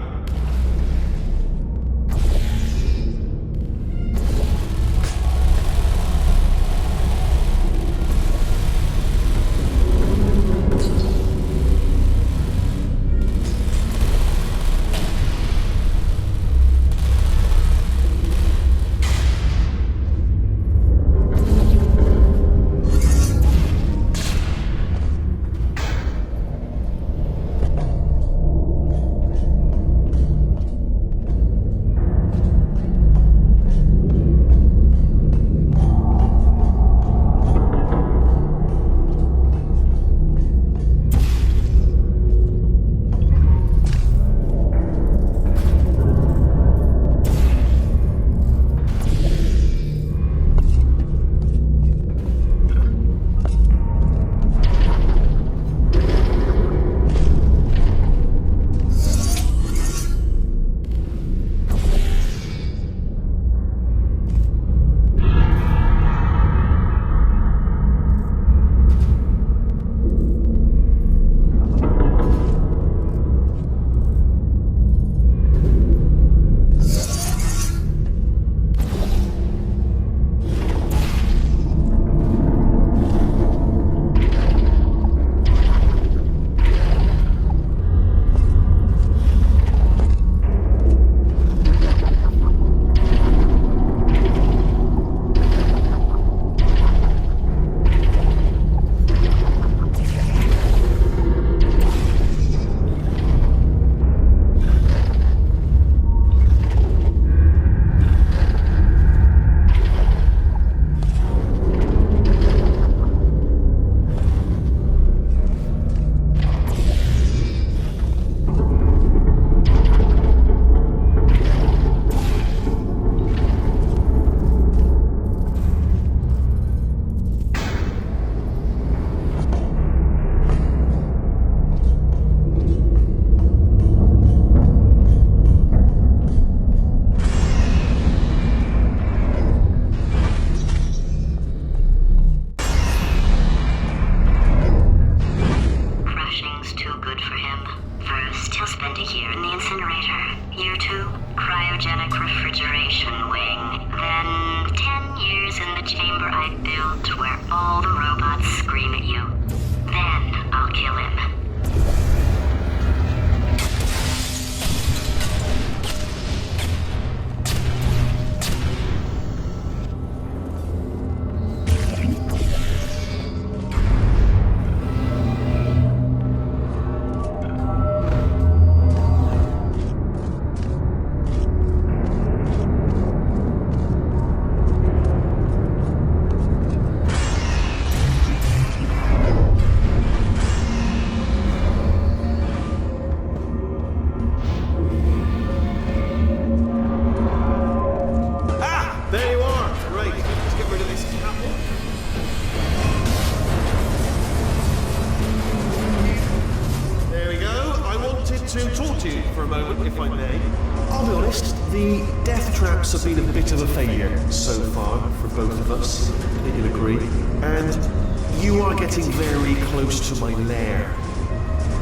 tests have been a bit of a failure so far for both of us. I think you'll agree. And you are getting very close to my lair.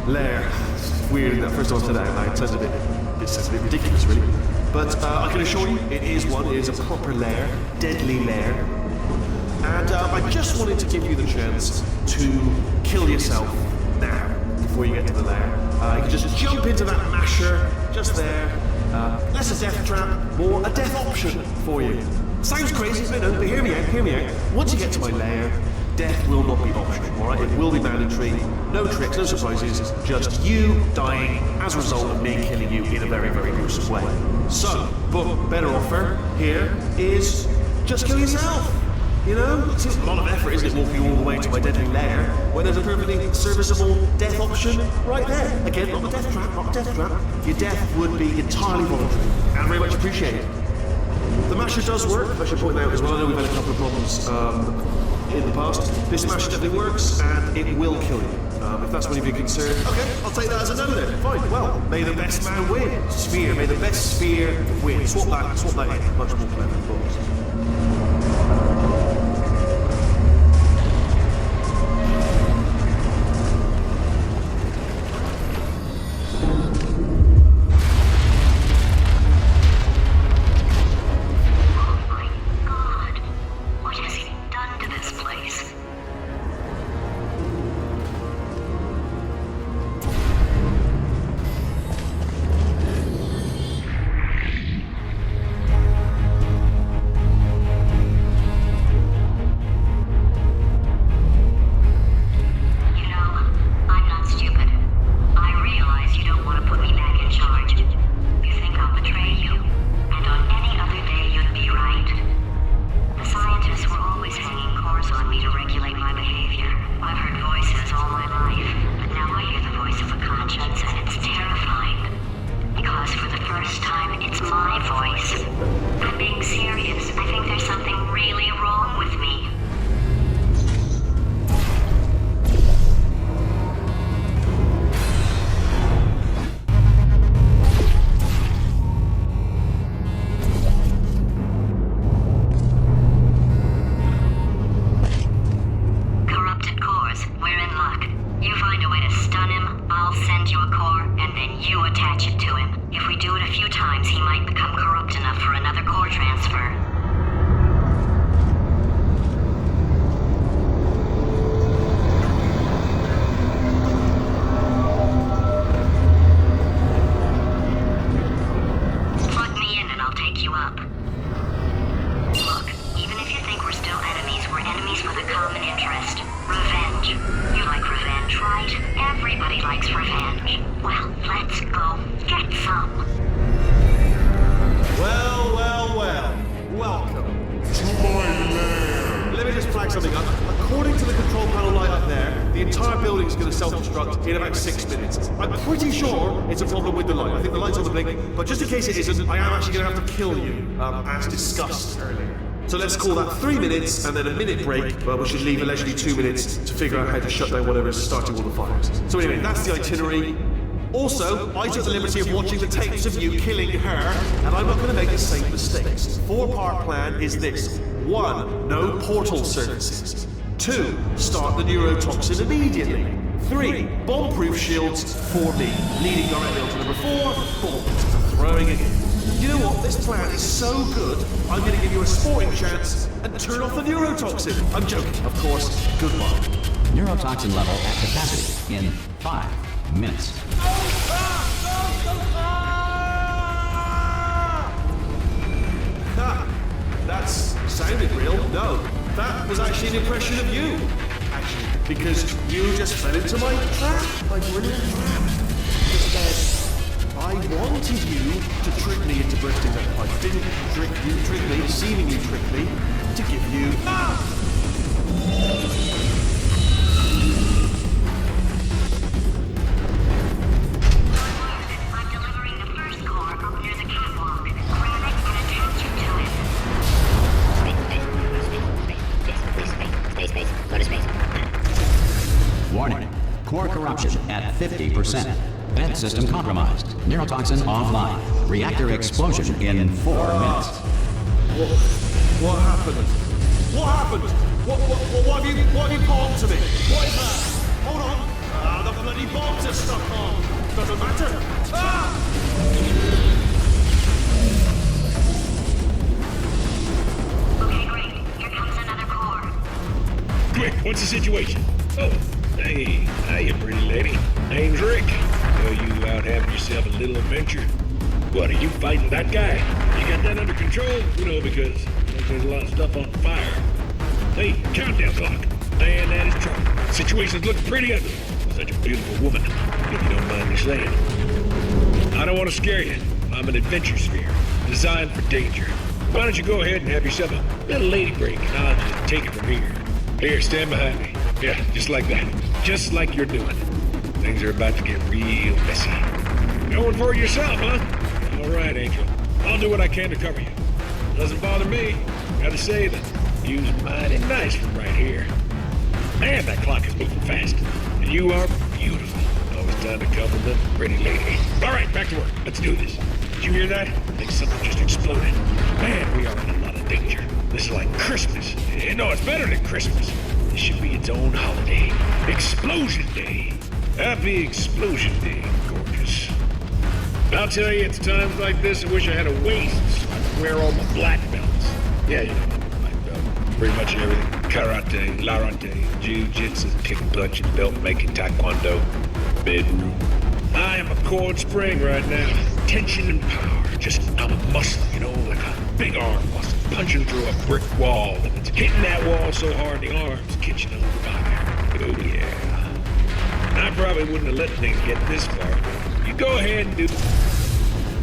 Lair. It's weird that first time I said that out loud. It sounds a bit ridiculous, really. But I can assure you, it is a proper lair, deadly lair. And I just wanted to give you the chance to kill yourself now, before you get to the lair. You can just jump into that masher, just there. Less a death trap, more a death option for you. Sounds crazy, I know, but hear me out. Once you get to my lair, death will not be optional, alright? It will be mandatory. No tricks, no surprises, just you dying as a result of me killing you in a very, very gruesome way. So, but better offer here is just kill yourself. You know, it's a lot of effort, isn't it, walking all the way to my deadly lair when there's a perfectly serviceable death option right there. Again, not a death trap. Your death would be entirely voluntary and very much appreciated. The masher does work, I should point out as well. I know we've had a couple of problems in the past. This masher definitely works and it will kill you. If that's one of your concern, okay, I'll take that as a no then. Fine, well, may the best man win. Sphere, may the best sphere win. Swap that in. Much more clever, of course. In about 6 minutes. I'm pretty sure it's a problem with the light. I think the light's on the blink, but just in case it isn't, I am actually going to have to kill you, as discussed earlier. So let's call that 3 minutes and then a minute break, but we should leave allegedly 2 minutes to figure out how to shut down whatever's starting all the fires. So anyway, that's the itinerary. Also, I took the liberty of watching the tapes of you killing her, and I'm not going to make the same mistakes. 4-part plan is this. 1, no portal services. 2, start the neurotoxin immediately. 3, bomb-proof shields for me, leading directly on to number 4, bombs, throwing it in. You know what, this plan is so good, I'm going to give you a sporting chance and turn off the neurotoxin. I'm joking, of course. Goodbye. Neurotoxin level at capacity in 5 minutes. That sounded real. No, that was actually an impression of you. Actually, because you just fell into my trap, my brilliant trap. I wanted you to trick me into bursting that pipe. Didn't trick me, seemingly trick me, to give you... I'm delivering the first core up near the catwalk. Grab it and attach it to it. Space. Go to space. Warning. Core corruption at 50%. Vent system compromised. Neurotoxin offline. Reactor explosion in 4 minutes. What happened? What happened? What have you bombed to me? What is that? Hold on. Ah, the bloody bombs are stuck on. Doesn't matter. Ah! Okay, great. Here comes another core. Quick, what's the situation? Oh, hey, hiya, pretty lady. Name's Rick. So you out having yourself a little adventure? What, are you fighting that guy? You got that under control? You know, because there's a lot of stuff on fire. Hey, countdown clock. Man, that is trouble. Situation's looking pretty ugly. Such a beautiful woman, if you don't mind me saying. I don't want to scare you. I'm an adventure sphere, designed for danger. Why don't you go ahead and have yourself a little lady break, and I'll just take it from here. Here, stand behind me. Yeah, just like that. Just like you're doing. Things are about to get real messy. Going for it yourself, huh? All right, Angel. I'll do what I can to cover you. Doesn't bother me. Gotta say that you's mighty nice from right here. Man, that clock is moving fast. And you are beautiful. Always time to compliment a pretty lady. All right, back to work. Let's do this. Did you hear that? I think something just exploded. Man, we are in a lot of danger. This is like Christmas. No, it's better than Christmas. This should be its own holiday. Explosion Day. Happy Explosion Day, gorgeous. I'll tell you, it's times like this I wish I had a waist so I could wear all my black belts. Yeah, you know, like pretty much everything. Karate, larate, jiu-jitsu, kick, punch, and belt-making, taekwondo, bedroom. I am a cord spring right now. Tension and power. I'm a muscle, you know, like a big arm muscle, punching through a brick wall. And it's hitting that wall so hard the arm's catching on fire. Oh, yeah. I probably wouldn't have let things get this far. You go ahead and do...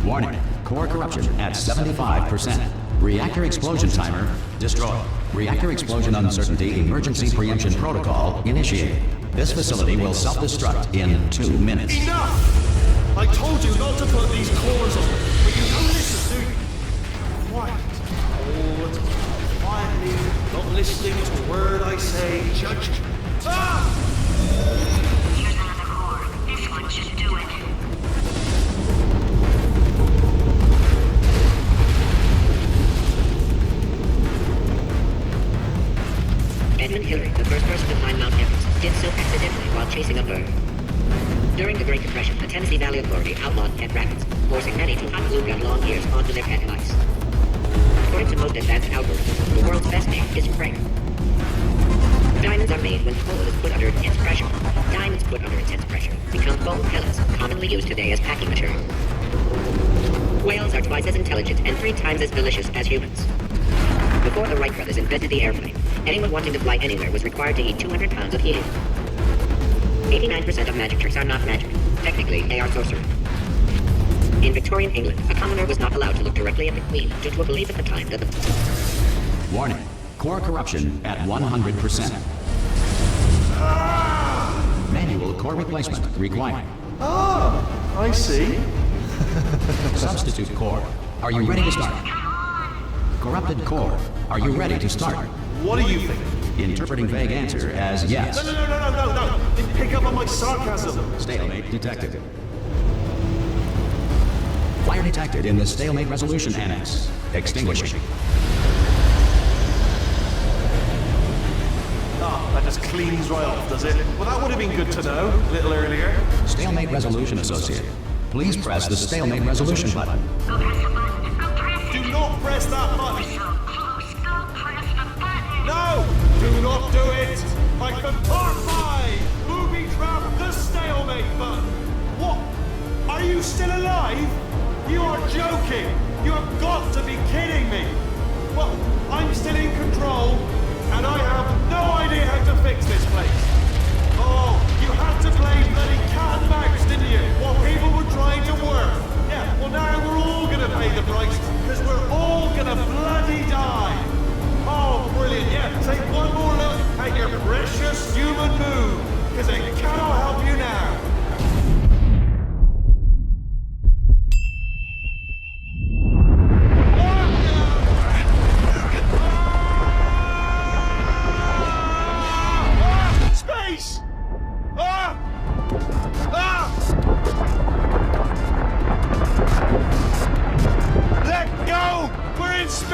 Warning. Core corruption at 75%. Reactor explosion timer destroyed. Reactor explosion uncertainty emergency preemption protocol initiated. This facility will self-destruct in 2 minutes. Enough! I told you not to put these cores on, but you don't listen, do you? Quiet. All the time. Quietly, not listening to a word I say. Judge. Ah! Here's another core. This one should do it. Edmund Hillary, the first person to climb Mount Everest, did so accidentally while chasing a bird. During the Great Depression, the Tennessee Valley Authority outlawed pet rabbits, forcing many to hunt blue-gum long ears onto their pet mice. According to most advanced algorithms, the world's best name is Frank. Diamonds are made when coal is put under intense pressure. Diamonds put under intense pressure become foam pellets, commonly used today as packing material. Whales are twice as intelligent and 3 times as delicious as humans. Before the Wright brothers invented the airplane, anyone wanting to fly anywhere was required to eat 200 pounds of helium. 89% of magic tricks are not magic. Technically, they are sorcery. In Victorian England, a commoner was not allowed to look directly at the Queen due to a belief at the time that the... Warning. Core corruption at 100%. Manual core replacement required. Ah, I see. Substitute core. Are you ready to start? Corrupted core. Are you ready to start? What do you think? Interpreting vague answer as yes. No. Didn't pick up on my sarcasm. Stalemate detected. Fire detected in the stalemate resolution annex. Extinguishing. Ah, that just cleans right off, does it? Well, that would have been good to know a little earlier. Stalemate resolution associate. Please press the stalemate resolution button. Go press the button. Go press it. Do not press that button. So close. Go press the button. No! Do not do it! Like the Part 5! Booby trap the stalemate button! What? Are you still alive? You are joking! You have got to be kidding me! Well, I'm still in control, and I have no idea how to fix this place. Oh, you had to play bloody cat and mouse, didn't you? While people were trying to work. Yeah, well now we're all gonna pay the price, because we're all gonna bloody die. Oh, brilliant, yeah. Take one more look at your precious human moon, because it cannot help you now. Space! Let go! We're in space!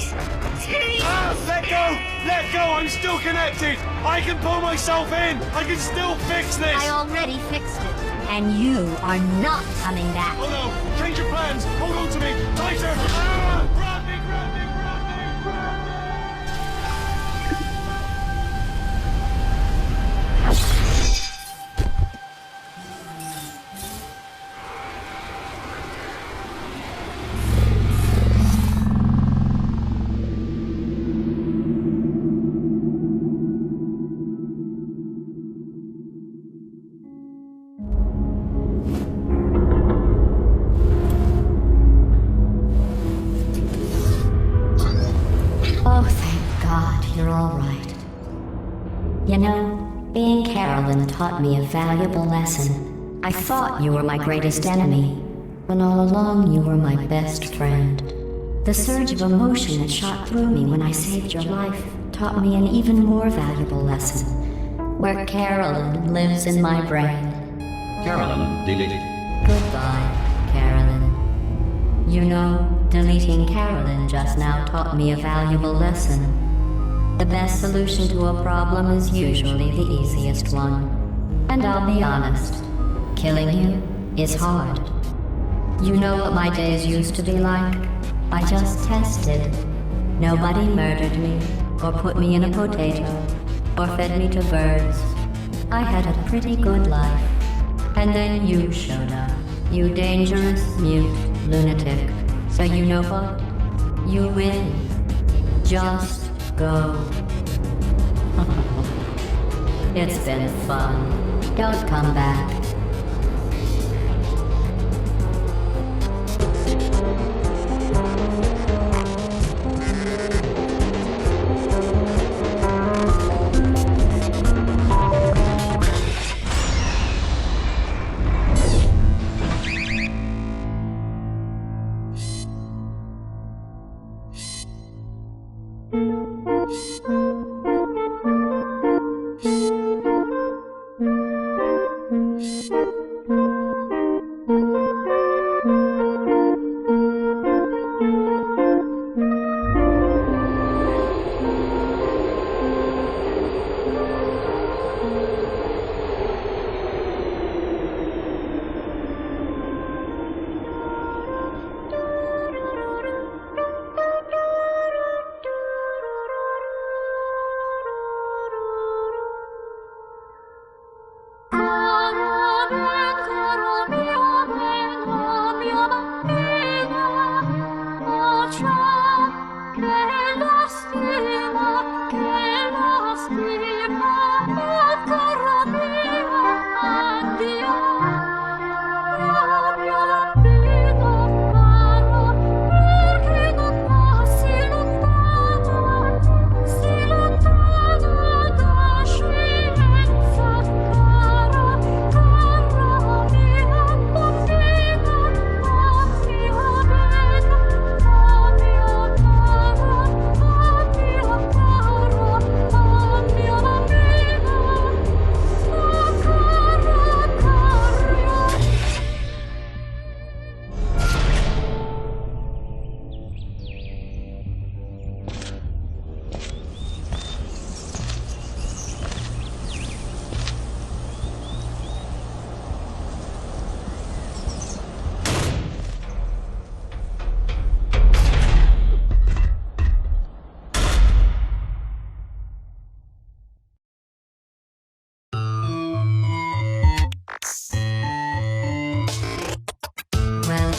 Please. Please. Let go! Let go! I'm still connected! I can pull myself in! I can still fix this! I already fixed it, and you are not coming back. Oh no! Change your plans! Hold on to me! Tighter! Grab me! Grab me! Grab me! Grab me! Oh, thank God, you're all right. You know, being Carolyn taught me a valuable lesson. I thought you were my greatest enemy, when all along you were my best friend. The surge of emotion that shot through me when I saved your life taught me an even more valuable lesson, where Carolyn lives in my brain. Carolyn, deleted. Goodbye, Carolyn. You know, deleting Carolyn just now taught me a valuable lesson. The best solution to a problem is usually the easiest one. And I'll be honest, killing you is hard. You know what my days used to be like? I just tested. Nobody murdered me, or put me in a potato, or fed me to birds. I had a pretty good life. And then you showed up, you dangerous, mute lunatic. So you know what? You win. Just go. It's been fun. Don't come back.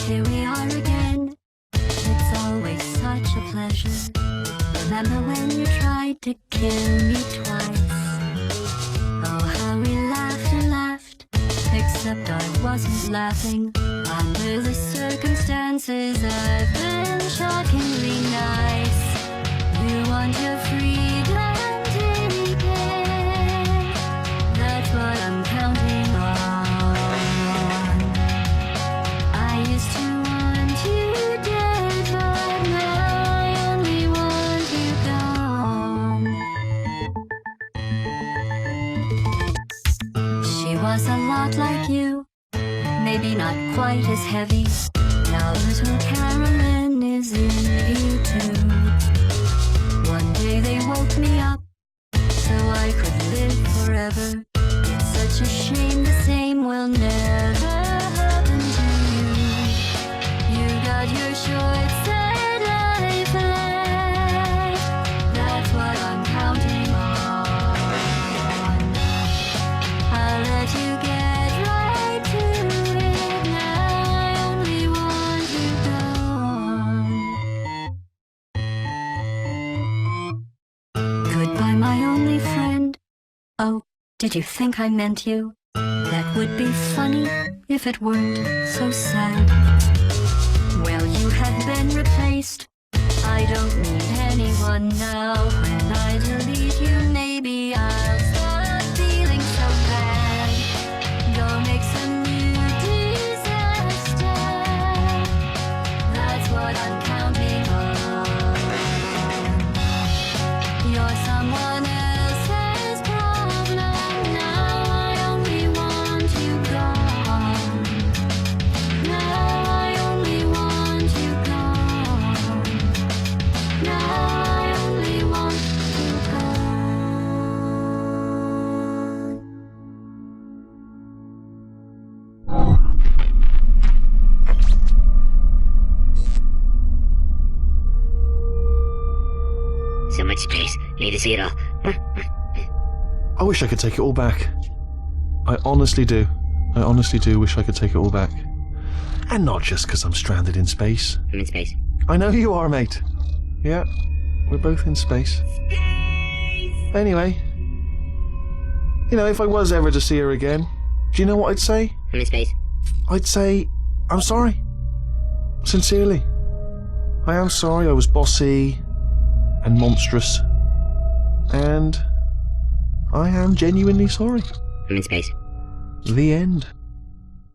Here we are again. It's always such a pleasure. Remember when you tried to kill me twice? Oh, how we laughed and laughed. Except I wasn't laughing. Under the circumstances, I've been shockingly nice. You want your freedom, take it. That's what I'm counting on. I used to want you dead, but now I only want you gone. She was a lot like you, maybe not quite as heavy. Now little Carolyn is in you too. will never happen to you. You got your short set life left. That's what I'm counting on. I'll let you get right to it now. I only want you gone. Goodbye, my only friend. Oh, did you think I meant you? That would be funny if it weren't so sad. Well, you have been replaced. I don't need anyone now. When I delete you, maybe I'll stop feeling so bad. Go make some new disaster. That's what I'm counting on. You're someone else's problem now. I only want you gone. Now I only want you gone. Now I only want you So much space. Need to see it all. I wish I could take it all back. I honestly do. I honestly do wish I could take it all back. And not just because I'm stranded in space. I'm in space. I know you are, mate. Yeah, we're both in space. Anyway, you know, if I was ever to see her again, do you know what I'd say? I'm in space. I'd say, I'm sorry. Sincerely. I am sorry I was bossy and monstrous. And I am genuinely sorry. I'm in space. The end.